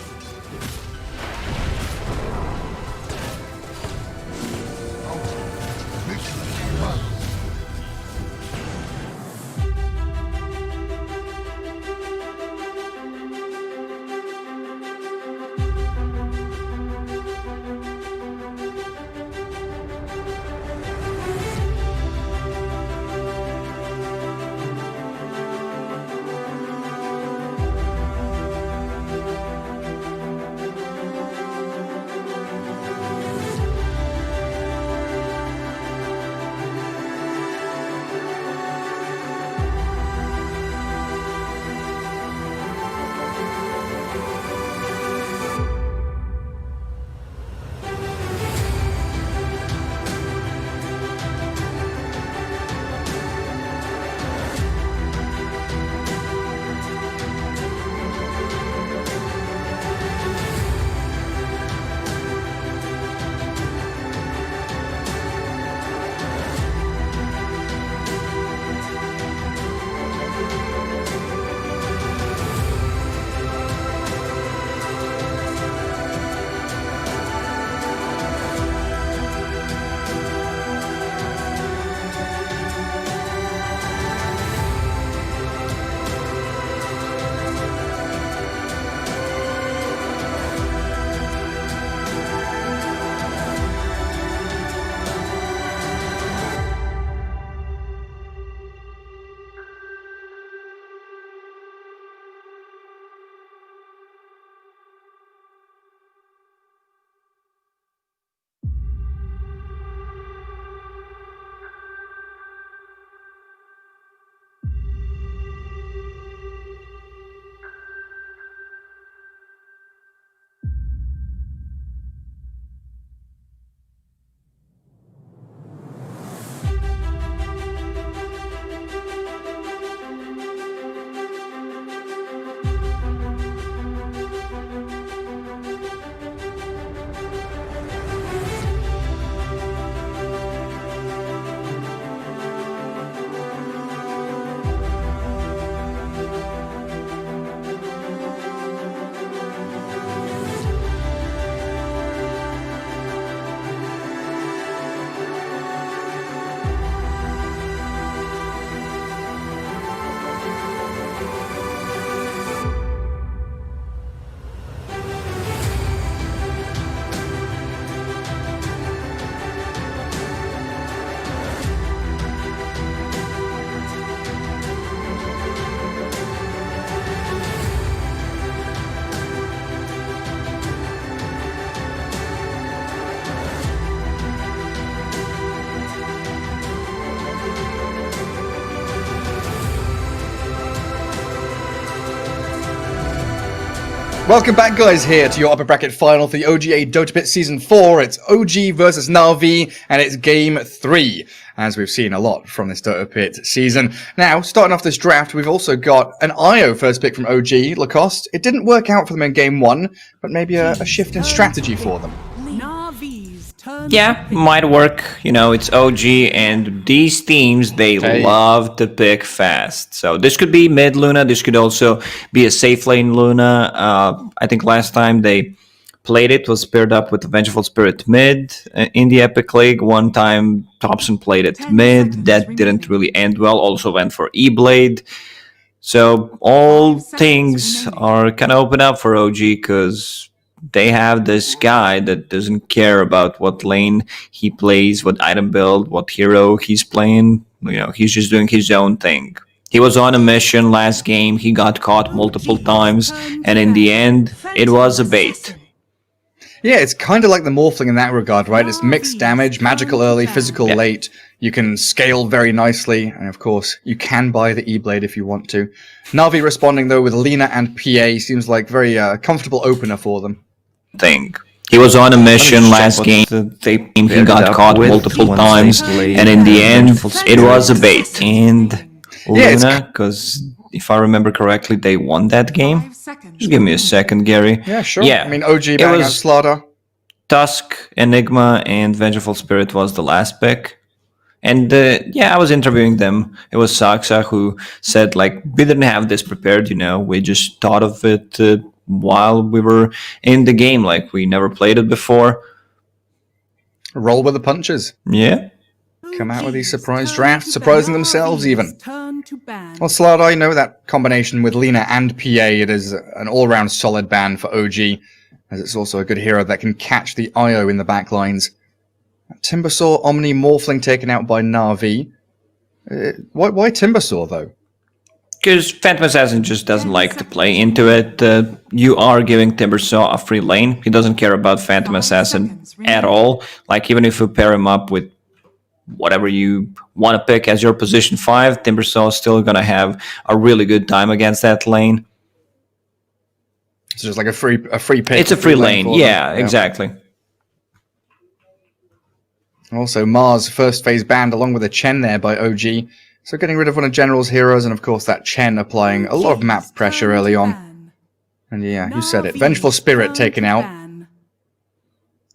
Speaker 2: Welcome back, guys, here to your upper bracket final for the OGA Dota Pit Season 4. It's OG versus NAVI, and it's Game 3, as we've seen a lot from this Dota Pit season. Now, starting off this draft, we've also got an IO first pick from OG, Lacoste. It didn't work out for them in Game 1, but maybe a shift in strategy for them.
Speaker 3: Yeah, might work. You know, it's OG, and these teams, they love to pick fast. So this could be mid Luna. This could also be a safe lane Luna. I think last time they played it was paired up with the Vengeful Spirit mid in the Epic League. One time Thompson played it mid. That didn't really end well. Also went for E-Blade. So all things are kind of open up for OG because they have this guy that doesn't care about what lane he plays, what item build, what hero he's playing. You know, he's just doing his own thing. He was on a mission last game. He got caught multiple times, and in the end, it was a bait.
Speaker 2: Yeah, it's kind of like the Morphling in that regard, right? It's mixed damage, magical early, physical late. You can scale very nicely, and of course, you can buy the E-Blade if you want to. Navi responding, though, with Lina and PA seems like very comfortable opener for them.
Speaker 3: Thing. He was on a mission last game. He got caught multiple times, and in the end, it was a bait. And Luna, because if I remember correctly, they won that game. Just give me a second, Gary.
Speaker 2: Yeah, sure.
Speaker 3: Yeah,
Speaker 2: I mean, OG bang out Slaughter.
Speaker 3: Tusk, Enigma, and Vengeful Spirit was the last pick. And yeah, I was interviewing them. It was Saksa who said, like, we didn't have this prepared, you know, we just thought of it while we were in the game, like we never played it before.
Speaker 2: Roll with the punches.
Speaker 3: Yeah.
Speaker 2: Come out with these surprise drafts, surprising themselves even. Well, Slardar, you know that combination with Lina and PA, it is an all-round solid ban for OG, as it's also a good hero that can catch the IO in the backlines. Timbersaw, Omni, Morphling taken out by Navi. Why Timbersaw, though?
Speaker 3: Because Phantom Assassin just doesn't like to play into it. You are giving Timbersaw a free lane. He doesn't care about Phantom Assassin at all. Like, even if you pair him up with whatever you want to pick as your position 5, Timbersaw is still going to have a really good time against that lane.
Speaker 2: It's just like a free pick.
Speaker 3: It's a free lane, yeah, exactly.
Speaker 2: Also, Mars first phase banned along with a Chen there by OG. So getting rid of one of General's heroes, and of course that Chen applying a lot of map pressure early on. And yeah, you said it. Vengeful Spirit taken out.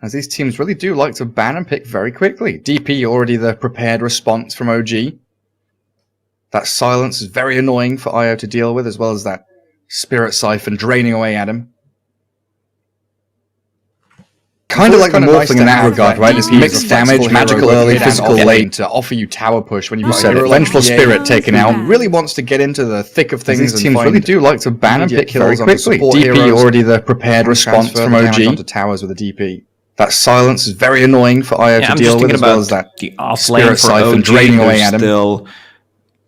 Speaker 2: As these teams really do like to ban and pick very quickly. DP already the prepared response from OG. That silence is very annoying for IO to deal with, as well as that Spirit Siphon draining away at him. Kind of like the Morphling in that regard, right? It's mixed damage, magical early, physical late to offer you tower push when you've got a Vengeful Spirit taken out. Really wants to get into the thick of things. These teams really do like to ban and pick very quickly. DP already the prepared response from OG. Onto towers with a DP. That silence is very annoying for IO to deal with, as well as that
Speaker 3: the Spirit Siphon draining away at him. Still,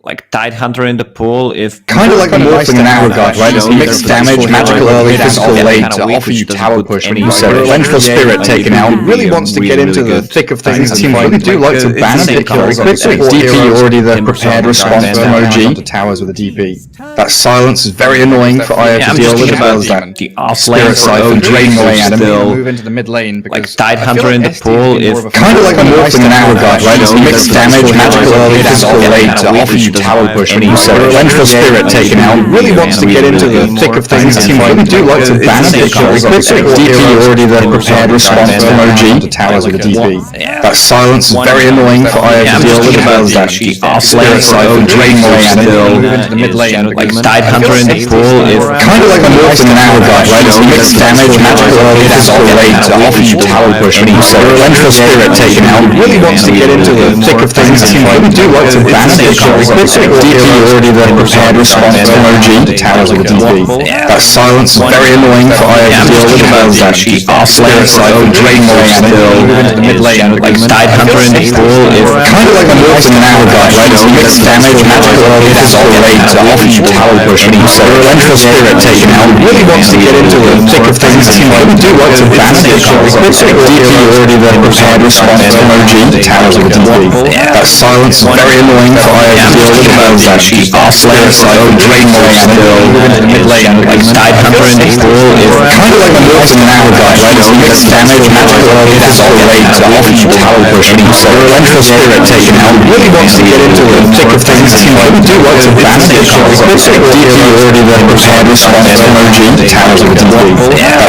Speaker 3: like Tidehunter in the pool, if
Speaker 2: kind of like the Morphling in that regard, right? It's mixed damage, magical early, physical late to offer you tower push when you said Vengeful Spirit taken out. Really wants to get into the thick of things. These teams really do like to ban and pick very quickly. DP already the prepared response from OG. To towers with a DP. That silence is very annoying for IO to deal with, as well as that Spirit Siphon draining away at him. Move into the mid lane because
Speaker 3: Tidehunter in the pool, if
Speaker 2: kind of like the Morphling in that regard, right? It's mixed damage, magical early, physical late to offer you tower push when you said Vengeful Spirit taken out. Really wants to get into the thick of things. Teams really do like to ban and pick very quickly. DP already the prepared response from OG. To towers with a DP. That silence is very annoying for IO to deal with, as well as that Spirit Siphon draining away at him. Move into the mid lane.
Speaker 3: Like Tidehunter in the pool, if
Speaker 2: kind of like the Morphling in that regard, right? It's mixed damage, magical early, physical late to offer you tower push when you said Vengeful Spirit taken out. Really wants to get into the thick of things. Teams really do like to ban and pick very quickly. DP already the prepared response from OG. To towers with a DP. That silence is very annoying for IO to deal with, as well as that Spirit Siphon draining away at him. Move into the mid lane.
Speaker 3: Like Tidehunter in the pool, if
Speaker 2: kind of like the Morphling in that regard, right? It's mixed damage, magical early, physical late to offer you tower push when you said Vengeful Spirit taken out. Really wants to get into the thick of things. Teams really do like to ban and pick very quickly. DP already the prepared response from OG. To towers with a DP. That silence is very annoying for IO to deal
Speaker 3: that she's oscillator, so drain more skill, mid lane, like side counter in the pool is kind of like a move in now, guys, right? So you get damage, magic, it is all rate, so often tower pushing, so Relentless Spirit taken out, really wants to get into the thick of things, you know, do lots of damage, also DP already then prepared response energy, towers with the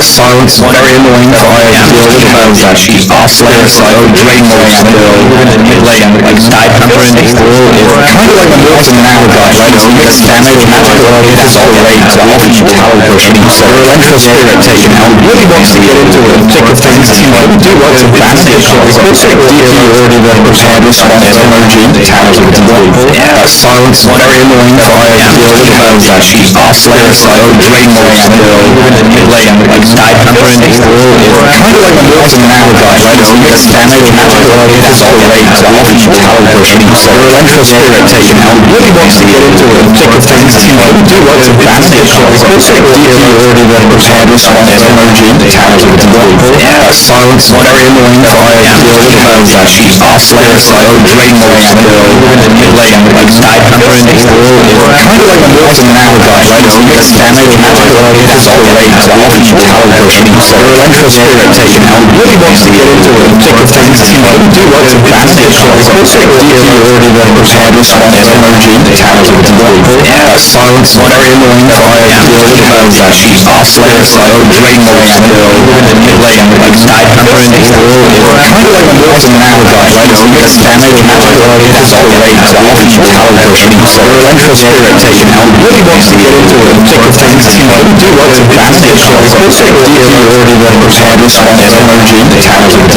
Speaker 3: silence, very annoying fire, that she's oscillator, so drain more skill, mid lane, like side counter in the pool is kind of like a move in now, guys, right? So you get damage, magic, it is all rate, so often tower pushing, so Relentless Spirit taken out, really wants to get into the thick of things, you know, do lots of damage, also DP already then prepared response energy, towers with the silence, very annoying fire, that she's oscillator, so drain more skill, mid lane, like side counter in the pool is kind of like a move in now, guys, right? So you get damage, magic, it is all rate, so often tower pushing, so Relentless Spirit taken out, really wants to get into the thick of things, you know, do lots of damage, also DP already then prepared response energy, towers with the silence, very annoying fire, that she's oscillator, so drain more skill, mid lane, like side counter in the pool is kind of like a move in now, guys, right? So you get damage, magic, it is all rate, so often tower pushing, so Relentless Spirit taken out, really wants to get into the thick of things, you know, do lots of damage, also DP already then prepared response energy, towers with the silence, very annoying fire, that she's oscillator, so drain more skill, mid lane, like side counter in the pool is kind of like a move in now, guys, right? So you get damage, magic, it is all rate, so often tower pushing, so Relentless Spirit taken out, really wants to get into the thick of things, you know, do lots of damage, also DP already then prepared response energy, towers with the silence, very annoying fire, that she's oscillator, so drain more skill, mid lane, like side counter in the pool is kind of like a move in now, guys, right? So you get damage, magic, it is all rate, so often tower pushing, so Relentless Spirit taken out, really wants to get into the thick of things, you know, do lots of damage, also DP already then prepared response energy, towers with the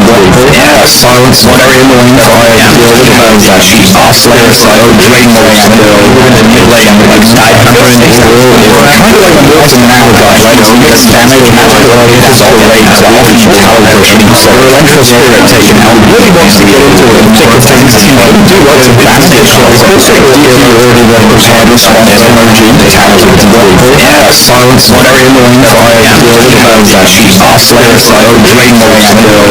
Speaker 3: silence, very annoying fire, that she's oscillator, so drain more skill, mid lane, like side counter in the pool is kind of like a move in now, guys, right? So you get damage, magic, it is all rate, so often tower pushing, so Relentless Spirit taken out, really wants to get into the thick of things, you know, do lots of damage, also DP already then prepared response energy, towers with the silence, very annoying fire, that she's oscillator, so drain more skill,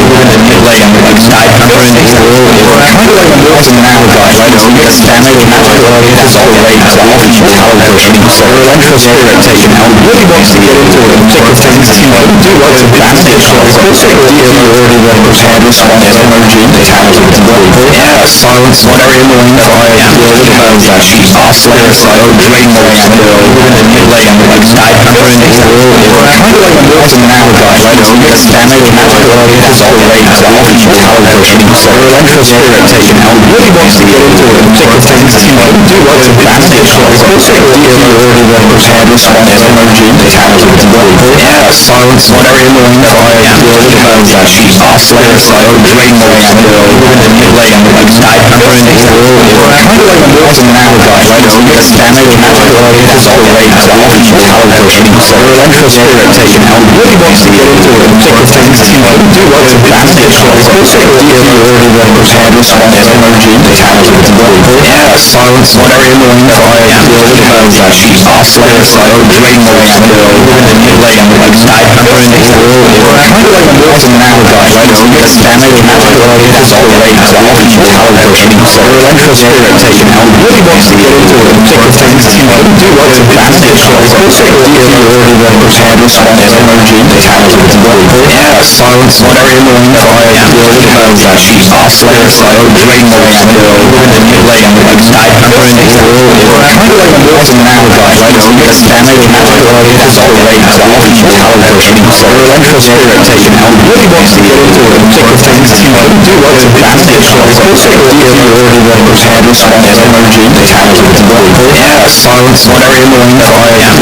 Speaker 3: mid lane, like side counter in the pool is kind of like a move in now, guys, right? So you get damage, magic, it is all rate, so often tower pushing, so Relentless Spirit taken out, really wants to get into the thick of things, you know, do lots of damage, also DP already then prepared response energy, towers with the silence, very annoying fire, that she's oscillator, so drain more skill, mid lane, like side counter in the pool is kind of like a move in now, guys, right? So you get damage, magic, it is all rate, so often tower pushing, so Relentless Spirit taken out, really wants to get into the thick of things, you know, do lots of damage, also DP already then prepared response energy, towers with the silence, very annoying fire, that she's oscillator, so drain more skill, mid lane, like side counter in the pool is kind of like a move in now, guys, right? So you get damage, magic, it is all rate, so often tower pushing, so Relentless Spirit taken out, really wants to get into the thick of things, you know, do lots of damage, also DP already then prepared response energy, towers with the silence, very annoying fire, that she's oscillator, so drain more skill, mid lane, like side counter in the pool is kind of like a move in now, guys, right? So you get damage, magic, it is all rate, so often tower pushing, so Relentless Spirit taken out, really wants to get into the thick of things, you know, do lots of damage, also DP already then prepared response energy, towers with the silence, very annoying fire,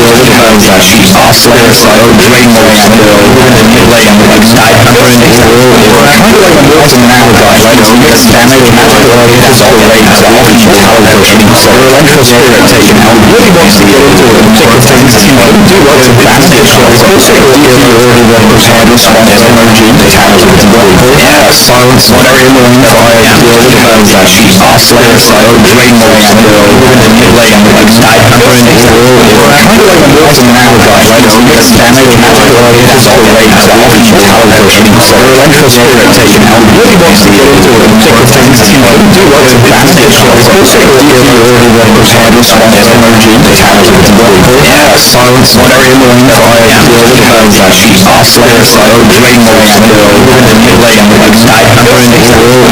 Speaker 3: that she's oscillator, so drain more skill, mid lane, like side counter in the pool is kind of like a move in now, guys, right? So you get damage, magic, it is all rate, so often tower pushing, so Relentless Spirit taken out, really wants to get into the thick of things, you know, do lots of damage, also DP already then prepared response energy, towers with the silence, very annoying fire, that she's Slayer, Slayer, Drain Lord, Still, Manipulate, Ignite, Burn, kind of like a molten Navigar, right? So you get damage, Navigar, it has all the waves, all the power version, so Electro Spirit taken out, really wants to get into it, particular things, you know, do lots of damage, so it's also a deal you already want to have this one as energy, it has with the body, yeah, silence, whatever you're doing, fire, will, she's Slayer, Slayer, Drain Lord, Still, Manipulate, Ignite, Burn,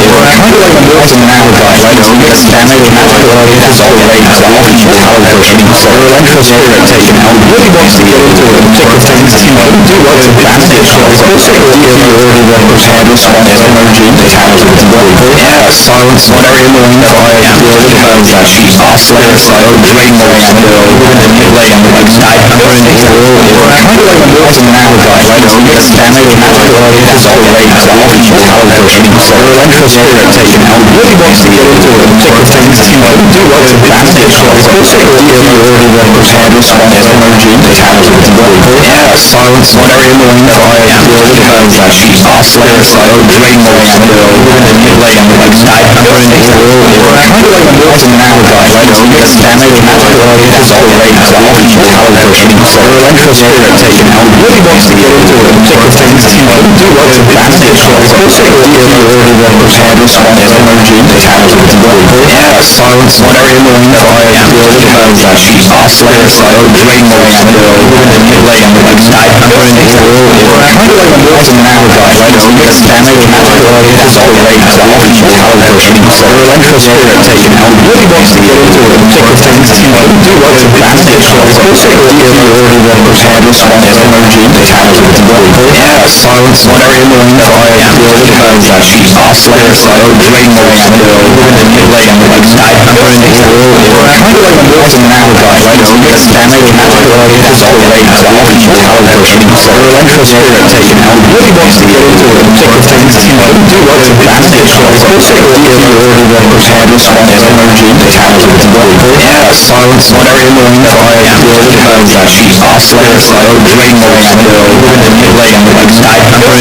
Speaker 3: kind of like a molten Navigar, right? So you get damage, Navigar, it has all the waves, all the power version, so Electro Spirit taken out, really wants to get into it, particular things, you know, do lots of damage, so it's also a deal you already want to have this one as energy, it has with the body, yeah, silence, whatever you're doing, fire, will, she's Slayer, Slayer, Drain Lord, Still, Manipulate, Ignite, Burn, kind of like a molten Navigar, right? So you get damage, Navigar, it has all the waves, all the power version, so Electro Spirit taken out, really wants to get into it, particular things, you know, do lots of damage, so it's also a deal you already want to have this one as energy, it has with the body, yeah, silence, whatever you're doing, fire, will, she's Slayer, Slayer, Drain Lord, Still, Manipulate, Ignite, Burn, kind of like a molten Navigar, right? So you get damage, Navigar, it has all the waves, all the power version, so Electro Spirit taken out, really wants to get into it, particular things, you know, do lots of damage, so it's also a deal you already want to have this one as energy, it has with the body, yeah, silence, whatever you're doing, fire, will, she's Slayer, Slayer, Drain Lord, Still, Manipulate, Ignite, Burn, kind of like a molten Navigar, right? So you get damage, Navigar, it has all the waves, all the power version, so Electro Spirit taken out, really wants to get into it, particular things, you know, do lots of damage, so it's also a deal you already want to have this one as energy, it has with the body, yeah, silence, whatever you're doing, fire, will, she's Slayer, Slayer, Drain Lord, Still, Manipulate, Ignite, Burn, kind of like a molten Navigar, right? So you get damage, Navigar, it has all the waves, all the power version, so Electro Spirit taken out, really wants to get into it, particular things, you know, do lots of damage, so it's also a deal you already want to have this one as energy, it has with the body, yeah, silence, whatever you're doing, fire, will, she's Slayer, Slayer, Drain Lord, Still, Manipulate, Ignite, Burn,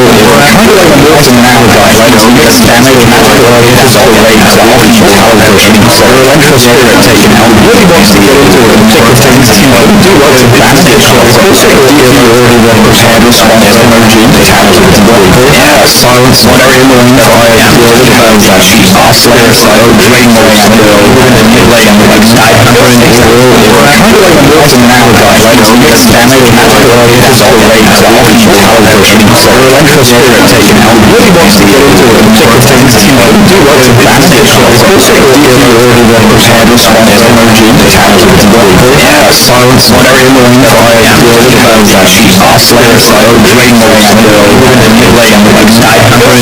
Speaker 3: kind of like a molten Navigar, right? So you get damage, Navigar, it has all the waves, all the power version, so Electro Spirit taken out, really wants to get into it, particular things, you know, do lots of damage, so it's also a deal you already want to have this one as energy, it has with the body, yeah, silence, whatever you're doing, fire, will, she's Slayer, Slayer, Drain Lord, Still, Manipulate, Ignite, Burn, kind of like a molten Navigar, right? So you get damage, Navigar, it has all the waves, all the power version, so Electro Spirit taken out, really wants to get into it, particular things, you know, do lots of damage, so it's also a deal you already want to have this one as energy, it has with the body, yeah, silence, whatever you're doing, fire, will, she's Slayer, Slayer, Drain Lord, Still, Manipulate, Ignite, Burn,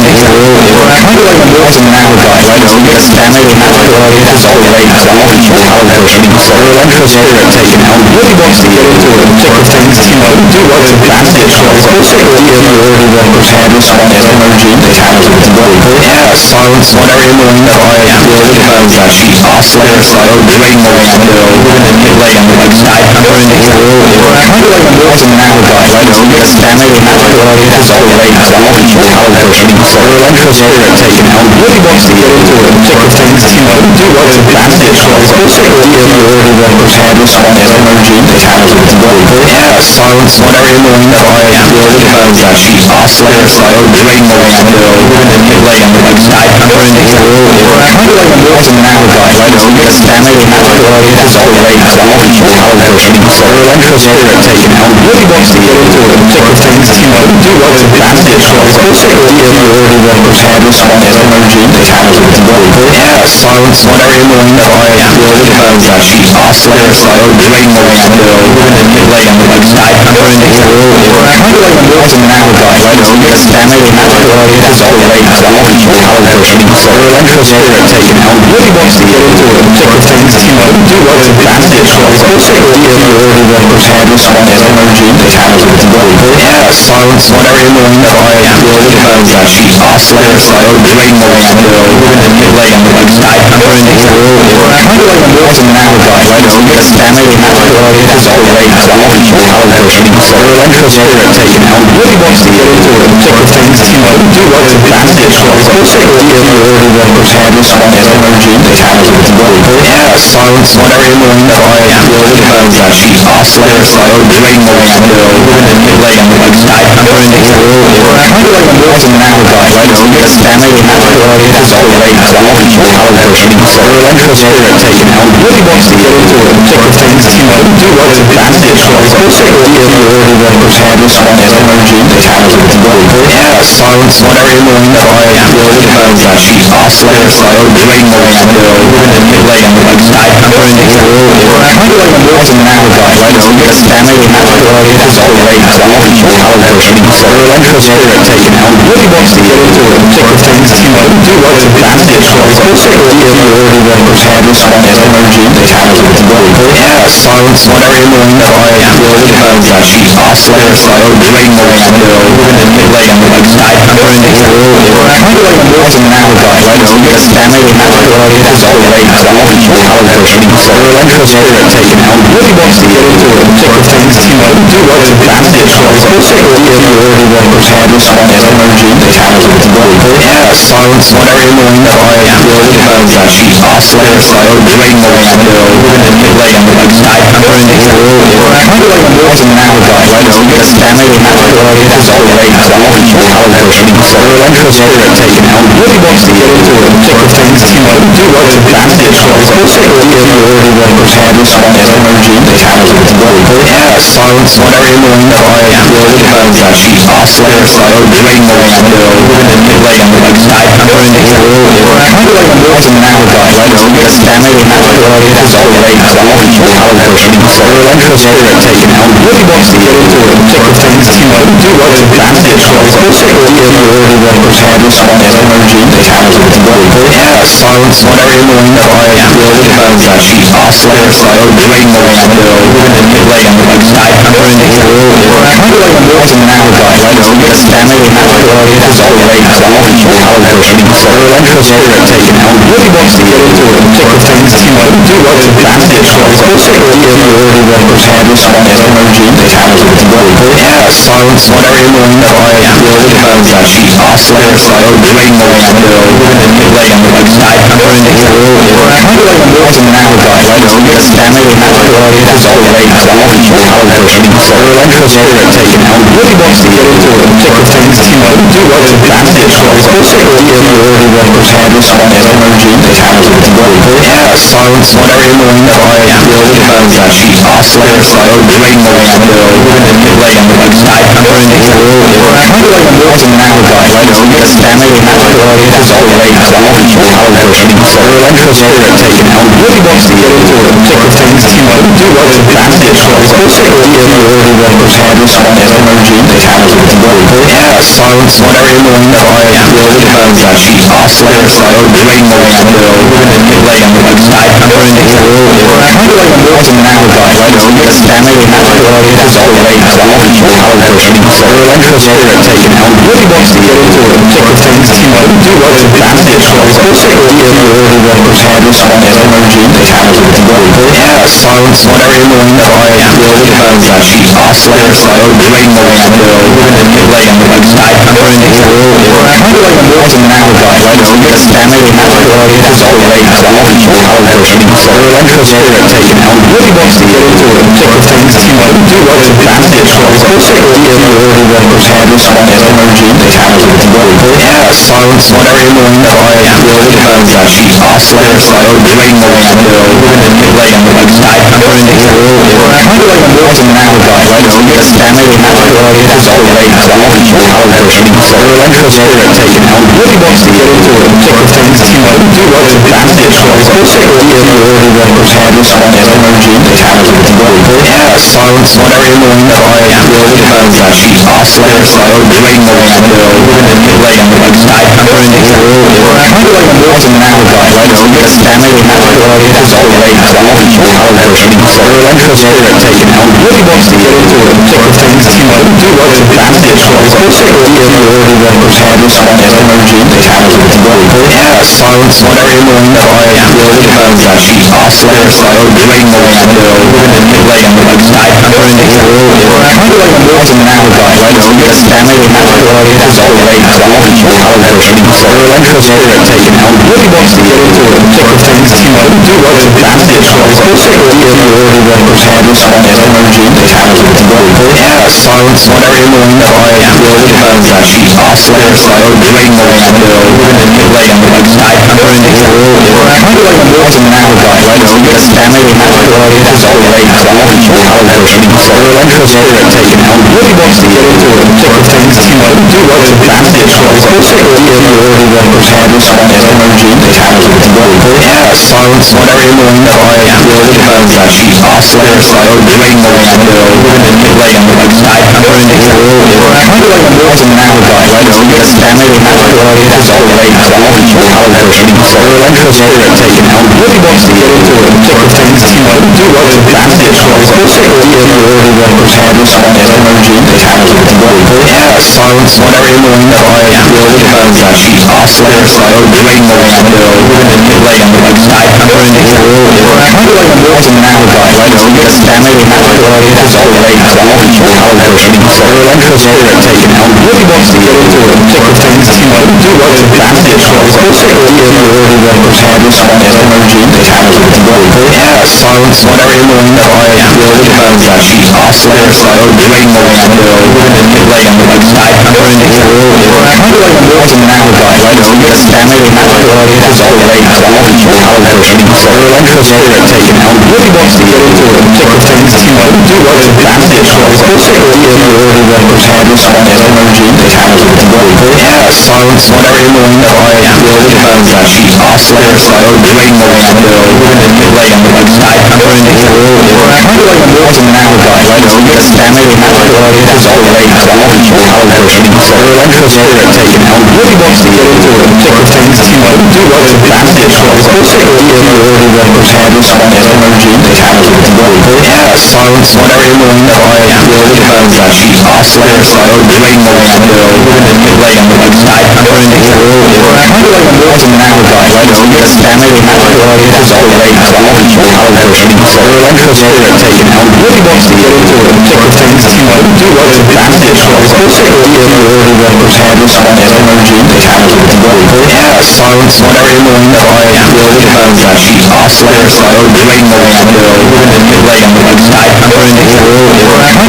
Speaker 3: kind of like a molten Navigar, right? So you get damage, Navigar, it has all the waves, all the power version, so Electro Spirit taken out, really wants to get into it, particular things, you know, do lots of damage, so it's also a deal you already want to have this one as energy, it has with the body, yeah, silence, whatever you're doing, fire, will, she's Slayer, Slayer, Drain Lord, Still, Manipulate, Ignite, Burn, kind of like a molten Navigar, right? So you get damage, Navigar, it has all the waves, all the power version, so Electro Spirit taken out, really wants to get into it, particular things, you know, do lots of damage, so it's also a deal you already want to have this one as energy, it has with the body, yeah, silence, whatever you're doing, fire, will, she's Slayer, Slayer, Drain Lord, Still, Manipulate, Ignite, Burn, kind of like a molten Navigar, right? So you get damage, Navigar, it has all the waves, all the power version, so Electro Spirit taken out, really wants to get into it, particular things, you know, do lots of damage, so it's also a deal you already want to have this one as energy, it has with the body, yeah, silence, whatever you're doing, fire, will, she's Slayer, Slayer, Drain Lord, Still, Manipulate, Ignite, Burn, kind of like a molten Navigar, right? So you get damage, Navigar, it has all the waves, all the power version, so Electro Spirit taken out, really wants to get into it, particular things, you know, do lots of damage, so it's also a deal you already want to have this one as energy, it has with the body, yeah, silence, whatever you're doing, fire, will, she's Slayer, Slayer, Drain Lord, Still, Manipulate, Ignite, Burn,
Speaker 8: Kind of like a mortal now guy, right? So you get damage and that's why it has all rage, the whole power version. So electro spirit taken out really wants to get into it and check the things, you know, do lots of damage. So it's also a deal you already want to have response energy that has with the body. Yeah, silence whatever you're doing that I really have that she's oscillator, so drain more and manipulate and like side counter in the world. Kind of like a mortal now guy, right? So you get damage and that's why it has all rage, the whole power version. So electro spirit taken out really wants to get into it and check the things, you know, do lots of damage. So it's also a deal you already want to have response energy that has with the body. Yeah, silence whatever you're doing that I really have that she's oscillator, so drain more and manipulate and like side counter in the world. Kind of like a mortal now guy, right? So you get damage and that's why it has all rage, the whole power version. So electro spirit taken out really wants to get into it and check the things, you know, do lots of damage. So it's also a deal you already want to have response energy that has with the body. Yeah, silence whatever you're doing that I really have that she's oscillator, so drain more and manipulate and like side counter in the world. Kind of like a mortal now guy, right? So you get damage and that's why it has all rage, the whole power version. So electro spirit taken out really wants to get into it and check the things, you know, do lots of damage. So it's also a deal you already want to have response energy that has with the body. Yeah, silence whatever you're doing that I really have that she's oscillator, so drain more and manipulate and like side counter in the world. Kind of like a mortal now guy, right? So you get damage and that's why it has all rage, the whole power version. So electro spirit taken out really wants to get into it and check the things, you know, do lots of damage. So it's also a deal you already want to have response energy that has with the body. Yeah, silence whatever you're doing that I really have that she's oscillator, so drain more and manipulate and like side counter in the world. Kind of like a mortal now guy, right? So you get damage and that's why it has all rage, the whole power version. So electro spirit taken out really wants to get into it and check the things, you know, do lots of damage. So it's also a deal you already want to have response energy that has with the body. Yeah, silence whatever you're doing that I really have that she's oscillator, so drain more and manipulate and like side counter in the world. Kind of like a mortal now guy, right? So you get damage and that's why it has all rage, the whole power version. So electro spirit taken out really wants to get into it and check the things, you know, do lots of damage. So it's also a deal you already want to have response energy that has with the body. Yeah, silence whatever you're doing that I really have that she's oscillator, so drain more and manipulate and like side counter in the world. Kind of like a mortal now guy, right? So you get damage and that's why it has all rage, the whole power version. So electro spirit taken out really wants to get into it and check the things, you know, do lots of damage. So it's also a deal you already want to have response energy that has with the body. Yeah, silence whatever you're doing that I really have that she's oscillator, so drain more and manipulate and like side counter in the world. Kind of like a mortal now guy, right? So you get damage and that's why it has all rage, the whole power version. So electro spirit taken out really wants to get into it and check the things, you know, do lots of damage. So it's also a deal you already want to have response energy that has with the body. Yeah, silence whatever you're doing that I really have that she's oscillator, so drain more and manipulate and like side counter in the world. Kind of like a mortal now guy, right? So you get damage and that's why it has all rage, the whole power version. So electro spirit taken out really wants to get into it and check the things, you know, do lots of damage. So it's also a deal you already want to have response energy that has with the body. Yeah, silence whatever you're doing that I really have that she's oscillator, so drain more and manipulate and like side counter in the world. Kind of like a mortal now guy, right? So you get damage and that's why it has all rage, the whole power version. So electro spirit taken out really wants to get into it and check the things, you know, do lots of damage. So it's also a deal you already want to have response energy that has with the body. Yeah, silence whatever you're doing that I really have that she's oscillator, so drain more and manipulate and like side counter in the world. Kind of like a mortal now guy, right? So you get damage and that's why it has all rage, the whole power version. So electro spirit taken out really wants to get into it and check the things, you know, do lots of damage. So it's also a deal you already want to have response energy that has with the body. Yeah, silence whatever you're doing that I really have that she's oscillator, so drain more and manipulate and like side counter in the world. Kind of like a mortal now guy, right? So you get damage and that's why it has all rage, the whole power version. So electro spirit taken out really wants to get into the thick of things, do what's advantage, especially if you already represent energy, silence, whatever you're doing, oscillator, drain the window, manipulate, kind of like a molten navigate, right? So you get standing navigate, it's all right, so electrosphere taken out, really wants to get into the thick of things, do what's advantage, especially if you already represent energy, silence, whatever you're doing, oscillator, drain the window, manipulate, kind of like a molten navigate, right? So you get standing navigate, it's all right, so electrosphere taken out, really wants to get into the thick of things, do what's advantage, especially if you already represent energy, silence, whatever you're doing, oscillator, drain the window, manipulate, kind of like a molten navigate, right? So you get standing navigate, it's all right, so electrosphere taken out, really wants to get into the thick of things, do what's advantage, especially if you already represent energy, silence, whatever you're doing, oscillator, drain the window, manipulate, kind of like a molten navigate, right? So you get standing navigate, it's all right, so electrosphere taken out, really wants to get into the thick of things, do what's advantage, especially if you already represent energy, silence, whatever you're doing, oscillator, drain the window, manipulate, kind of like a molten navigate, right? So you get standing navigate, it's all right, so electrosphere taken out, really wants to get into the thick of things, do what's advantage, especially if you already represent energy, silence, whatever you're doing, oscillator, drain the window, manipulate, kind of like a molten navigate, right? So you get standing navigate, it's all right, so electrosphere taken out, really wants to get into the thick of things, do what's advantage, especially if you already represent energy, silence, whatever you're doing, oscillator, drain the window, manipulate, kind of like a molten navigate, right? So you get standing navigate, it's all right, so electrosphere taken out, really wants to get into the thick of things, do what's advantage, especially if you already represent energy, silence, whatever you're doing, oscillator, drain the window, manipulate, kind of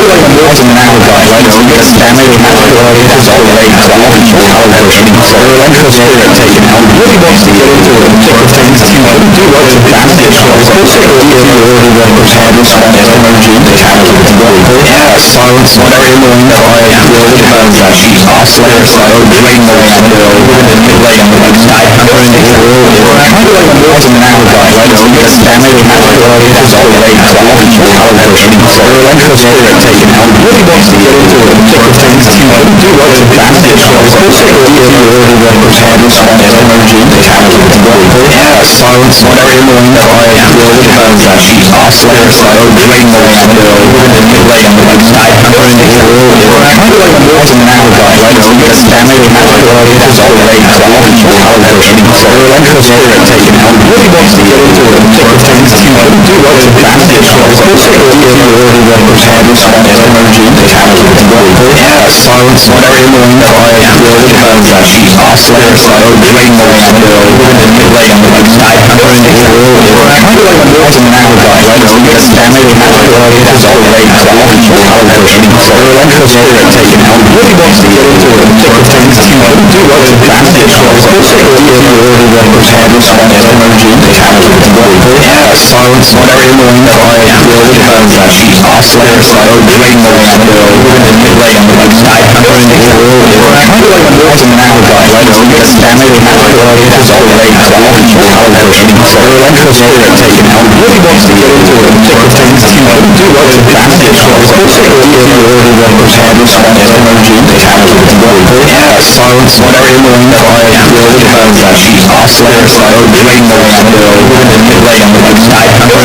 Speaker 8: like a molten navigate, right? So you get standing navigate, it's all right, so electrosphere taken out, really wants to get into the thick of things, do what's advantage, especially if you already represent energy, silence, whatever you're doing, oscillator, drain the window, manipulate, kind of like a molten navigate, right? So you get standing navigate, it's all right, so electrosphere taken out, really wants to get into the thick of things, do what's advantage, especially if you already represent energy, silence, whatever you're doing, oscillator, drain the window, manipulate, kind of like a molten navigate, right? So you get standing navigate, it's all right, so electrosphere taken out, really wants to get into the thick of things, do what's advantage, especially if you already represent energy, silence, whatever you're doing, oscillator, drain the window, manipulate, kind of like a molten navigate, right? So you get standing navigate, it's all right, so electrosphere taken out, really wants to get into the thick of things, do what's advantage, especially if you already represent energy, silence, whatever you're doing, oscillator, drain the window, manipulate, kind of like a molten navigate, right? So you get standing navigate, it's all right, so electrosphere taken out, really wants to get into the thick of things, do what's advantage, especially if you already represent energy, silence, whatever you're doing, oscillator, drain the window, manipulate, kind of like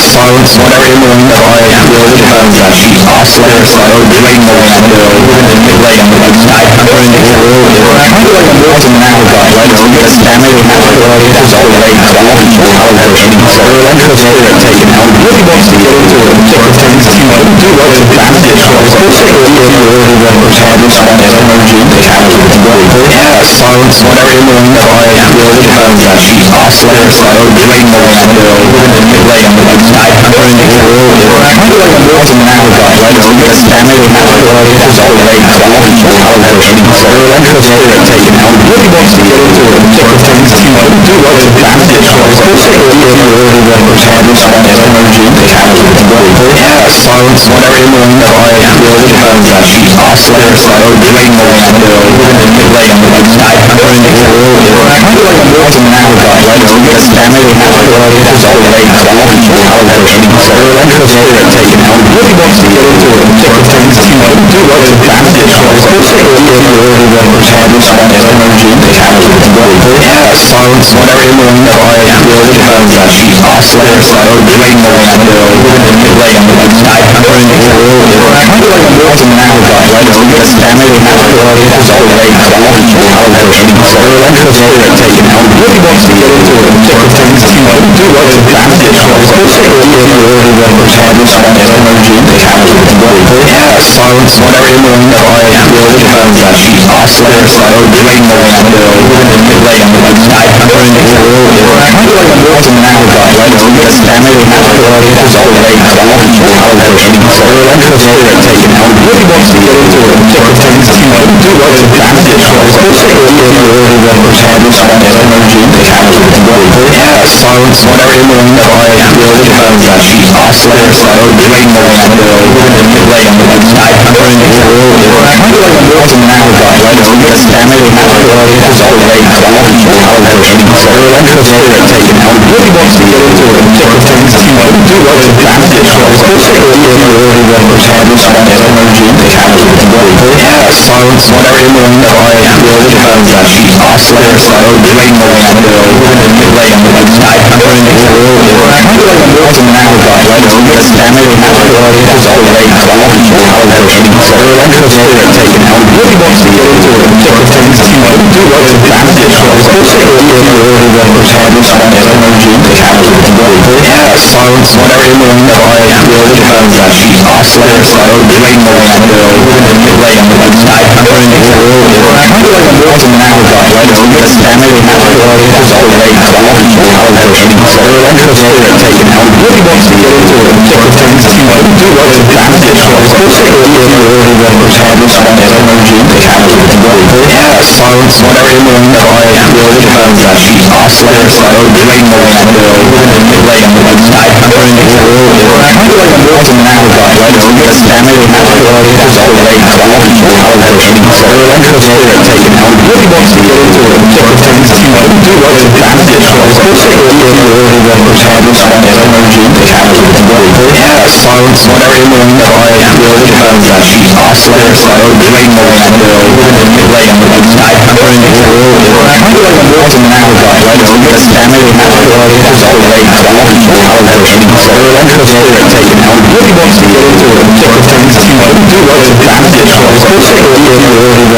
Speaker 8: silence, whatever you're doing, I will defend that. Oscillator, so drain the window, manipulate on the inside, covering the world. Kind of like a molten navigate, right? So you get damage, navigate, it's all right, so all control how they're aiming. So electrocutor taken out, really wants to get into it, particular things, you know, do what the damage is. So it's like a really represent response energy, the camera with the body. Silence, whatever you're doing, I will defend that. Oscillator, so drain the window, manipulate on the inside, covering the world. Kind of like a molten navigate, right? So you get damage, navigate, it's all right, so all control how they're aiming. So electrocutor taken out, really wants to get into it, particular things, you know, do what the damage is. So it's like a really represent response energy, the camera with the body. Silence, whatever you're doing, I will defend that. Oscillator, so drain the window, manipulate on the inside, covering the world. Kind of like a molten navigate, right? So you get damage, navigate, it's all right, so all control how they're aiming. So electrocutor taken out, really wants to get into it, particular things, you know, do what the damage is. So it's like a really represent response energy, the camera with the body. Silence, whatever you're doing, I will defend that. Oscillator, so drain the window, manipulate on the inside, covering the world. Kind of like a molten navigate, right? So you get damage, navigate, it's all right, so all control how they're aiming. So electrocutor taken out, really wants to get into it, particular things, you know, do what the damage is. So it's like a really represent response energy, the camera with the body. Silence, whatever you're doing, I will defend that. Oscillator, so drain the window, manipulate on the inside, covering the world. Kind of like a molten navigate, right? So you get damage, navigate, it's all right, so all control how they're aiming. So electrocutor taken out, really wants to get into it, particular things, you know, do what the damage is. So it's like a really represent response energy, the camera with the body. Silence, whatever you're doing, I will defend that. Oscillator, so drain the window, manipulate on the inside, covering the world. Kind of like a molten navigate, right? So you get damage, navigate, it's all right, so all control how they're aiming. So electrocutor taken out, really wants to get into it, particular things, you know, do what the damage is. So it's like a really represent response energy, the camera with the body. Silence, whatever you're doing, I will defend that. Oscillator, so drain the window, manipulate on the inside, covering the world. Kind of like a molten navigate, right? So you get damage, navigate, it's all right, so all control how they're aiming. So electrocutor taken out, really wants to get into it, particular things, you know, do what the damage is. So it's like a really represent response energy, the camera with the body. Silence, whatever you're doing, I will defend that. Oscillator, so drain the window, manipulate on the inside, covering the world. Kind of like a molten navigate, right? So you get damage, navigate, it's all right, so all control how they're aiming. So electrocutor taken out, really wants to get into it, particular things, you know, do what the damage is. So it's like a really represent response energy, the camera with the body. Silence, whatever you're doing, I will defend that. Oscillator, so drain the window, manipulate on the inside, covering the world. Kind of like a molten navigate, right? So you get damage, navigate, it's all right, so all control how they're aiming. So electrocutor taken out, really wants to get into it, particular things, you know, do what the damage is. So it's like a really represent response energy, the camera with the body. Silence, whatever you're doing, I will defend that. Oscillator, so drain the window, manipulate on the inside, covering the world. Kind of like a molten navigate, right? So you get damage, navigate, it's all right, so all control how they're aiming. So electrocutor taken out, really wants to get into it, particular things, you know, do what the damage is. So it's like a really represent response energy, the camera with the body. Silence, whatever you're doing, I will defend that. Oscillator, so drain the window, manipulate on the inside, covering the world. Kind of like a molten navigate, right? So you get damage, navigate, it's all right, so all control how they're aiming. So electrocutor taken out, really wants to get into it, particular things, you know, do what the damage is. So it's like a really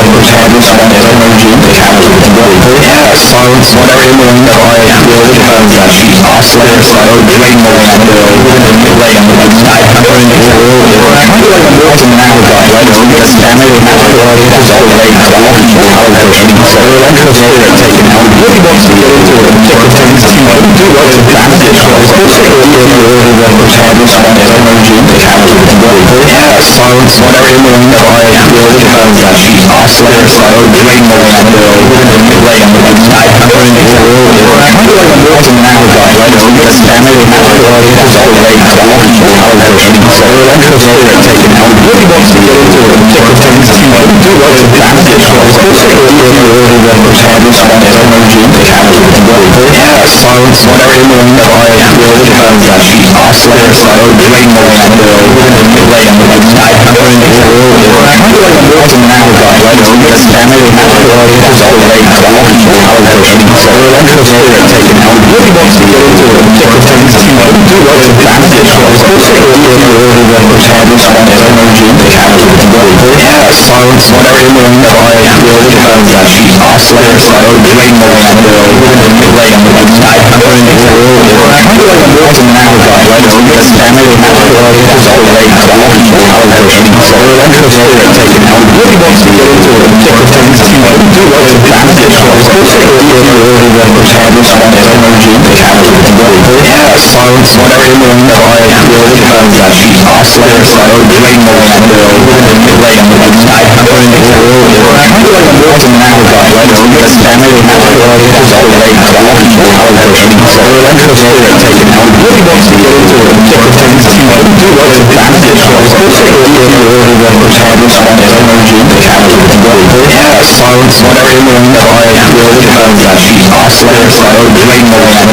Speaker 8: represent response energy, the camera with the body. Silence, whatever you're doing, I will defend that. Oscillator, so drain the window, manipulate on the inside, covering the world. Kind of like a molten navigate, right? So you get damage, navigate, it's all right, so all control how they're aiming. So electrocutor taken out, really wants to get into it, particular things, you know, do what the damage is. So it's like a really represent response energy, the camera with the body. Silence, whatever you're doing, I will defend that. Oscillator, so drain the window, manipulate on the inside, covering the world. Kind of like a molten navigate, right? So you get damage, navigate, it's all right, so all control how they're aiming. So electrocutor taken out, really wants to get into it, particular things, things to do what advantage was particularly silence whatever in the room I will have that she's oscillator so drain more and play on the side covering the world I feel like I'm watching now guy right now because family is all late so I'm not sure how they're shooting so I'm just taking out really wants to get into it particular things to do what advantage was particularly in the world silence whatever in the room I will have that she's oscillator so drain more and play on the side covering the world I feel like I'm watching now guy right now because family is all late so I'm not sure how they're shooting so I'm just taking out really wants to get into it particular things to do what advantage was particularly in the world silence whatever in the room I will have that she's oscillator so drain more and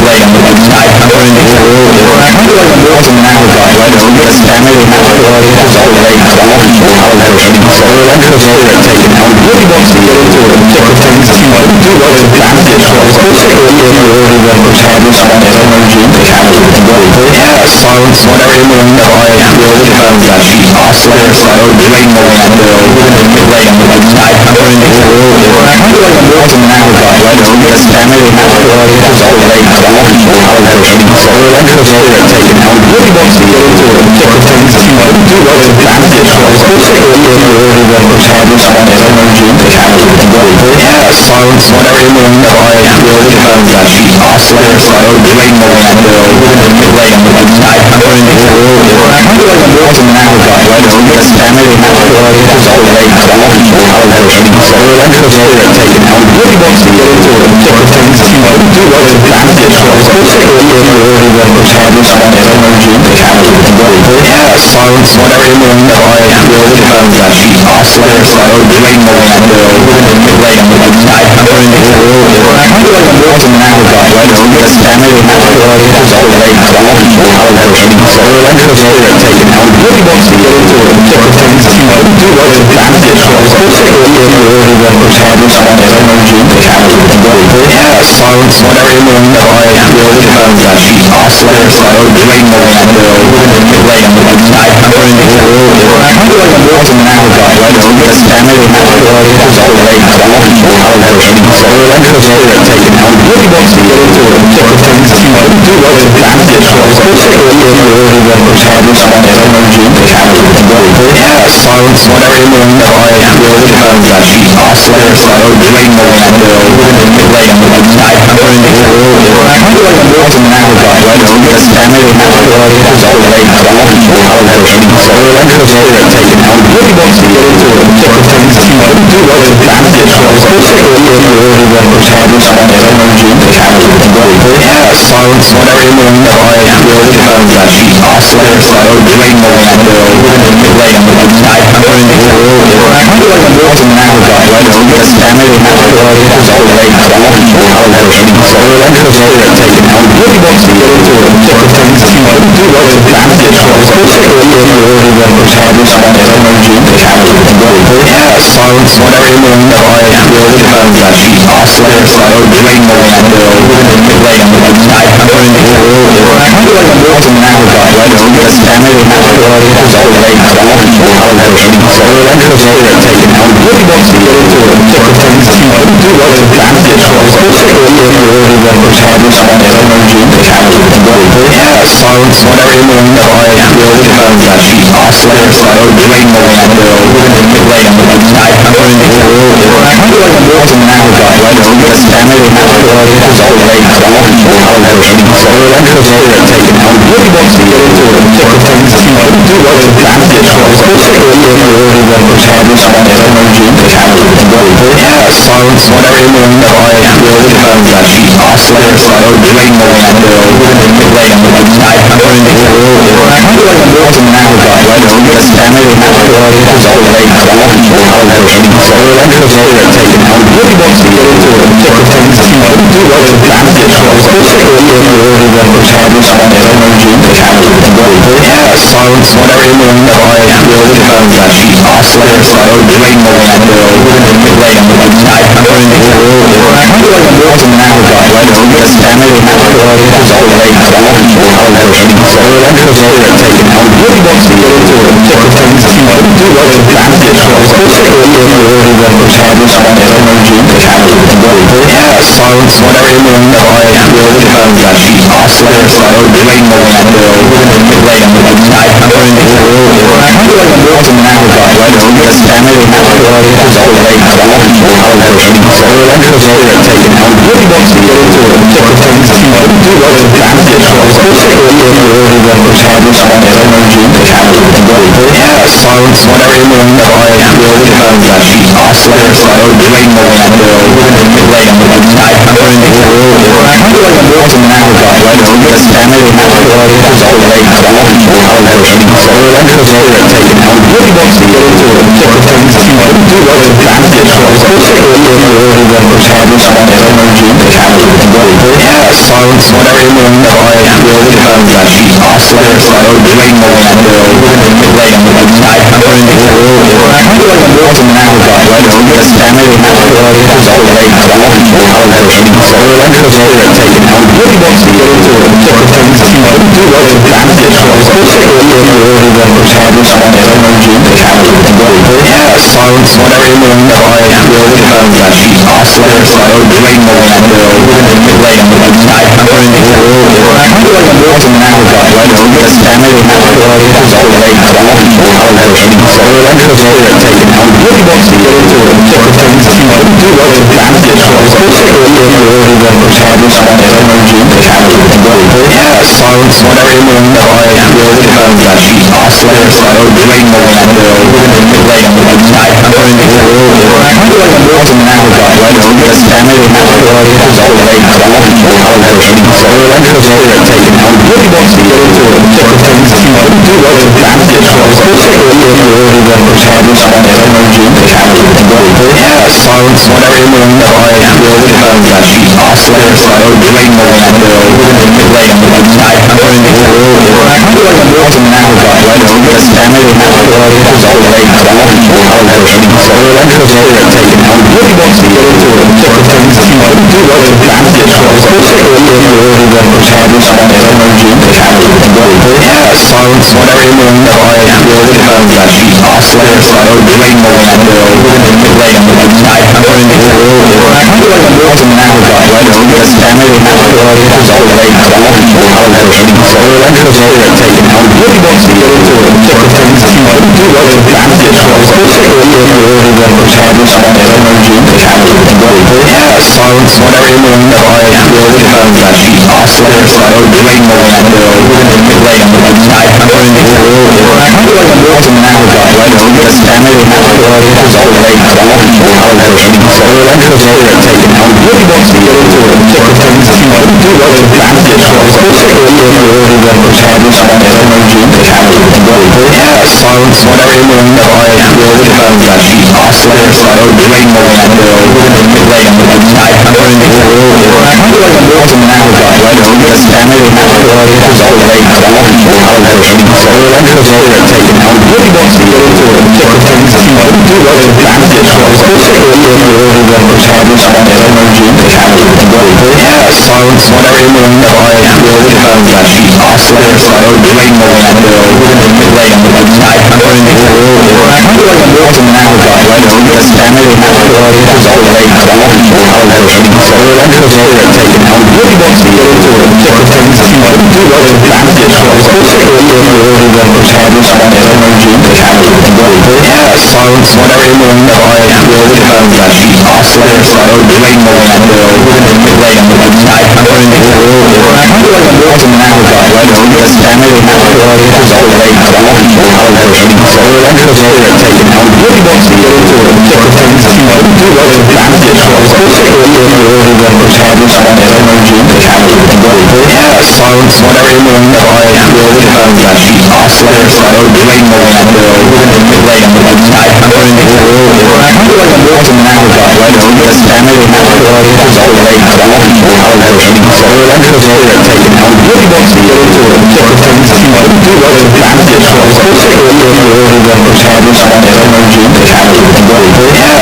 Speaker 8: play on the side covering the world I feel like I'm watching now guy right now because family is all late so I'm not sure how they're shooting so I'm just taking out really wants to get into it particular things to do what advantage was particularly in the world silence whatever in the room I will have that she's oscillator so drain more and play on the side covering the world I feel like I'm watching now guy right now because family is all late so I'm not sure how they're shooting so I'm just taking out really wants to get into it particular things to do what advantage was particularly in the world silence whatever in the room I will have that she's oscillator so drain more and play on the side covering the world I feel like I'm watching now guy right now because family is all late so I'm not sure how they're shooting so I'm just taking out really wants to get into it particular things to do what advantage was particularly in the world silence whatever in the room I will have that she's oscillator so drain more and play on the side covering the world I feel like I'm watching now guy right now because family is all late so I'm not sure how they're shooting so I'm just taking out really wants to get into it particular things to do what advantage was particularly in the world silence whatever in the room I will have that she's oscillator so drain more and play on the side covering the world I feel like I'm watching now guy right now because family is all late so I'm not sure how they're shooting so I'm just taking out really wants to get into it particular things to do what advantage was particularly in the world silence whatever in the room I will have that she's oscillator so drain more and play on the side covering the world I feel like I'm watching now guy right now because family is all late so I'm not sure how they're shooting so I'm just taking out really wants to get into it particular things to do what advantage was particularly in the world silence whatever in the room I will have that she's oscillator so drain more and play on the side covering the world I feel like I'm watching now guy right now because family is all late so I'm not sure how they're shooting so I'm just taking out really wants to get into it particular things to do what advantage was particularly in the world silence whatever in the room I will have that she's oscillator so drain more and play on the side covering the world I feel like I'm watching now guy right now because family is all late so I'm not sure how they're shooting so I'm just taking out really wants to get into it particular things to do what advantage was particularly in the world silence whatever in the room I will have that she's oscillator so drain more and play on the side covering the world I feel like I'm watching now guy right now because family is all late so I'm not sure how they're shooting so I'm just taking out really wants to get into it particular things to do what advantage was particularly in the world silence whatever in the room I will have that she's oscillator so drain more and play on the side covering the world I feel like I'm watching now guy right now because family is all late so I'm not sure how they're shooting so I'm just taking out really wants to get into it particular things to do what advantage was particularly in the world silence whatever in the room I will have that she's oscillator so drain more and play on the side covering the world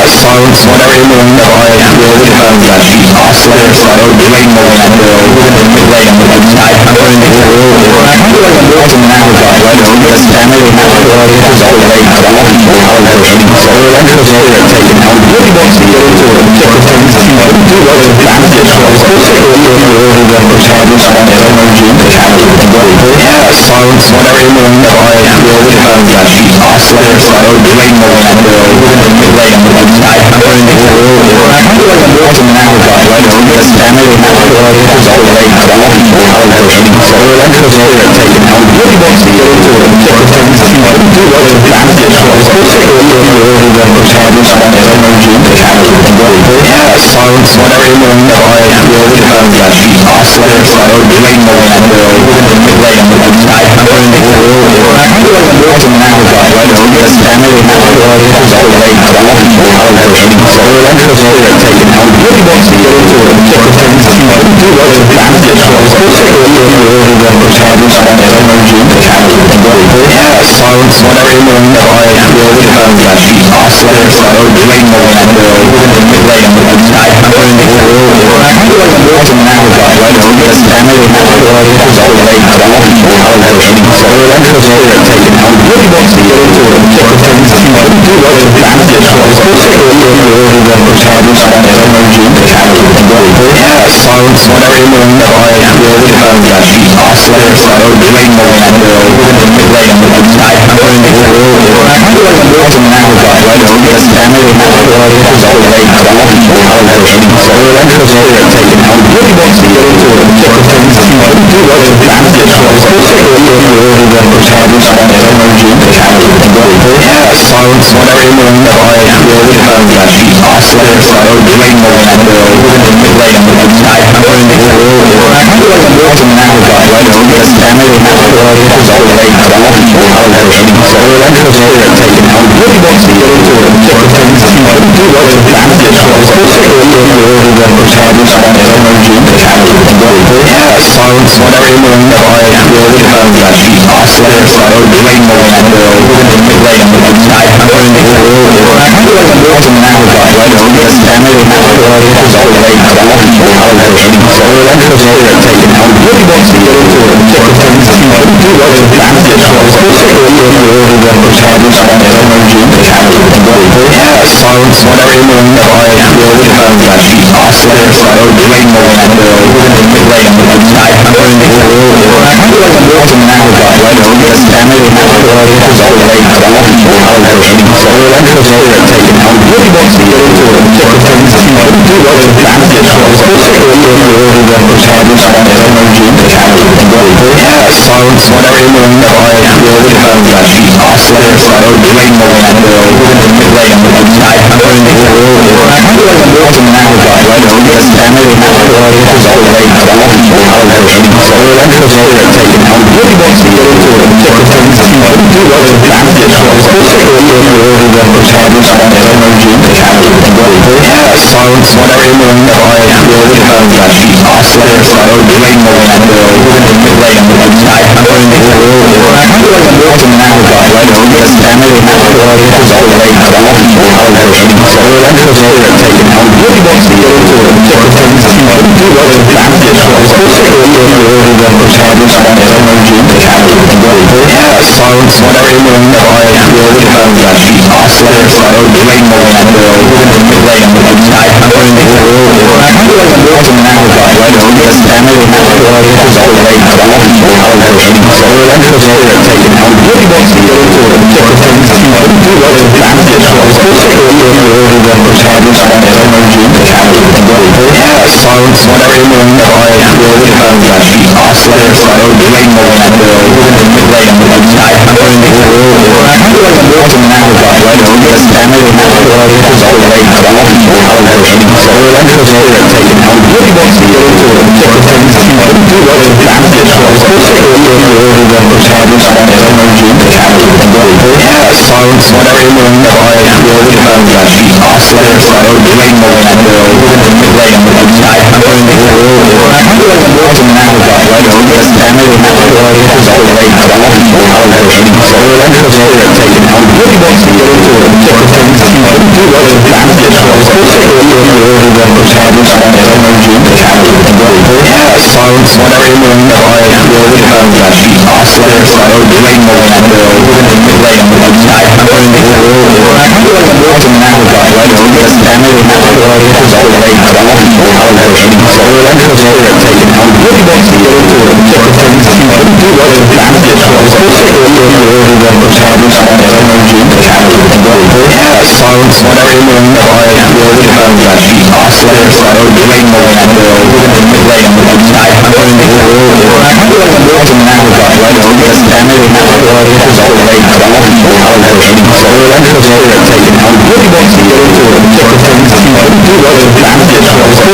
Speaker 8: silence what everyone that I will have that she's oscillator so drain more and late on the side covering the world or I feel like I'm walking now with that right over this family and now it's all late but I'm walking out of the so electric later taking out really wants to get into it different things that you might do what is advantage so it's supposed to go into the world of the shadows on the energy the shadows of the body silence what everyone that I will have that she's oscillator so drain more and late on the side covering the world or I feel like I'm walking now with that right over this family and now it's all late but I'm walking out of the so electric later taking out really wants to get into it different things that you might do what is advantage so it's supposed to go into the world of the shadows on the energy the shadows of the body silence what everyone that I will have that she's oscillator so drain more and late on the side covering the world or I feel like I'm walking now with that right over this family and now it's all late but I'm walking out of the so electric later taking out really wants to get into it different things that you might do what is advantage so it's supposed to go into the world of the shadows on the energy the shadows of the body silence what everyone that I will have that she's oscillator so drain more and late on the side covering the world or I feel like I'm walking now with that right over this family and now it's all late but I'm walking out of the so electric later taking out really wants to get into it different things that you might do what is advantage so it's supposed to go into the world of the shadows on the energy the shadows of the body silence what everyone that I will have that she's oscillator so drain more and late on the side covering the world or I feel like I'm walking now with that right over this family and now it's all late but I'm walking out of the so electric later taking out really wants to get into it different things that you might do what is advantage so it's supposed to go into the world of the shadows on the energy the shadows of the body silence what everyone that I will have that she's oscillator so drain more and late on the side covering the world or I feel like I'm walking now with that right over this family and now it's all late but I'm walking out of the so electric later taking out really wants to get into it different things that you might do what is advantage so it's supposed to go into the world of the shadows on the energy the shadows of the body silence what everyone that I will have that she's oscillator so drain more and late on the side covering the world or I feel like I'm walking now with that right over this family and now it's all late but I'm walking out of the so electric later taking out really wants to get into it different things that you might do what is advantage so it's supposed to go into the world of the shadows on the energy the shadows of the body silence what everyone that I will have that she's oscillator so drain more and late on the side covering the world or I feel like I'm walking now with that right over this family and now it's all late but I'm walking out of the so electric later taking out really wants to get into it different things that you might do what is advantage so it's supposed to go into the world of the shadows on the energy the shadows of the body silence what everyone that I will have that she's oscillator so drain more and late on the side covering the world or I feel like I'm walking now with that right over this family and now it's all late but I'm walking out of the so electric later taking out really wants to get into it different things that you might do what is advantage so it's supposed to go into the world of the shadows on the energy the shadows of the body silence what everyone that I will have that she's oscillator so drain more and late on the side covering the world or I feel like I'm walking now with that right over this family and now it's all late but I'm walking out of the so electric later taking out really wants to get into it different things that you might do what is advantage so it's supposed to go into the world of the shadows on the energy the shadows of the body silence what everyone that I will have that she's oscillator so drain more and late on the side covering the world or I feel like I'm walking now with that right over this family and now it's all late but I'm walking out of the so electric later taking out really wants to get into it different things that you might do what is advantage so it's supposed to go into the world of the shadows on the energy the shadows of the body silence what everyone that I will have that she's oscillator so drain more and late on the side covering the world or I feel like I'm walking now with that right over this family and now it's all late but I'm walking out of the so electric later taking out really wants to get into it different things that you might do what is advantage so it's supposed to go into the world of the shadows on the energy the shadows of the body silence what everyone that I will have that she's oscillator so drain more and late on the side covering the world or I feel like I'm walking now with that right over this family and now it's all late but I'm walking out of the so electric later taking out really wants to get into it different things that you might do what is advantage drain more than the mid-lane on the side. I'm going to autumn now got right on this family now is all the way to the autumn allocation. So electrical spirit taken out. Really wants to go to a different things to do what is advantage for us. Silence whatever you mean by really oscillator so drain more than the mid-lane on the side. I'm going to autumn now got right on this family now is all the way to the autumn allocation. So electrical spirit taken out. Really wants to go to a different things to do what is advantage for us.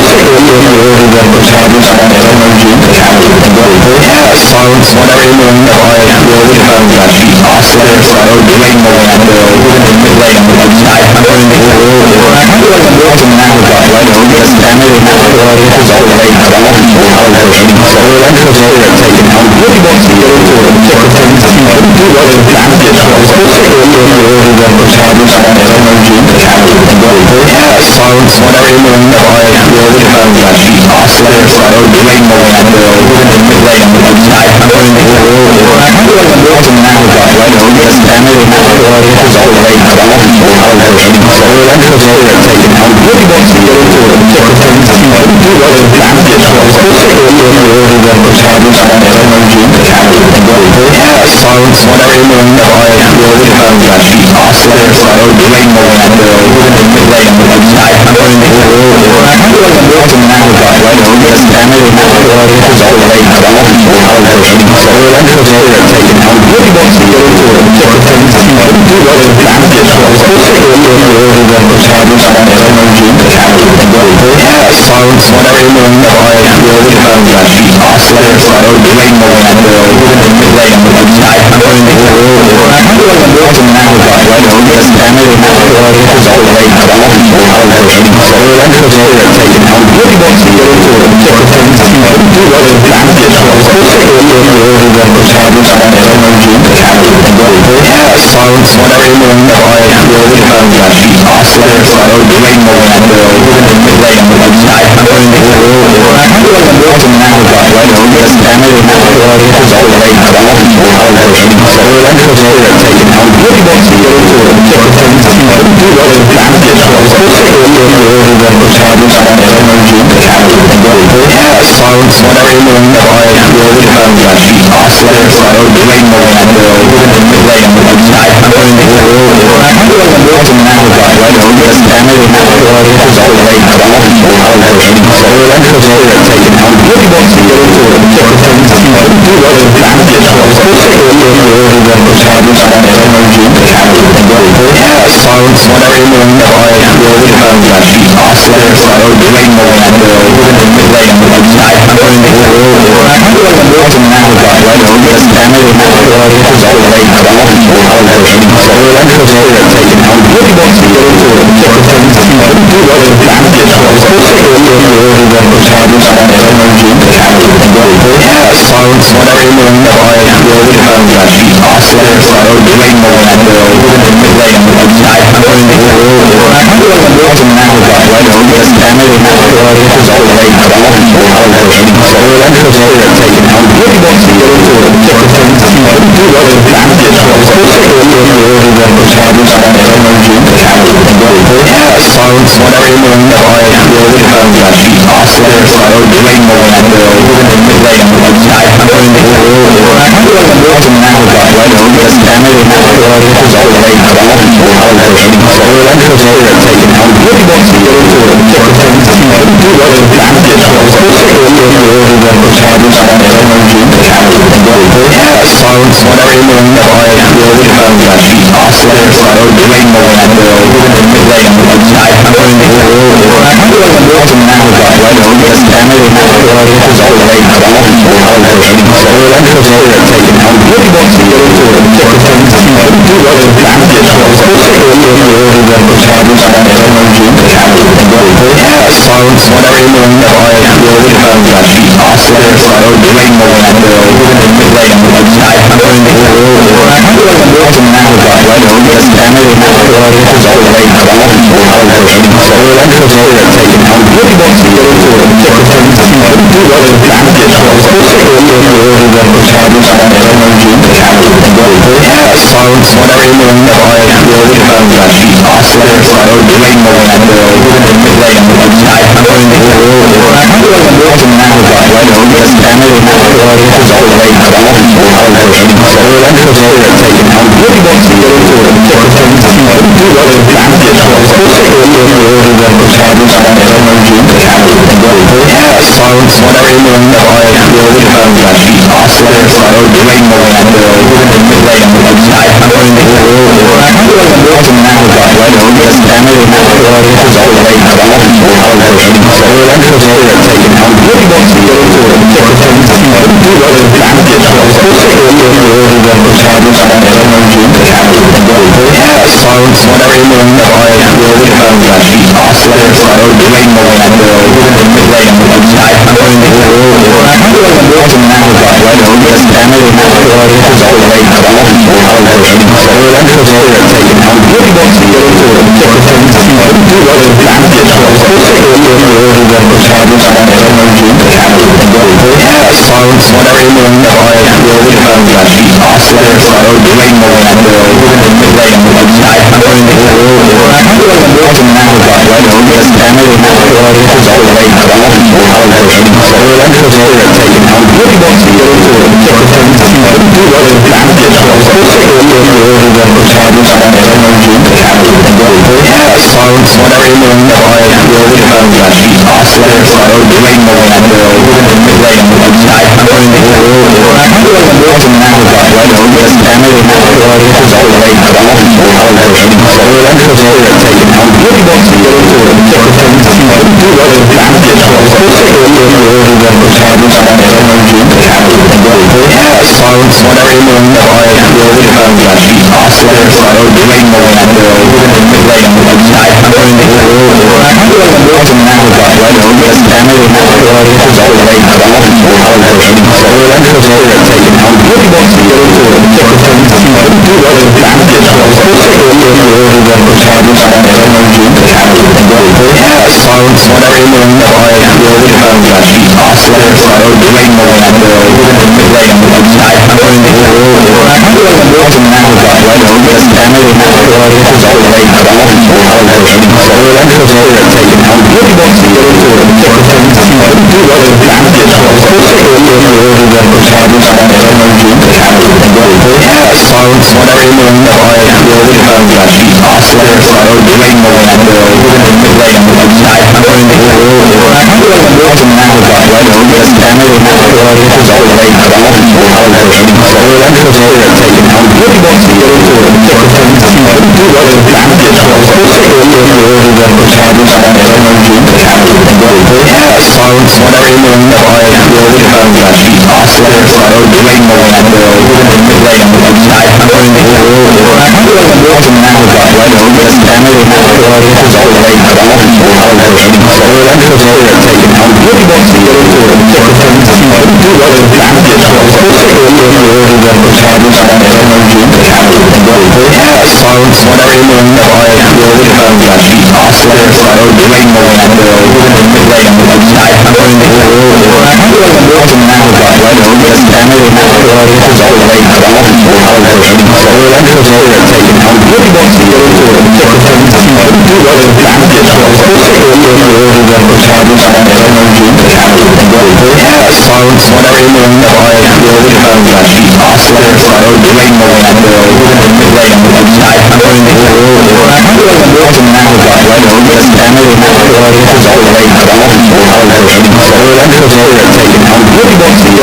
Speaker 8: Silence whatever you mean by really oscillator so drain more than the mid-lane on the side. I'm going to autumn now got right on this family now is all the way to the autumn allocation. So electrical spirit taken out. Really wants to go to a different things to do what is advantage for us. Silence whatever you mean by really oscillator so drain more than the mid-lane on the side. I'm going to autumn now got right on this family now is all the way to the autumn allocation. So electrical spirit taken out. Really wants to go to a different things to do what is advantage for us. Silence whatever you mean by really oscillator so drain more than the mid-lane on the side. I'm going to autumn now got right on this family now is all the way to the autumn allocation. So electrical spirit taken out. Really wants to go to a different things to do what is advantage for us. Silence whatever you mean by really oscillator so drain more than the mid-lane on the side. I'm going to autumn now got right on this family now is all the way to the autumn allocation. So electrical spirit taken out. Really wants to go to a different things to do what is advantage for us. Silence whatever you mean by really oscillator so drain more than the mid-lane on the side. I'm going to autumn now got right on this family now is all the way to the autumn allocation. So electrical spirit taken out. Really wants to go to a different things to do what is advantage for us. Silence whatever you mean by really oscillator so drain more than the mid-lane on the side. I'm going to autumn now got right on this family now is all the way to the autumn allocation. So electrical spirit taken out. Really wants to go to a different things to do what is advantage for us. Silence whatever you mean by really oscillator so drain more than the mid-lane on the side. I'm going to autumn now got right on this family now is all the way to the autumn allocation. So electrical spirit taken out. Really wants to go to a different things to do what is advantage for us. Silence whatever you mean by really oscillator so drain more than the mid-lane on the side. I'm going to autumn now got right on this family now is all the way to the autumn allocation. So electrical spirit taken out. Really wants to go to a different things to do what is advantage for us. Silence whatever you mean by really oscillator so drain more than the mid-lane on the side. I'm going to autumn now got right on this family now is all the way to the autumn allocation. So electrical spirit taken out. Really wants to go to a different things to do what is advantage for us. Silence whatever you mean by really oscillator so drain more than the mid-lane on the side. I'm going to autumn now got right on this family now is all the way to the autumn allocation. So electrical spirit taken out. Really wants to go to a different things to do what is advantage for us. Silence whatever you mean by really oscillator so drain more than the mid-lane on the side. I'm going to autumn now got right on this family now is all the way to the autumn allocation. So electrical spirit taken out. Really wants to go to a different things to do what is advantage for us. silence, whatever you mean, I will become that oscillator, so I would bring more and I will manipulate and I going to ultimately now got right over this family now is all the way to all people out there and so I'm just here taking out really want to get into it because things do what is practice was especially when you're really the percentage that energy to have silence, whatever you mean, I will become that oscillator, so I would bring more and I will manipulate and I'm going to ultimately now got right over this family now is all the way to all people out there and so I'm just here taking out really want to get into it because things do what is practice was especially when you're really the percentage that energy to have silence, whatever you mean, I will become that oscillator, so I would bring more and I will manipulate and I'm going to ultimately now got right over this family now is all the way to all people out there and so I'm just here taking out really want to get into it because things do what is practice was especially when you're really the percentage that energy to have silence, whatever you mean, I will become that oscillator, so I would bring more and I will manipulate and I'm going to ultimately now got right over this family now is all the way to all people out there and so I'm just here taking out really want to get into it because things do what is practice was especially when you're really the percentage that energy to have silence, whatever you mean, I will become that oscillator, so I would bring more and I will manipulate and I'm going to ultimately now got right over this family now is all the way to all people out there and so I'm just here taking out really want to get into it because things do what is practice was especially when you're really the percentage that energy to have silence, whatever you mean, I will become that oscillator, so I would bring more and I will manipulate and I'm going to ultimately now got right over this family now is all the way to all people out there and so I'm just here taking out really want to get into it because things do what is practice was especially when you're really the percentage that energy to have silence, whatever you mean, I will become that oscillator, so I would bring more and I will manipulate and I'm going to ultimately now got right over this family now is all the way to all people out there and so I'm just here taking out really want to get into it because things do what is practice was especially when you're really the percentage that energy to have silence, whatever you mean, I will become that oscillator, so I would bring more and I will manipulate and I'm going to ultimately now got right over this family now is all the way to all people out there and so I'm just here taking out really want to get into it because things do what is practice was especially when you're really the percentage that energy to have silence, whatever you mean, I will become that oscillator, so I would bring more and I will manipulate and I'm going to ultimately now got right over this family now is all the way to all people out there and so I'm just here taking out really want to get into it because things do what is practice was especially when you're really the percentage that energy to have silence, whatever you mean, I will become that oscillator, so I would bring more and I will manipulate and I'm going to ultimately now got right over this family now is all the way to all people out there and so I'm just here taking out really want to get into it because things do what is practice was especially when you're really the percentage that energy to have silence, whatever you mean, I will become that oscillator, so I would bring more and I will manipulate and I'm going to ultimately now got right over this family now is all the way to all people out there and so I'm just here taking out really want to get into it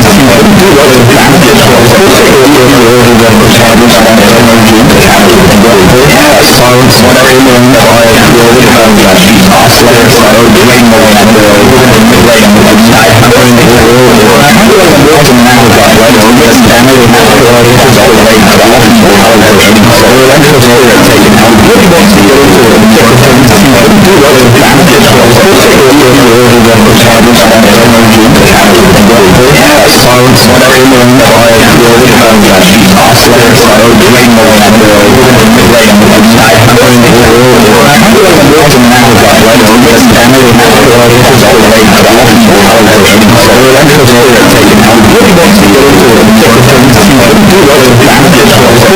Speaker 8: because things do what is practice was especially when you're really the percentage that energy to have silence, whatever you mean, I will become that oscillator, so I would bring more and I will manipulate and I'm going to ultimately now got right over this family now is all the way to all people out there and so I'm just here taking out really want to get into it because things do what is practice was especially when you're really the percentage that energy to have silence, whatever you mean, I will become that oscillator, so I would bring more and I will manipulate and I'm going to ultimately now got right over this family now is all the way to all people out there and so I'm just here taking out really want to get into it because things do what is practice was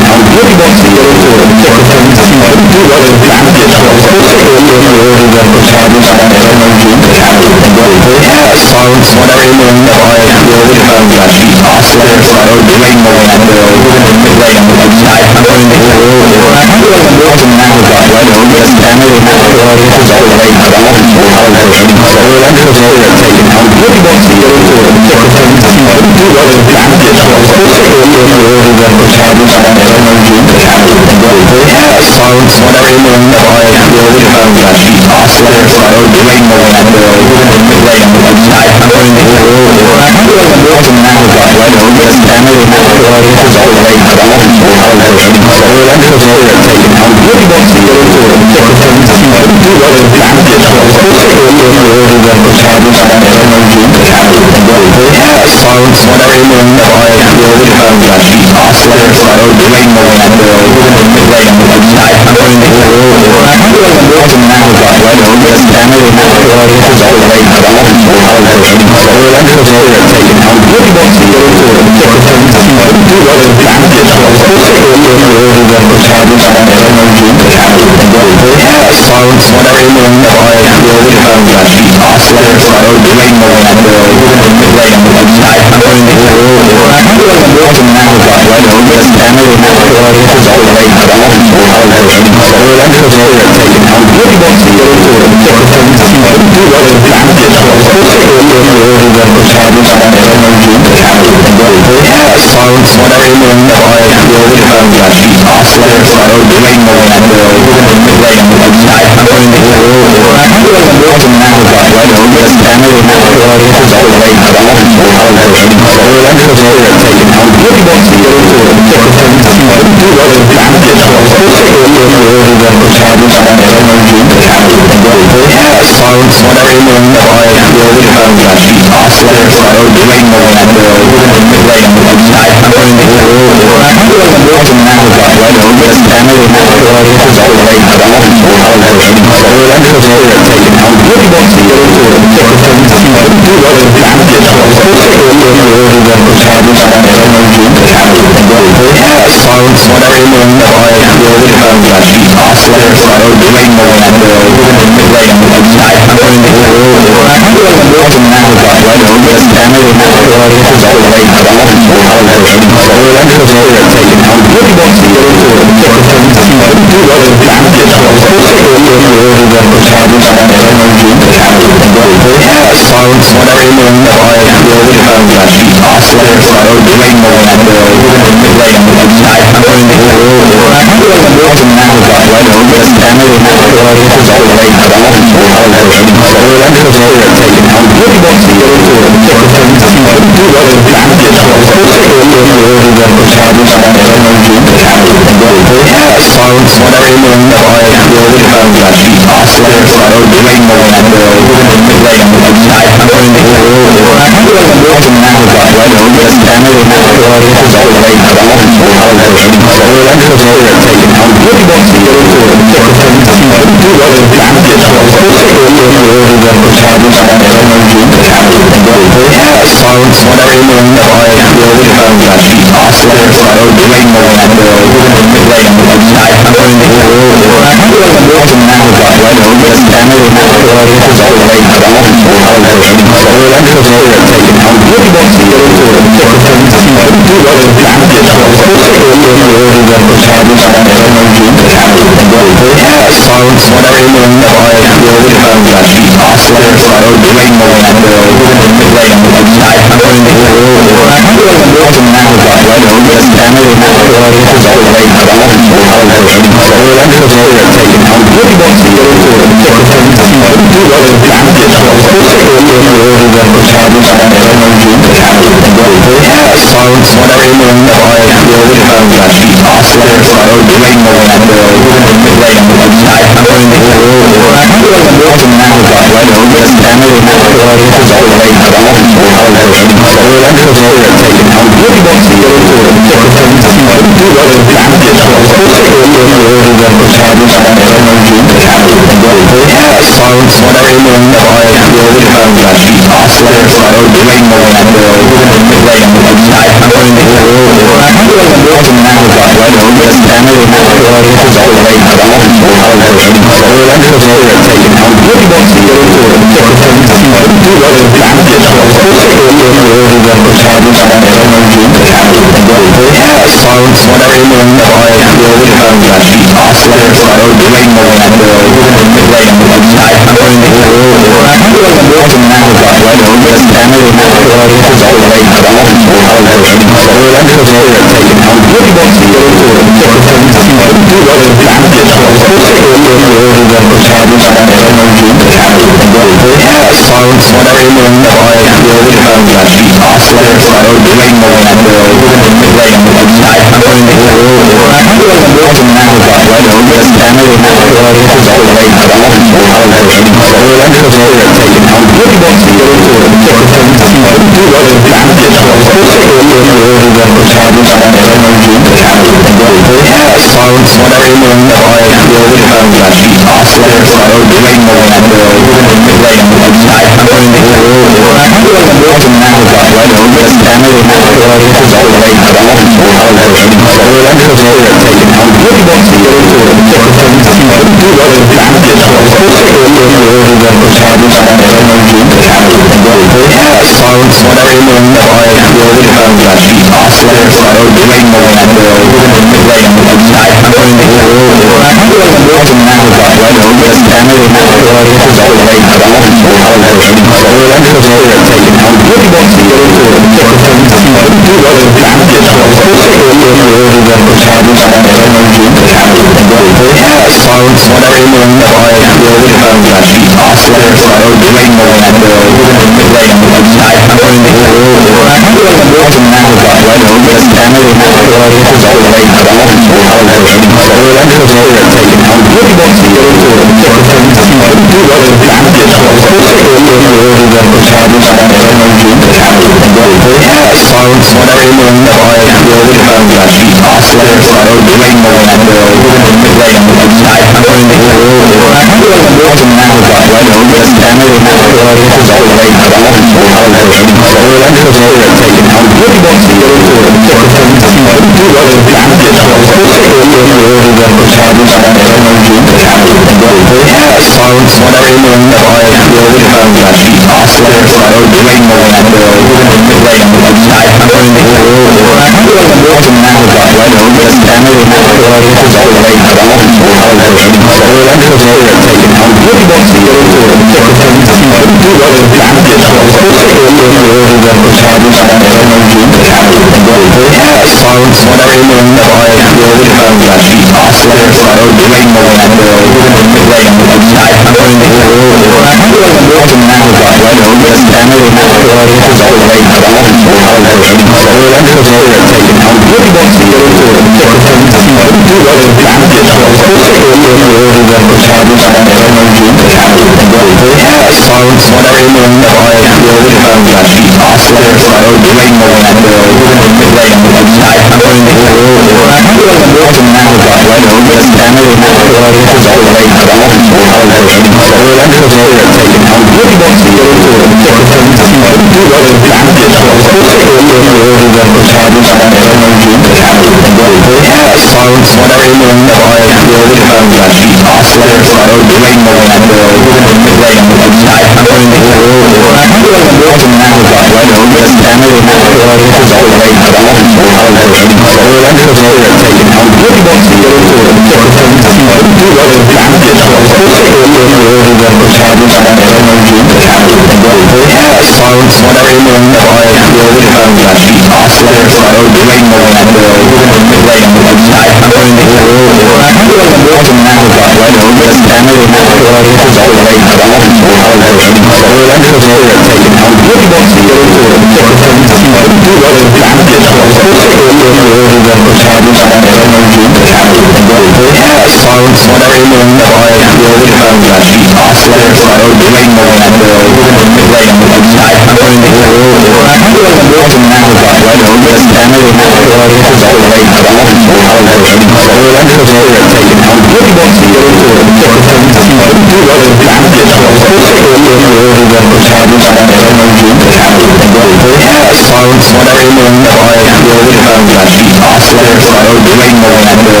Speaker 8: Silence,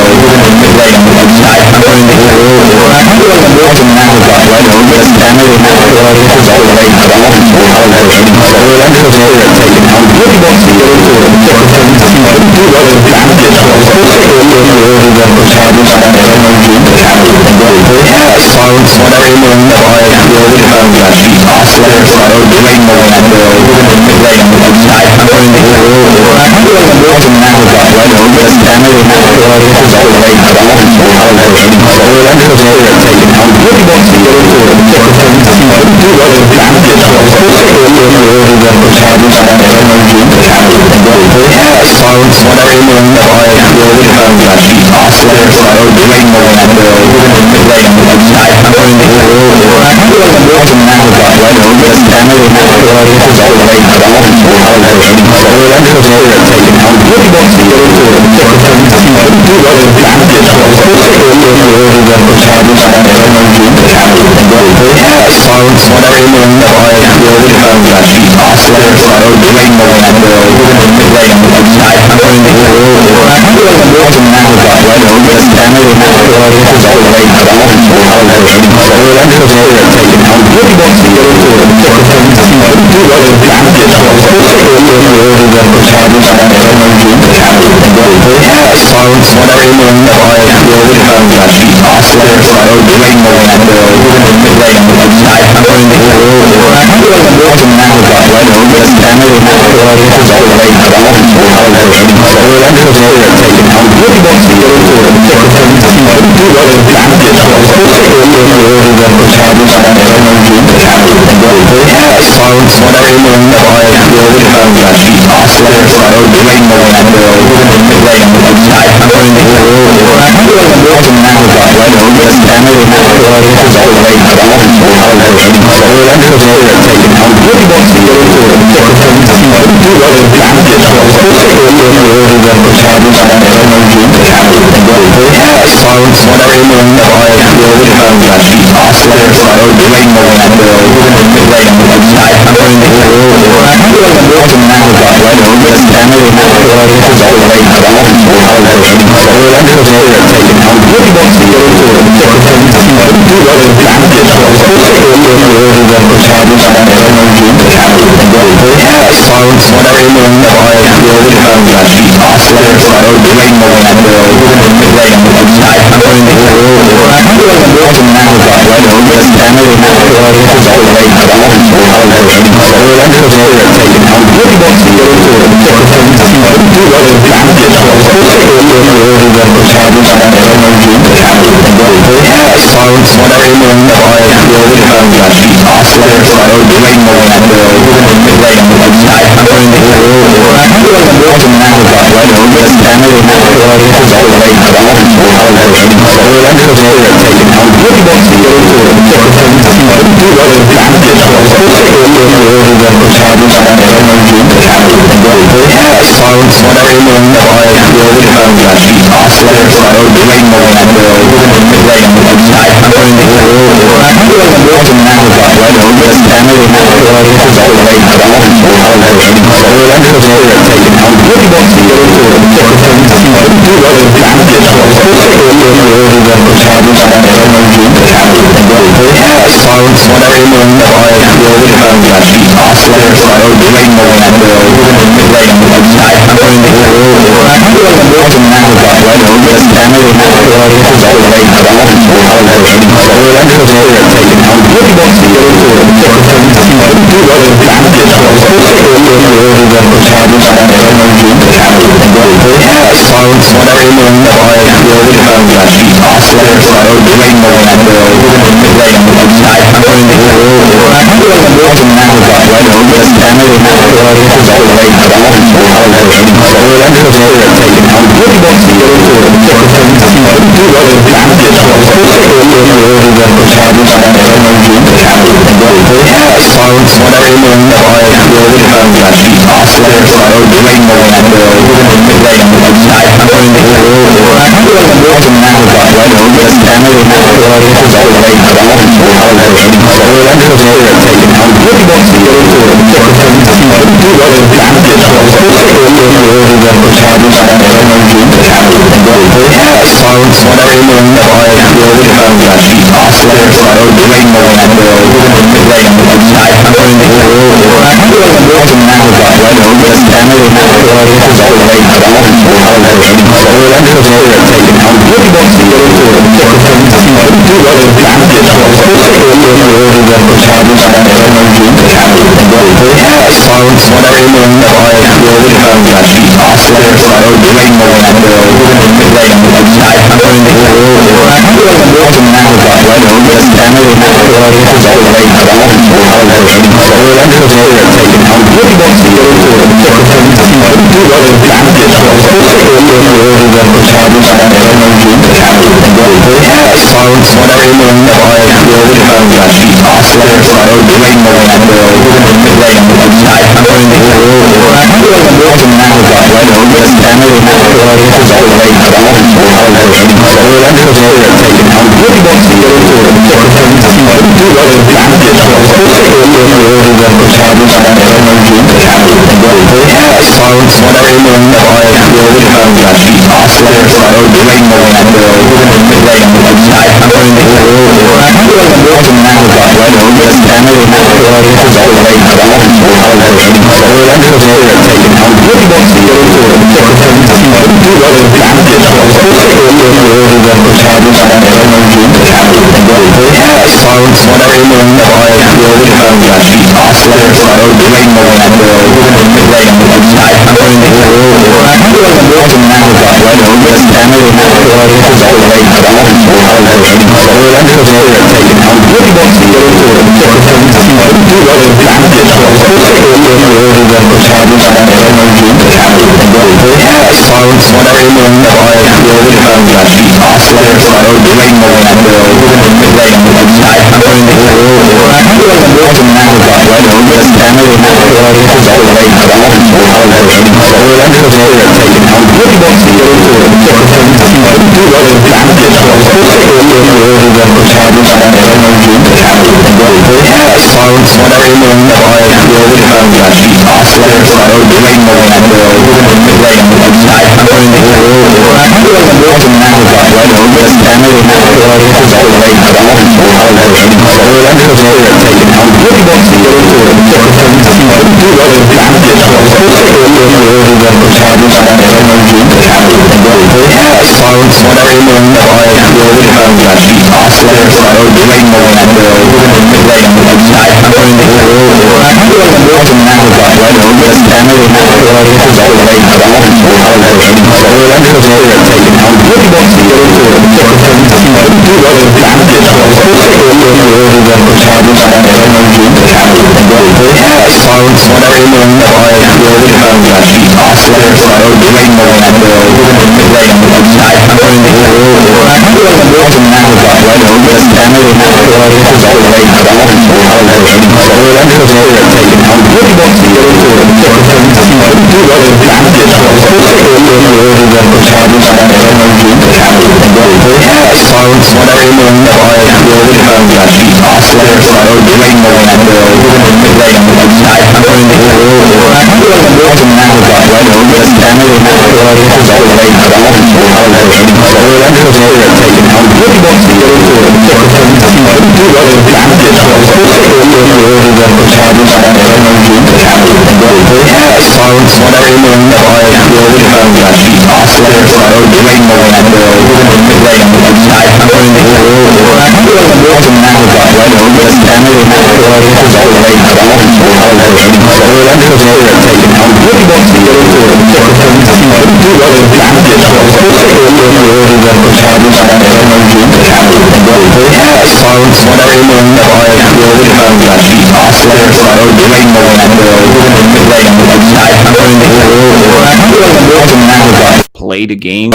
Speaker 3: Play the game.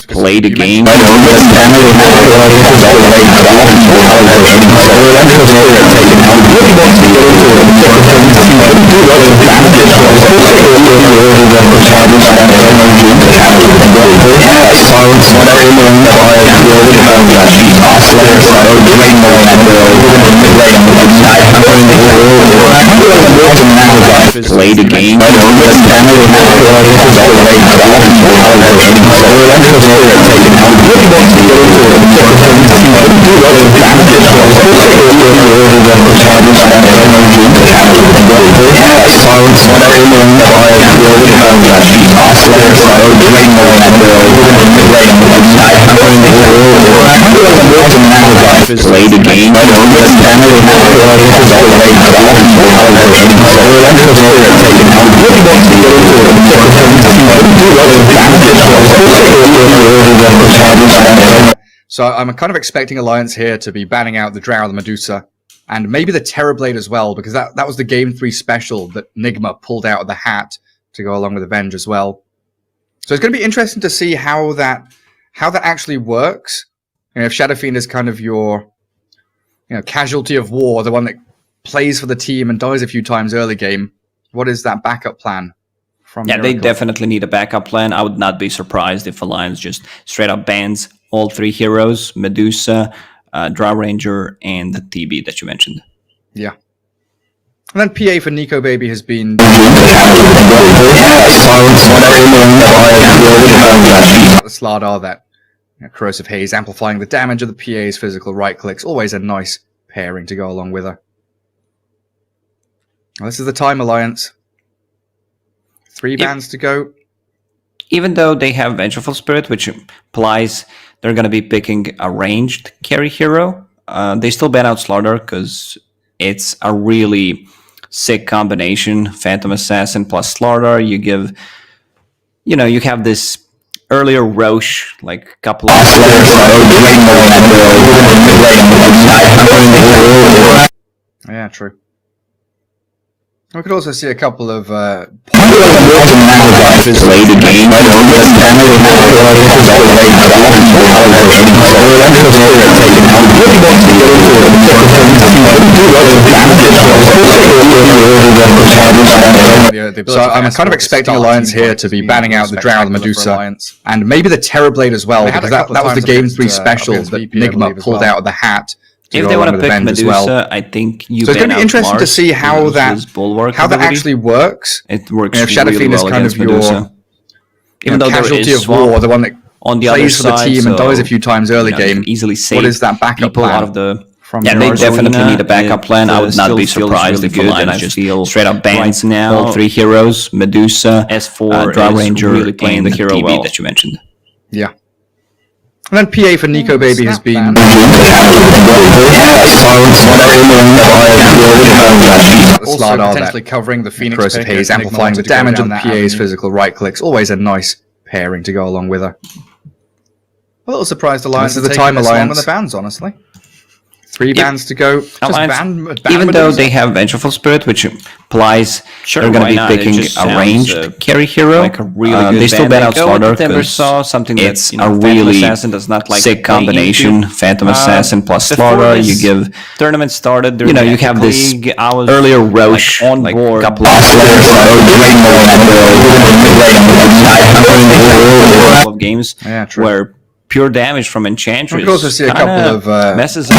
Speaker 3: Play the game. Play the game.
Speaker 8: Play the game.
Speaker 2: So I'm kind of expecting Alliance here to be banning out the Drow, the Medusa, and maybe the Terrorblade as well, because that was the Game 3 special that Nigma pulled out of the hat to go along with Avenge as well. So it's going to be interesting to see how that actually works. You know, if Shadow Fiend is kind of your casualty of war, the one that plays for the team and dies a few times early game, what is that backup plan?
Speaker 3: Yeah, they definitely need a backup plan. I would not be surprised if Alliance just straight up bans all three heroes, Medusa, Drow Ranger, and the TB that you mentioned.
Speaker 2: Yeah. And then PA for Nico Baby has been... Slardar, that corrosive haze, amplifying the damage of the PA's physical right clicks. Always a nice pairing to go along with her. Well, this is the time, Alliance. 3 bans to go.
Speaker 3: Even though they have Vengeful Spirit, which implies they're going to be picking a ranged carry hero, they still ban out Slardar because it's a really sick combination. Phantom Assassin plus Slardar. You give, you have this earlier Roche, like a couple of...
Speaker 2: Yeah, true. We could also see a couple of So I'm kind of expecting Alliance here to be banning out the Drow, the Medusa, and maybe the Terrorblade as well, because that was the Game 3 special that Nigma pulled out of the hat.
Speaker 3: If they want to pick Medusa, I think you
Speaker 2: so it's going to be interesting
Speaker 3: Mars
Speaker 2: to see how that actually works.
Speaker 3: It works
Speaker 2: if Shadow Fiend is kind of your casualty of war, the one that
Speaker 3: on the
Speaker 2: plays
Speaker 3: other
Speaker 2: for the
Speaker 3: side,
Speaker 2: team and
Speaker 3: so,
Speaker 2: dies a few times early game,
Speaker 3: easily save
Speaker 2: what is that backup plan?
Speaker 3: Out of the
Speaker 2: Yeah,
Speaker 3: they definitely need a backup plan. I would not be surprised if Alliance just straight up bans now all three heroes, Medusa, S4, Drow Ranger, really playing the hero TB that you mentioned.
Speaker 2: Yeah. And then PA for Nico Baby has been... Also potentially covering the Phoenix corrosive haze, amplifying the damage of the PA's physical right clicks. Always a nice pairing to go along with her. A little surprised Alliance is the time Alliance with the bans, honestly. 3 bans to go.
Speaker 3: Even though they have Vengeful Spirit, which implies they're going to be picking a ranged carry hero, like a really they still ban out Slardar because it's a really sick combination. Phantom Assassin plus Slardar. You give tournament started. You have this earlier Roche on board. Couple of games where pure damage from Enchantress.
Speaker 2: We could also see a couple of
Speaker 3: messes up.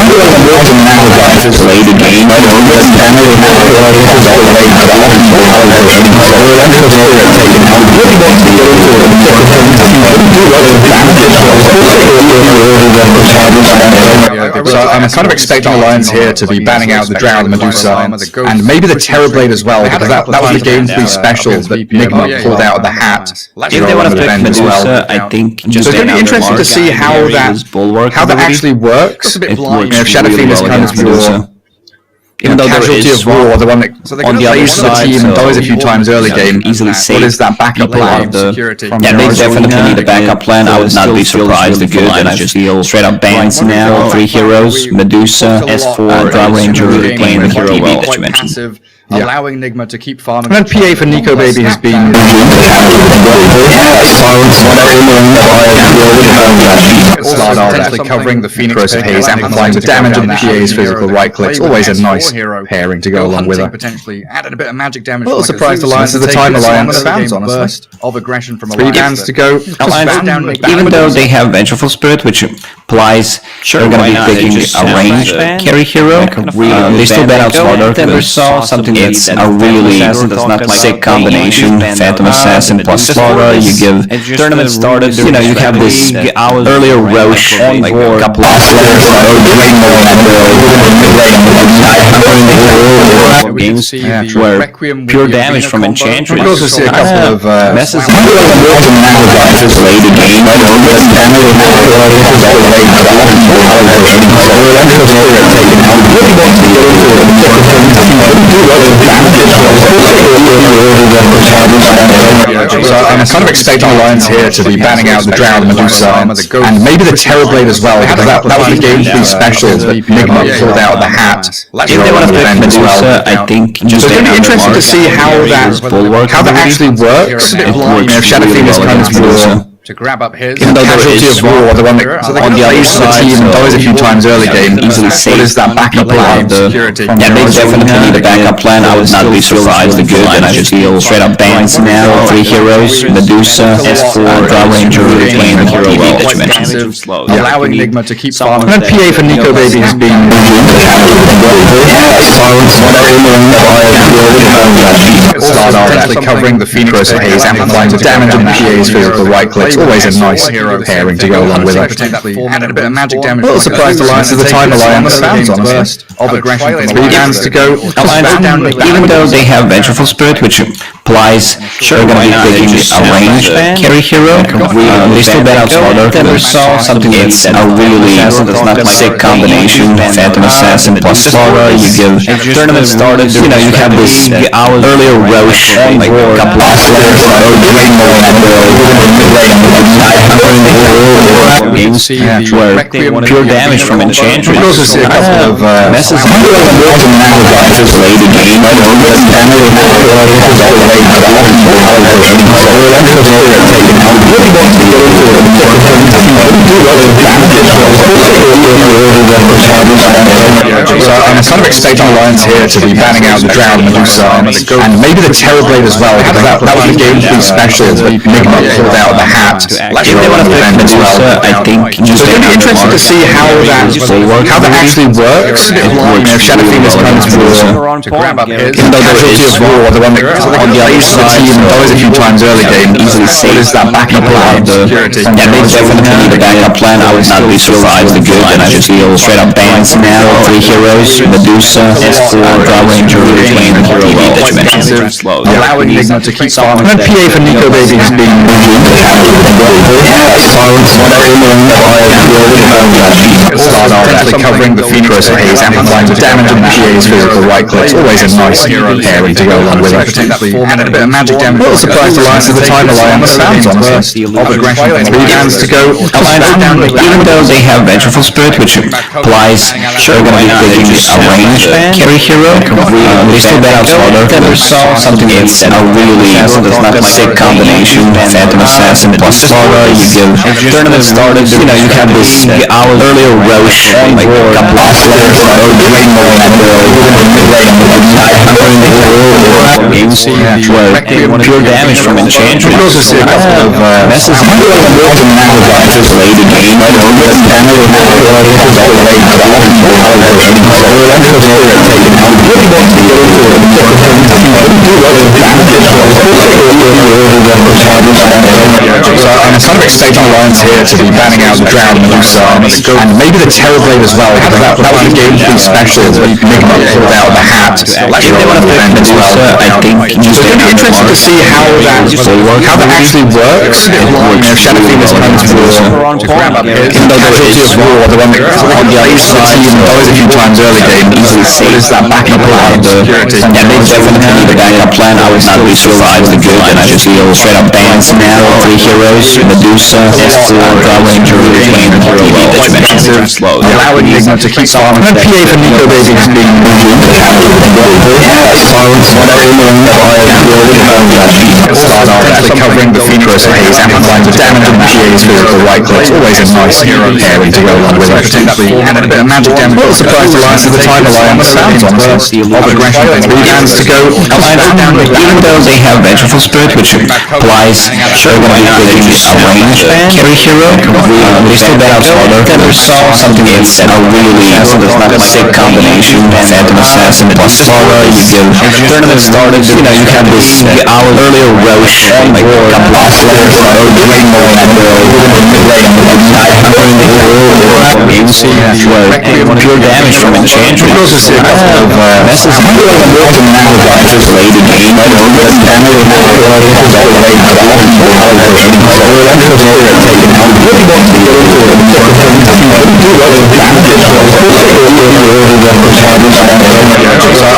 Speaker 2: So I'm kind of expecting Alliance here to be banning out the Drow, the Medusa, and maybe the Terrorblade as well, because that was the Game 3 special that Nigma pulled out of the hat.
Speaker 3: If they want to pick Medusa, I think just
Speaker 2: so it's going to be interesting to see how that actually works.
Speaker 3: It works
Speaker 2: if Shadow Fiend is kind of your casualty of war, the one that on the other side, the team and dies a few times early game,
Speaker 3: easily save.
Speaker 2: What is that backup plan?
Speaker 3: Yeah, they definitely need a backup plan. I would not be surprised if Alliance just straight up bans now 3 heroes, Medusa, S4, Drow Ranger, playing the hero TB that you mentioned.
Speaker 2: Allowing Nigma to keep farming. And then PA for Nico Baby has been... potentially covering the Phoenix corrosive haze, amplifying the damage of the PA's physical right clicks. Always a nice pairing to go along with her. Potentially added a bit of magic damage. A little surprised Alliance is the time Alliance bans, honestly. Of aggression from 3 bans to go.
Speaker 3: Alliance, even though they have Vengeful Spirit, which Plies, they're going to be picking a range carry hero. They still ban out Sword Never saw something that's a really sick combination. Phantom Assassin plus Slaughter. You give tournament started. You know, you have this earlier Roche, like a couple of games where pure damage from Enchantress.
Speaker 2: You can also see a couple of
Speaker 3: messes.
Speaker 8: Play the game.
Speaker 2: So I'm kind of expecting Alliance here to be banning out the Drowned Medusa and maybe the Terrorblade as well, because that was the game 3 special that Nigma pulled out of the hat.
Speaker 3: If they want to pick Medusa, I think just
Speaker 2: so it's going to be interesting to see how that actually works. If Shadow Phoenix comes to grab up his Casualty of War, the one that on the other side the team dies a few times early game, easily saves that backup plan.
Speaker 3: Yeah, they definitely need a backup plan. I would not be surprised. The good, and I just feel straight up bans now. 3 heroes, Medusa, S4, Draw Ranger, playing the hero well that you mentioned.
Speaker 2: Allowing Nigma to keep farming.
Speaker 8: And PA for Nico Baby has been
Speaker 2: potentially covering the Phoenix phase, amplifying the damage on the PA's physical right click. Always a nice hero pairing to go along with it. And a bit of magic damage.
Speaker 8: A little surprised Alliance at the time Alliance sounds honestly.
Speaker 2: Of aggression from 3 bands to go.
Speaker 3: Even though they have Vengeful Spirit, which applies, they're going to be picking a range carry hero. They still ban out Slaughter. Never saw something that's a really sick combination. Phantom Assassin plus Slaughter. You give tournament started. You know, you have this earlier Roche, like a couple of games where pure damage from Enchantress.
Speaker 2: You can also see a couple of
Speaker 3: messes.
Speaker 8: Play the game.
Speaker 2: So I'm kind of expecting Alliance here to be banning out the Drowned Medusa and maybe the Terrorblade as well, because that was the game 3 special that Nigma pulled out of the hat.
Speaker 3: If they want to pick Medusa, I think
Speaker 2: So it's going to be interesting to see how that actually works. If Shadow Phoenix comes to grab up his Casualty of War, the one that on the other side the team dies a few times early game, easily saves that backup plan.
Speaker 3: Yeah, they definitely need a backup plan. I would not be surprised. The good, and I just feel straight up bans now. 3 heroes, Medusa, S4, Draw Ranger, playing the hero well that you mentioned.
Speaker 2: Allowing Nigma to keep farming.
Speaker 8: And PA for Nico Baby has been
Speaker 2: potentially covering the Phoenix phase, amplifying the damage on the PA's physical right click. Always a nice hero pairing to go along with it. And a bit of magic damage.
Speaker 8: A little surprised Alliance at the time Alliance sounds honestly.
Speaker 2: Of aggression from 3 bands to go.
Speaker 3: Even though they have Vengeful Spirit, which applies, they're going to be picking a range carry hero. They still ban out Slaughter. Never saw something that's a really sick combination. Phantom Assassin plus Slaughter. You give tournament started. You know, you have this earlier Roche, like a couple of games where pure damage from Enchantress.
Speaker 2: You can also see a couple of
Speaker 3: messes.
Speaker 8: Play the game.
Speaker 2: So I'm kind of expecting Alliance here to be banning out the Drowned Medusa and maybe the Terrorblade as well, because that was the game 3 special that Nigma pulled out of the hat.
Speaker 3: If they want to pick Medusa, I think
Speaker 2: So it's going to be interesting to see how that actually works. If Shadow Phoenix comes to grab up his Casualty of War, the one that on the other side the team dies a few times early game, easily saves that backup plan.
Speaker 3: Yeah, they definitely need a backup plan. I would not be surprised. The good, and I just feel straight up bans now. 3 heroes, Medusa, S4, Draw Ranger, playing the hero well that you mentioned.
Speaker 2: Allowing Nigma to keep farming.
Speaker 8: And PA for Nico Baby has been actually covering the features phase, amplifying the damage of the GA's physical right click. Always a nice pairing to go along with it. And a bit of magic damage. Well, surprised Alliance at the time Alliance sounds on the of aggression. 3 hands to go.
Speaker 3: Even though they have Vengeful Spirit, which applies, they're going to be getting a range carry hero. They still got Outsider. There's something that's a really sick combination. Phantom Assassin plus Flora. You give tournament started. You know, you have this our earlier Roche, like a couple of players, Great Mode, and you see pure damage from Enchantress. You also see a couple of messes. Just late in game.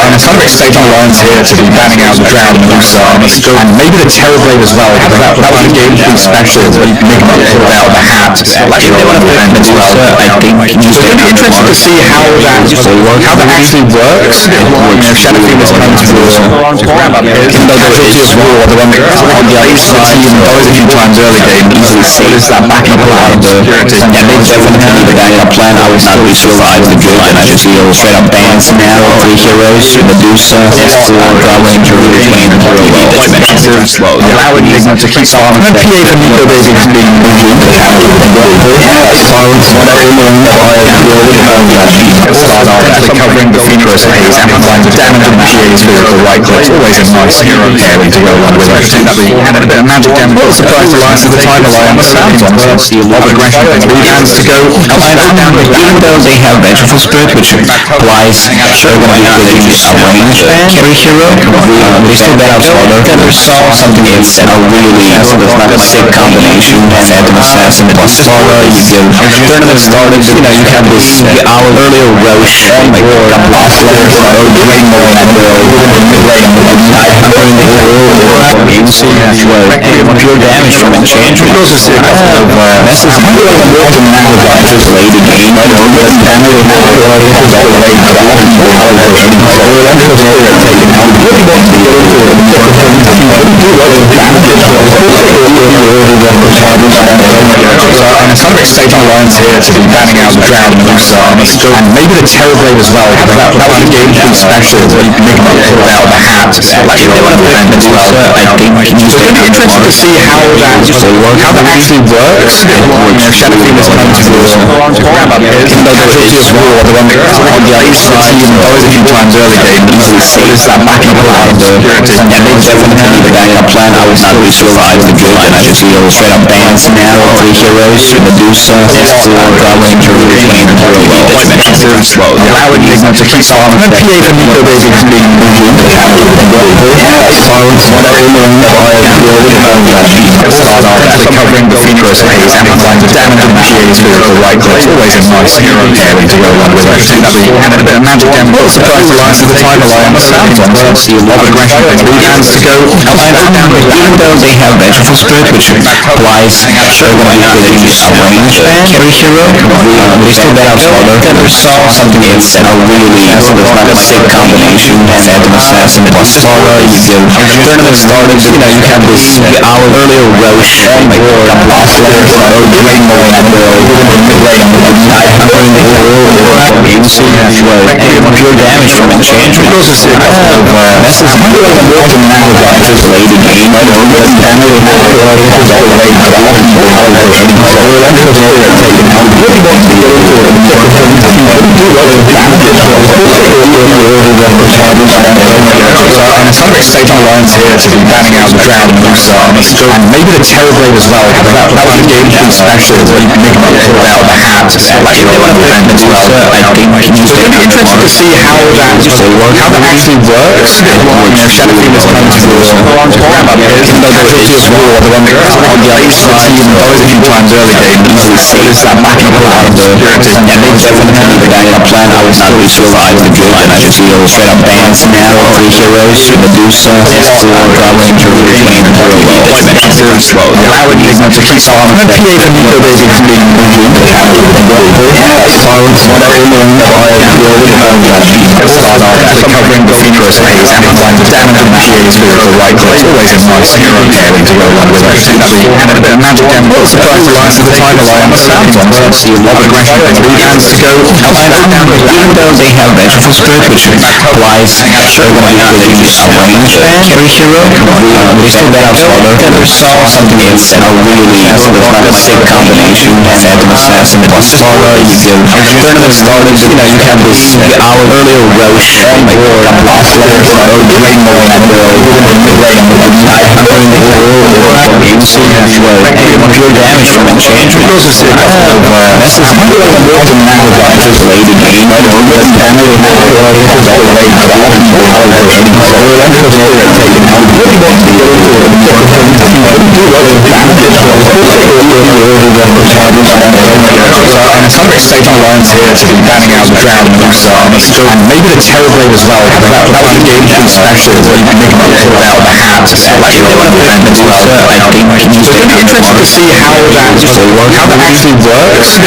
Speaker 8: And some stage Alliance here to be banning out the Drown and maybe the Terrorblade as well. That was a game to be special. You can make it without the hat. Like they want to pick as well. I think it's going to be interesting to see how that actually works. Shadow Fiend is coming to grab up his. Even though the Casualty of War, the one that on the other side, always a few times early game, easily saves that backup plan. Yeah, they definitely need the backup plan. I would not be survived the good, and I just feel straight up bans now. 3 heroes, Medusa, Draw Ranger, and slow. Allowing Igna to keep on. And PA for Nico Baby is being moved. Silence, start off actually covering the features phase, amplifying the damage of the GA's physical right click. Always a nice hero pairing to go along with it. And a bit of magic damage. Well, surprised Alliance at the time Alliance sounds on the of aggression. 3 hands to go.
Speaker 3: Even though they have Vengeful Spirit, which applies, they're going to be getting a range carry hero. They still got Outsider. There's something that's a really sick combination. Phantom Assassin plus Flora. You give tournament started. You know, you have this our earlier Roche, like a couple of players, Great Mode, and you see pure damage from Enchantress. You also see a couple of messes. Just late in game.
Speaker 8: And some stage Alliance here to be banning out the Drown and maybe the Terrorblade as well. That was a game to be special. You can make it without the hat. Like they want to prevent as well. I think it's going to be interesting to see how that actually works. Shadow Fiend is coming to grab up his. Even though the Casualty of War, the one that on the other side, always a few times early game, easily saves that backup plan. Yeah, they definitely need the backup plan. I would not be survived the good, and I just feel straight up bans now. 3 heroes, Medusa, Draw Ranger, and slow. Allowing Igna to keep on. And PA for Nico Baby is being moved. Silence, start off actually covering the features phase, amplifying the damage of the GA's physical right click. Always a nice hero pairing to go along with it. And a bit of magic damage. Well, surprised Alliance at the time Alliance sounds on the of aggression. 3 hands to go.
Speaker 3: Even though they have Vengeful Spirit, which applies, they're going to be getting a range carry hero. They still got Outsider. There's something that's a really sick combination. Phantom Assassin plus Flora. You give tournament started. You know, you have this our earlier Roche, like a couple of players, Great Mode, and you see pure damage from Enchantress. You also see a couple of messes. Just late in game.
Speaker 8: And some stage Alliance here to be banning out the Drown and maybe the Terrorblade as well. That was a game to be special. You can make it without the hat. Like they want to prevent as well. I think it's going to be interesting to see how that actually works. Shadow Fiend is coming to grab up his. Even though the Casualty of War, the one that on the other side, always a few times early game, easily saves that backup plan. Yeah, they definitely need the backup plan. I would not be survived the good, and I just feel straight up bans now. 3 heroes, Medusa, Draw Ranger, and slow. Allowing Igna to keep on. And PA for Nico Baby is being moved. Silence, start off actually covering the features phase, amplifying the damage of the GA's physical right click. Always a always a nice hero pairing to go along with it. And a bit of magic damage. What a surprise alliance of the Time Alliance. Sounds see a lot of aggression with 3 hands to go. Even though they have vengeful spirit, which applies when they use a range carry hero, they still get out smaller. There's something that's really there's not a sick combination. Phantom Assassin plus Sora, you give tournament started, you have this our earlier Roche or Apocalypse or Rainbow and mid-lane with the 900 or you see pure damage from Enchantress. This is just late in game. I don't know the damage is all late and it's under stage alliance here to be banning out the Drown and maybe the Terrorblade as well. That was the game special where you can make it out of the hat to sell like you want to defend as well. So it's going to be interesting to see how that actually works.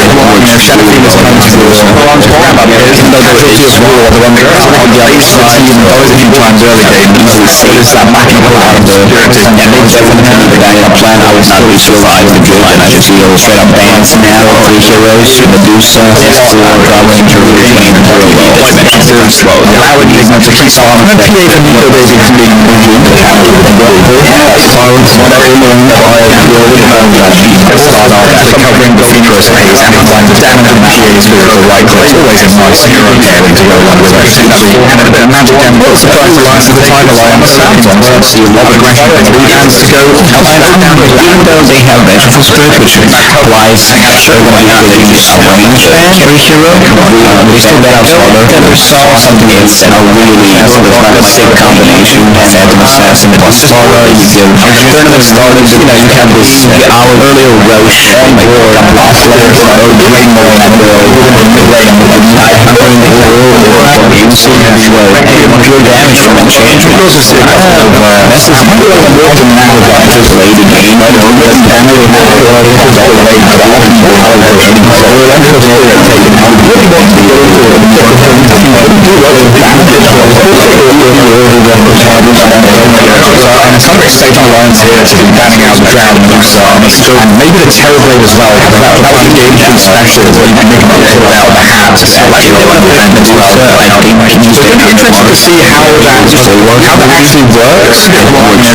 Speaker 8: Shadow Phoenix comes to grab up here, even though there's Guilty of War, the one that on the other side, always a few times early game, easily sees that backing pull out of the and they definitely have the guy in a plan. I was not really survive the good and I just feel straight up bans now. 3 heroes, Medusa, 4 Traveling Druid, and very slow. Now it needs to keep on and PA the Nico basically being moved into the counter with the silence, whatever you know, start off after covering the Phoenix phase and applying the damage and PA's with the right click. Always a nice hero pairing to go along with it. And a bit of magic damage. What a surprise alliance of the Time Alliance. Sounds see a lot of aggression with 3 hands to go. Even though they have vengeful spirit, which applies when they use a range carry hero, they still get out smaller. There's something that's really there's not a sick combination. Phantom Assassin plus Sora, you give tournament started, you have this our earlier Roche or Apocalypse or Rainbow and mid-lane with the 900 or you see pure damage from Enchantress. This is just late in game. I don't know the damage is all late and it's under stage alliance here to be banning out the Drown and maybe the Terrorblade as well. That was the game special where you can make it out of the hat to sell like you want to defend as well. It's going to be interesting to see how that actually works.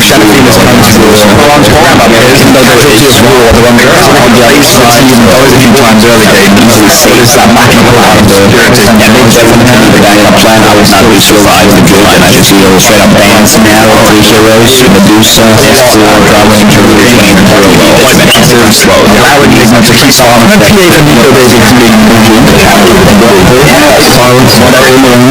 Speaker 8: Shadow Phoenix comes to grab up here, even though there's Guilty of War, the one that on the other side, always a few times early game, easily sees that backing pull out of the and they definitely have the guy in a plan. I was not really survive the good and I just feel straight up bans now. 3 heroes, Medusa, 4 Traveling Druid, and very slow. Now it needs to keep on and PA the Nico basically being moved into the counter with the silence, whatever you know,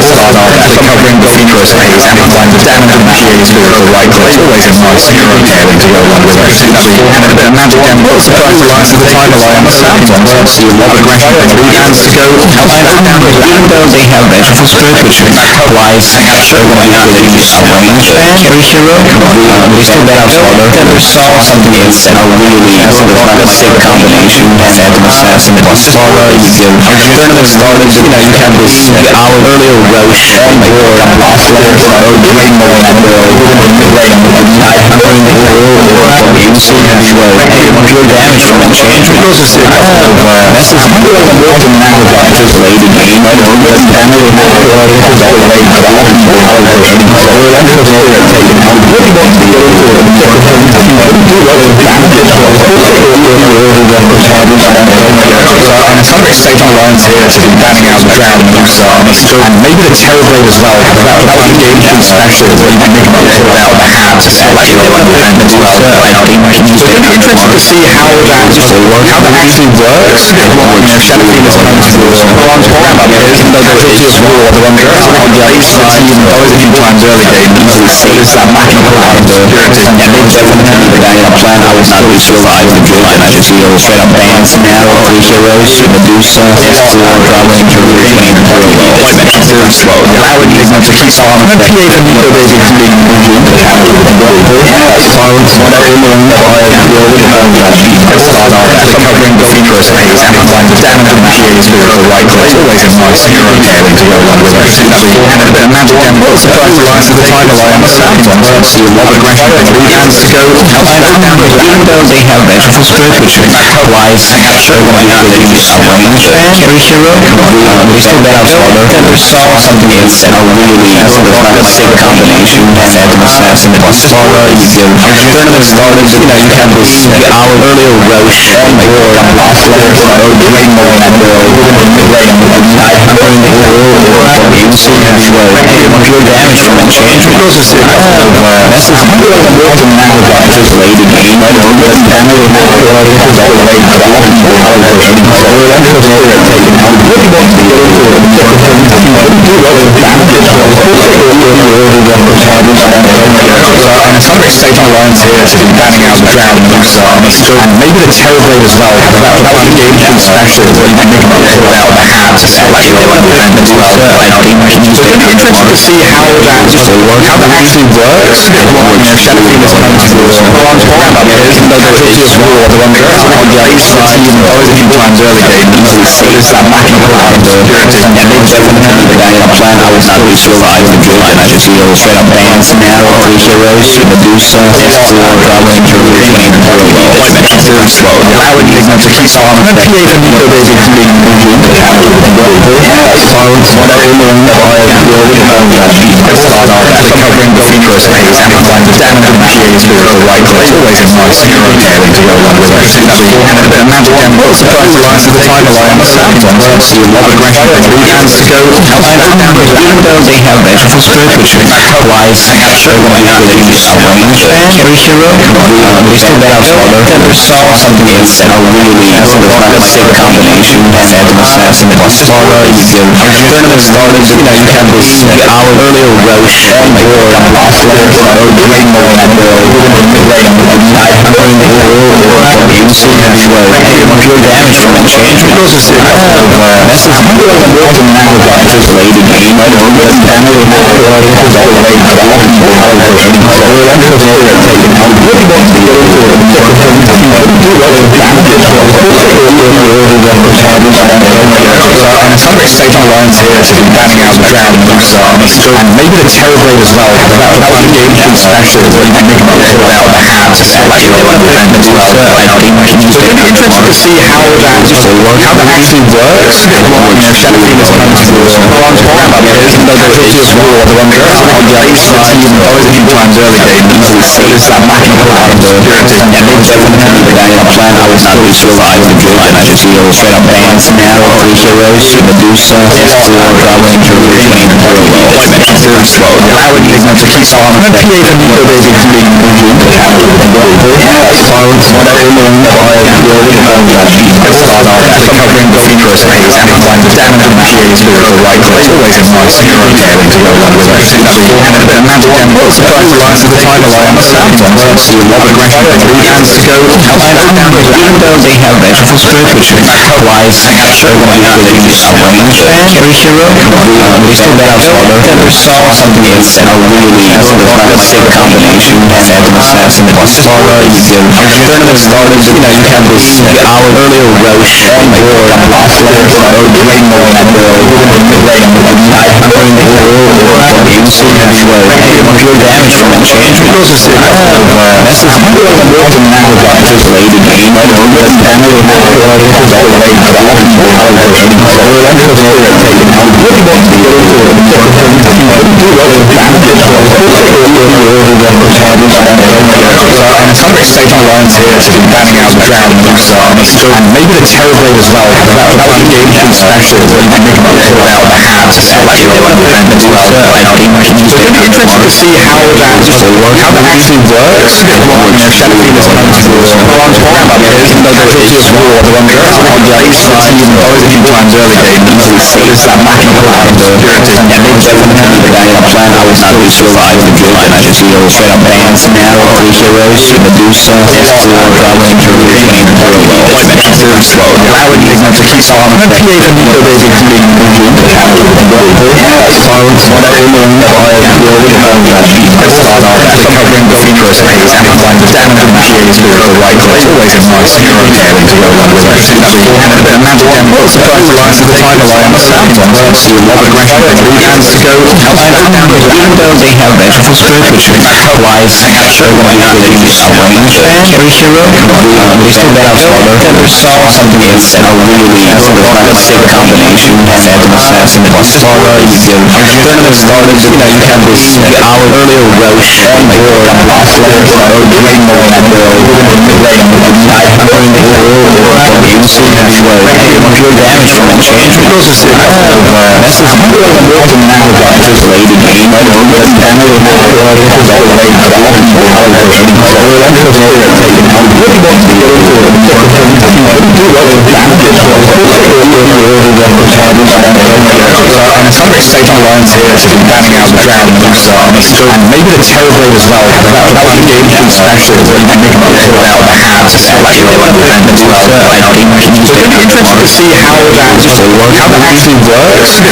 Speaker 8: start off after covering the Phoenix phase and applying the damage and PA's with the right click. Always a nice hero pairing to go along with it. And a bit of magic damage. What a surprise alliance of the Time Alliance. Sounds see a lot of aggression with 3 hands to go. Even though they have vengeful spirit, which applies when they use a range carry hero, they still get out smaller. There's something that's really there's not a sick combination. Phantom Assassin plus Sora, you give tournament started, you have this our earlier Roche or Apocalypse or Rainbow and mid-lane with the 900 or you see pure damage from Enchantress. This is just late in game. I don't know the damage is all late and it's under stage alliance here to be banning out the Drown and maybe the Terrorblade as well. That was the game special where you can make it out of the hat to sell like you want to defend as well. So it's going to be interesting to see how that actually works. Shadow Phoenix comes to grab up here, even though there's Guilty of War, the one that on the other side, always a few times early game, easily sees that backing pull out of the and they definitely have the guy in a plan. I was not really survive the good and I just feel straight up bans now. 3 heroes, Medusa, 4 Traveling Druid, and very slow. Now it needs to keep on and PA the Nico basically being moved into the counter with the silence, whatever you know, start off actually covering the features phase and applying the damage and PAs with the right click. It's always a nice hero pairing to go along with everything that we and a bit of magic and well, surprise alliance of the time alliance. Let's see a lot of aggression with 3 hands to go. Even though they have vengeful spirit, which applies everyone within the range, every hero, we still get our smaller. There's something that's a really sick combination. Phantom Assassin plus Slaughter, you give tournament starters, you know, you have this our earlier Roche or Offler or Draymore and mid-lane with the 900 or Musil anywhere. Pure damage from exchange. This is important now about just late in game. I don't know, damage is all the way to the late game. So we're actually taking out really want to go into it. And some stage alliance here to be banning out the Drown and maybe the Terrorblade as well. That was the game special where you can make them pull out the hands. So like they want to prevent as well. So it'll be interesting to see how that actually works. Shadow Phoenix comes through even though there's just war the one that on the other side always a few times early game easily sees that backing out of the spirit and they definitely the guy in the plan I was not really survive the good and I just feel straight up bans now for heroes Medusa for traveling through the game very slow. I would use them to keep on and PA the Nico Baby being moved silence whatever you start off actually covering the features phase and applying the damage and PAs with the right click. It's always a nice hero pairing to go along with everything that we and a bit of magic and well, surprise alliance of the time alliance. Let's see a lot of aggression with 3 hands to go. Even though they have vengeful spirit, which applies everyone within the range, every hero, we still get our smaller. There's something that's a really sick combination. Phantom Assassin plus Slaughter, you give tournament starters, you know, you have this our earlier Roche or Offler or Draymore and mid-lane with the 900 or Musil anywhere. Pure damage from exchange. This is important now about just late in game. I don't know, damage all the way to the version. So we're actually taking out really want to go into it. And some stage alliance here to be banning out the Drown and maybe the Terrorblade as well. That was the game special where you can make them pull out the hands. Like they want to prevent as well. So it'll be interesting to see how that actually works. Shadow Phoenix comes through even though there's just war the one that on the other side always a few times early game easily sees that backing out of the spirit and they definitely the guy in the plan I was not really survive the good and I just feel straight up bans now for heroes Medusa for traveling through the game very slow. I would use them to keep on and PA the Nico Baby being moved silence whatever start off actually covering the features phase and applying the damage and PAs with the right click. It's always a nice hero pairing to go along with everything that we and a bit of magic and well, surprise alliance of the time alliance. Let's see a lot of aggression with 3 hands to go. Even though they have vengeful spirit, which applies everyone within the range, every hero, we still get our smaller. There's something that's a really sick combination. Phantom Assassin plus Slaughter, you give tournament starters, you know, you have this our earlier Roche or Offler or Draymore and mid-lane with the 900 or Musil anywhere. Pure damage from exchange. This is important now about just late in game. I don't know, damage all the way to the version. So we're actually taking out really want to go into it. And some stage alliance here to be banning out the Drown and maybe the Terrorblade as well. That was the game special where you can make them pull out the hands. Like they want to prevent as well. So it'll be interesting to see how that actually works. Shadow Phoenix comes through even though there's just war the one that on the other side always a few times early game easily sees that backing out of the spirit and they definitely the guy in the plan I was not really survive the good and I just feel straight up bans now for heroes Medusa for traveling through the game very slow. I would use them to keep on and PA the Nico Baby being moved silence whatever start off actually covering the features space and applying the damage and PA's with the right click. It's always a nice hero pairing to go along with it. And the amount of damage surprise alliance of the Time Alliance sounds on versus a lot of aggression and 3 hands to go. Even though they have vengeful spirit, which applies everyone out of the range and every hero, they still get out smaller. There's something that's a really sort of like a sick combination. Phantom Assassin plus Sora, you give tournament starters, you know, you have this our earlier Roche and your Offler, Rainbow and mid-lane with Night Hunter in the world, you see pure damage from Enchantress. You also see this is also now got this lady game, I don't know, and then we have all the way to the open world version, so we're under the taken out, really want to go to it, do what the damage is, and some state alliance here has been banning out the Drown and maybe the Terrorblade as well, that was a game special where you can make them pull out the hat, so like they want to prevent the DOTA, I think so it's going to be interesting to see how that actually works,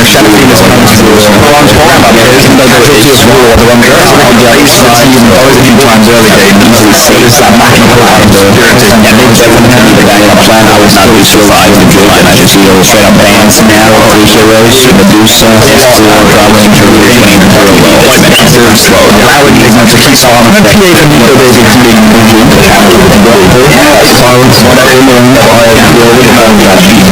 Speaker 8: Shadow Phoenix comes through, well I'm talking about it, even though the Piteous War, the one that on the other side, always a few times early game, easily see this matching pull out the Puritan, and they definitely the guy on the plan, I was not really sure I would do it, and I just see those straight up bans now, all the heroes, Medusa, or Goblin, Druid, and Parallel, slow, allowing Igna to keep on, and PA the Nico Baby being moved into the hand of the silence, whatever you know,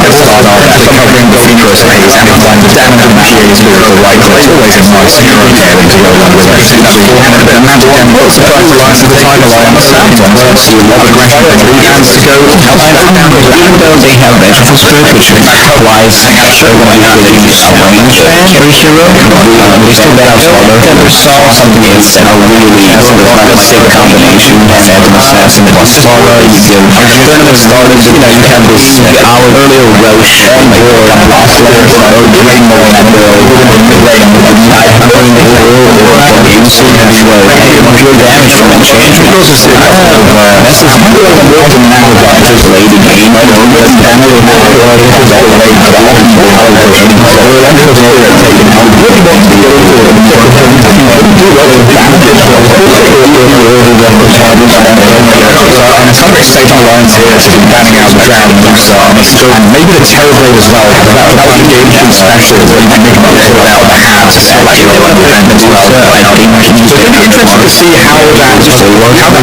Speaker 8: start off covering the Phoenix phase and applying the damage and PA's with the right click. It's always a nice hero pairing to go along with it. And the amount of damage surprise alliance of the Time Alliance sounds on versus a lot of aggression and 3 hands to go. Even though they have vengeful spirit, which applies everyone out of the range and every hero, they still get out smaller. There's something that's a really sort of like a sick combination. Phantom Assassin plus Sora, you give tournament starters, you know, you have this our earlier Roche and your Offler, Rainbow and mid-lane with Night Hunter in the world, you see pure damage from Enchantress. You also see this is often now got this lady game, I don't know, and then we have all the way to the open world version, so we're under the spirit taken out, really want to go to it, do what the damage is, and some state alliance here has been banning out the Drown and maybe the Terrorblade as well, that was a game special where you can make them pull out the hat, so like they want to prevent the DOTA, I think so it's going to be interesting to see how that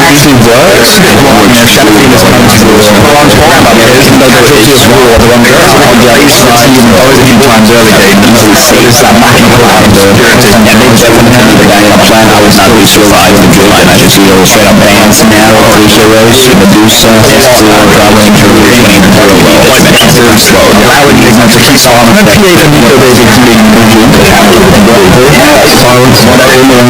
Speaker 8: actually works, Shadow Phoenix comes through, well I'm talking about it, even though the Piteous War, the one that on the other side, always a few times early game, easily see this matching pull out the Puritan, and they definitely the guy on the plan, I was not really sure I would do it, and I just see those straight up bans now, all the heroes, Medusa, or Goblin, Druid, and Parallel, slow, allowing Igna to keep on, and PA the Nico Baby being moved into the hand of the silence, whatever you know,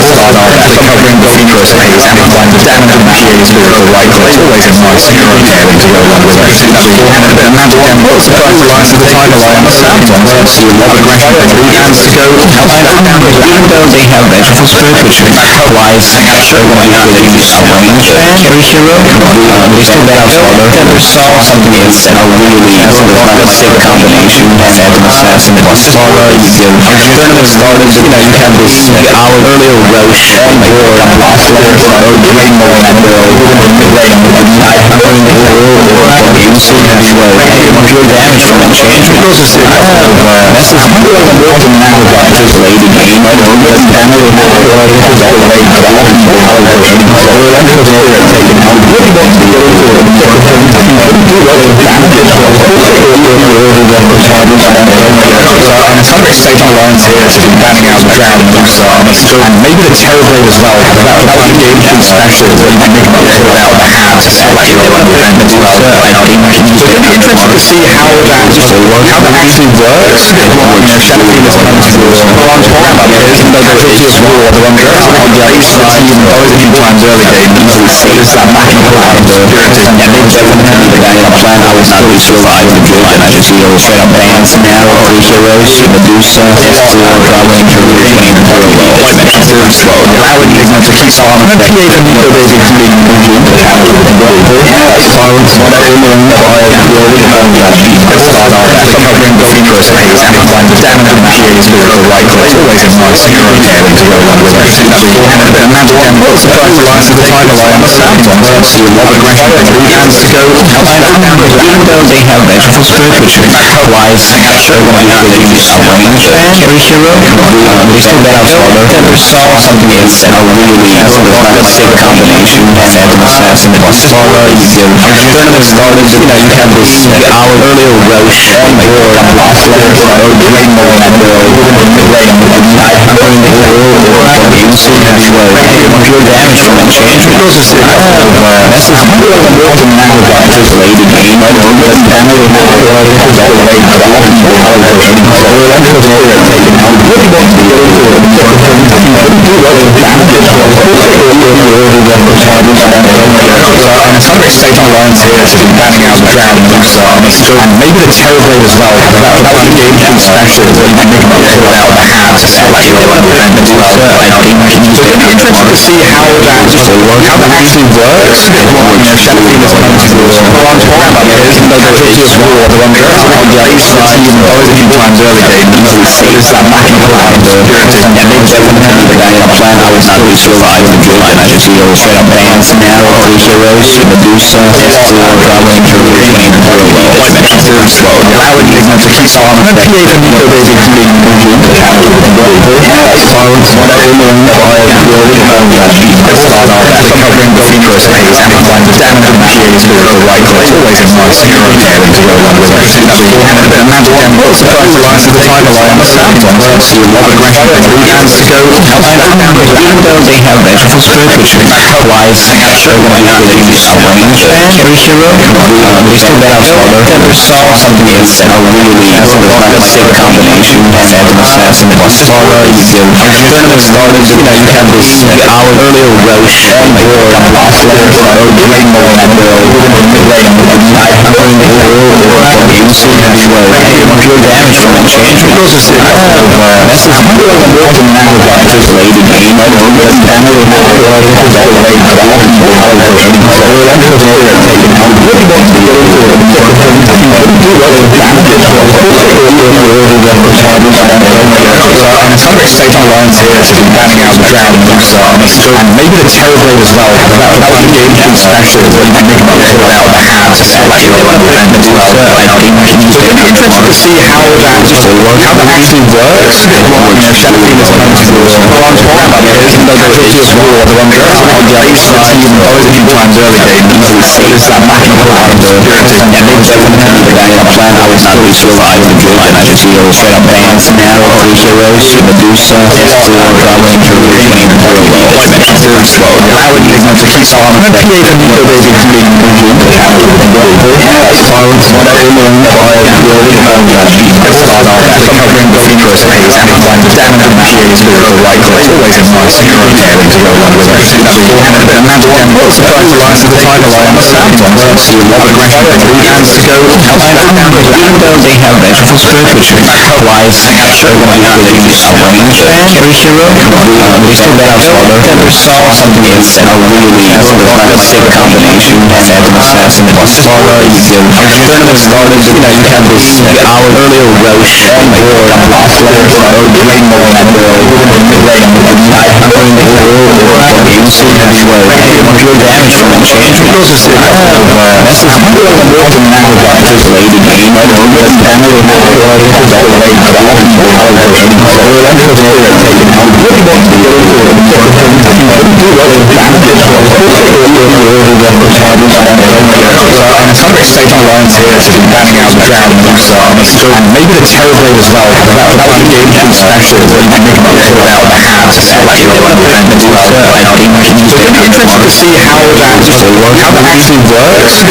Speaker 8: start off covering the Phoenix phase and applying the damage and PA's with the right click. It's always a nice hero pairing to go along with it. And the amount of damage surprise alliance of the Time Alliance sounds on versus a lot of aggression and 3 hands to go. Even though they have vengeful spirit, which applies everyone out of the range and every hero, they still get out smaller. There's something that's a really sort of like a sick combination. Phantom Assassin plus Sora, you give tournament starters, you know, you have this our earlier Roche and your Offler, Rainbow and mid-lane with Night Hunter in the world, you see pure damage from Enchantress. You also see this is often now got this lady game, I don't know, and then we have all the way to the open world version, so we're under the spirit taken out, really want to go to it, do what the damage is, and some state alliance here has been banning out the Drown and maybe the Terrorblade as well, that was a game special where you can make them pull out the hat, so like they want to prevent the DOTA, I think so it's going to be interesting to see how that actually works, Shadow Phoenix comes through, well I'm talking about it, even though the Piteous War, the one that on the other side, always a few times early game, easily see this matching pull out the Puritan, and they definitely the guy on the plan, I was not really sure I would do it, and I just see those straight up bans now, all the heroes, Medusa, or Goblin, Druid, and Parallel, slow, allowing Igna to keep silent and create a new basic meaning silence whatever meaning by building start off after covering the features phase and applying the damage and creates the right click. It's always a nice area to go along with everything. And magic and surprise lines of the timer line on the sound on there, so a lot of aggression and three hands to go. Even though they have vegetables food, which applies everyone has the range and every hero, they still get out smaller. Something is a really sort of like a sick combination and as an assassin plus smaller, you give tournament started, you know, you have this hour earlier Roche on board and block flares or Rainbow and Rain and Night Hunter in the world or you see pure damage from exchange. It goes to say that's a important Navi just late game. I don't know that damage is all the way but all the people are taking out really want to go to and some state alliance here to be banning out the ground and maybe the Terrorblade as well. That was a game special where you can make them pull out the hands like you want to prevent the so it'll be interesting to see how that actually works. Shadow is coming to what I'm talking about here is even though the Vicious War, the one that's on the other side, always a few times early game, easily sees that backing pull out of the and they definitely the guy in the plan I was not really sure I would enjoy and I just see those straight up bands now of the heroes, Medusa, or traveling through the game and very well. It's very slow. I would use them to keep on and create a new basic meaning silence whatever meaning by building start off after covering the features phase and applying the damage and creates the right click. It's always a nice area to go along with everything. And magic and surprise lines of the timer line on the sound on there, so a lot of aggression and three hands to go. Even though they have vegetables food, which applies everyone has the range and every hero, they still get out smaller. Something is a really sort of like a sick combination and as an assassin plus smaller, you give tournament started, you know, you have this hour earlier Roche on board and block flares or Rainbow and Rain and Night Hunter in the world or you see pure damage from exchange. It goes to say that's a important Navi just late in game. I don't know that damage is all the way but all the people are taking out really want to go to and some state alliance here to be banning out the ground and maybe the Terrorblade as well. That was a game special where you can make them pull out the hands like you want to prevent the so it'll be interesting to see how that actually works. Shadow is coming to what I'm talking about here is even though the Vicious War, the one that's on the other side, always a few times early game, easily sees that backing pull out of the and they definitely the guy in the plan I was not really sure I would enjoy and I just see those straight up bands now of the heroes, Medusa, or traveling through the game very well. It's very slow. I would use them to keep on and create a new basic meaning silence whatever meaning by building start off after covering the features phase and applying the damage and creates the right click. It's always a nice area to go along with everything. And magic and surprise lines of the timer line on the sound on there, so a lot of aggression and three hands to go. Even though they have vegetables food, which applies everyone has the range and every hero, they still get out smaller. Something is a really sort of like a sick combination and as an assassin plus smaller, you give tournament started, you know, you have this hour earlier Roche on board and block flares or Rainbow and Rain and Night Hunter in the world or you see pure damage from exchange. It goes to say that's a important Navi just late in game. I don't know that damage is all the way but all the people are taking out really want to go to and some state alliance here to be banning out the ground and maybe the Terrorblade as well. That was a game special where you can make them pull out the hands like you want to prevent the so it'll be interesting to see how that actually works.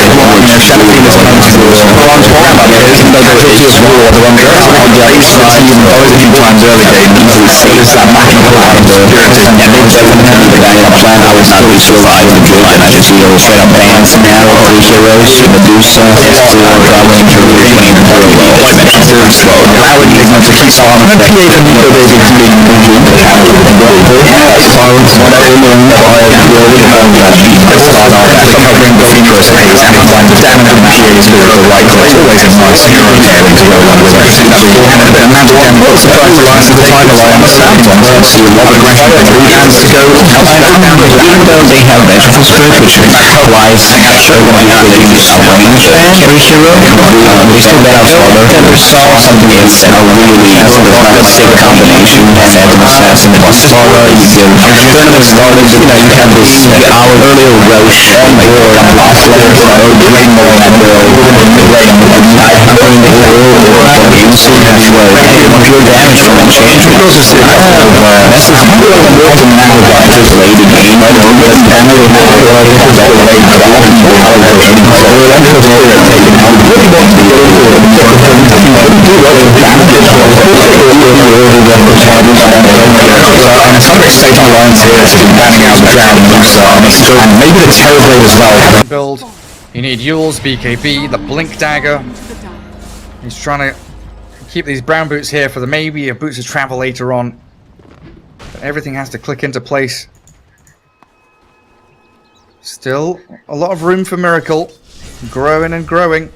Speaker 8: Shadow is coming to what I'm talking about here is even though the Vicious War, the one that's on the other side, always a few times early game, easily sees that backing pull out of the and they definitely the guy in the plan I was not really sure I would enjoy and I just see those straight up bands now of the heroes, Medusa, or traveling through the game very well. It's very slow. I would use them to keep on and create a new basic meaning silence whatever meaning by really only start off covering the Phoenix phase and applying the damage initiators with the right click. Always a nice hero pairing to go along with it. And the amount of damage surprise alliance to the time alliance sometimes see a lot of aggression from the hands to go outside of boundaries. Even though they have vegetable script, which applies automatically range and carry hero, they still get out farther. And there's something that's a really sort of sick combination. And as an assassin plus Sora, you can tournament started, you know, you have this our earlier Roche on board and Lost Letters or Rainbow and so you have pure damage from exchange. That's how I'm going to work in now about just late in the game. I don't know, but I know how to work it is all the way to the long game. So we're going to go and take it out. Really want to go for it. Do what the damage is for. And some of the state alliance here has been banning out the Drown and maybe the Terrorblade as well.
Speaker 2: Build. You need Yule's BKB, the Blink Dagger.
Speaker 1: To the dire.
Speaker 2: He's trying to keep these brown boots here for the maybe a boots of travel later on. But everything has to click into place. Still a lot of room for miracle. Growing and growing.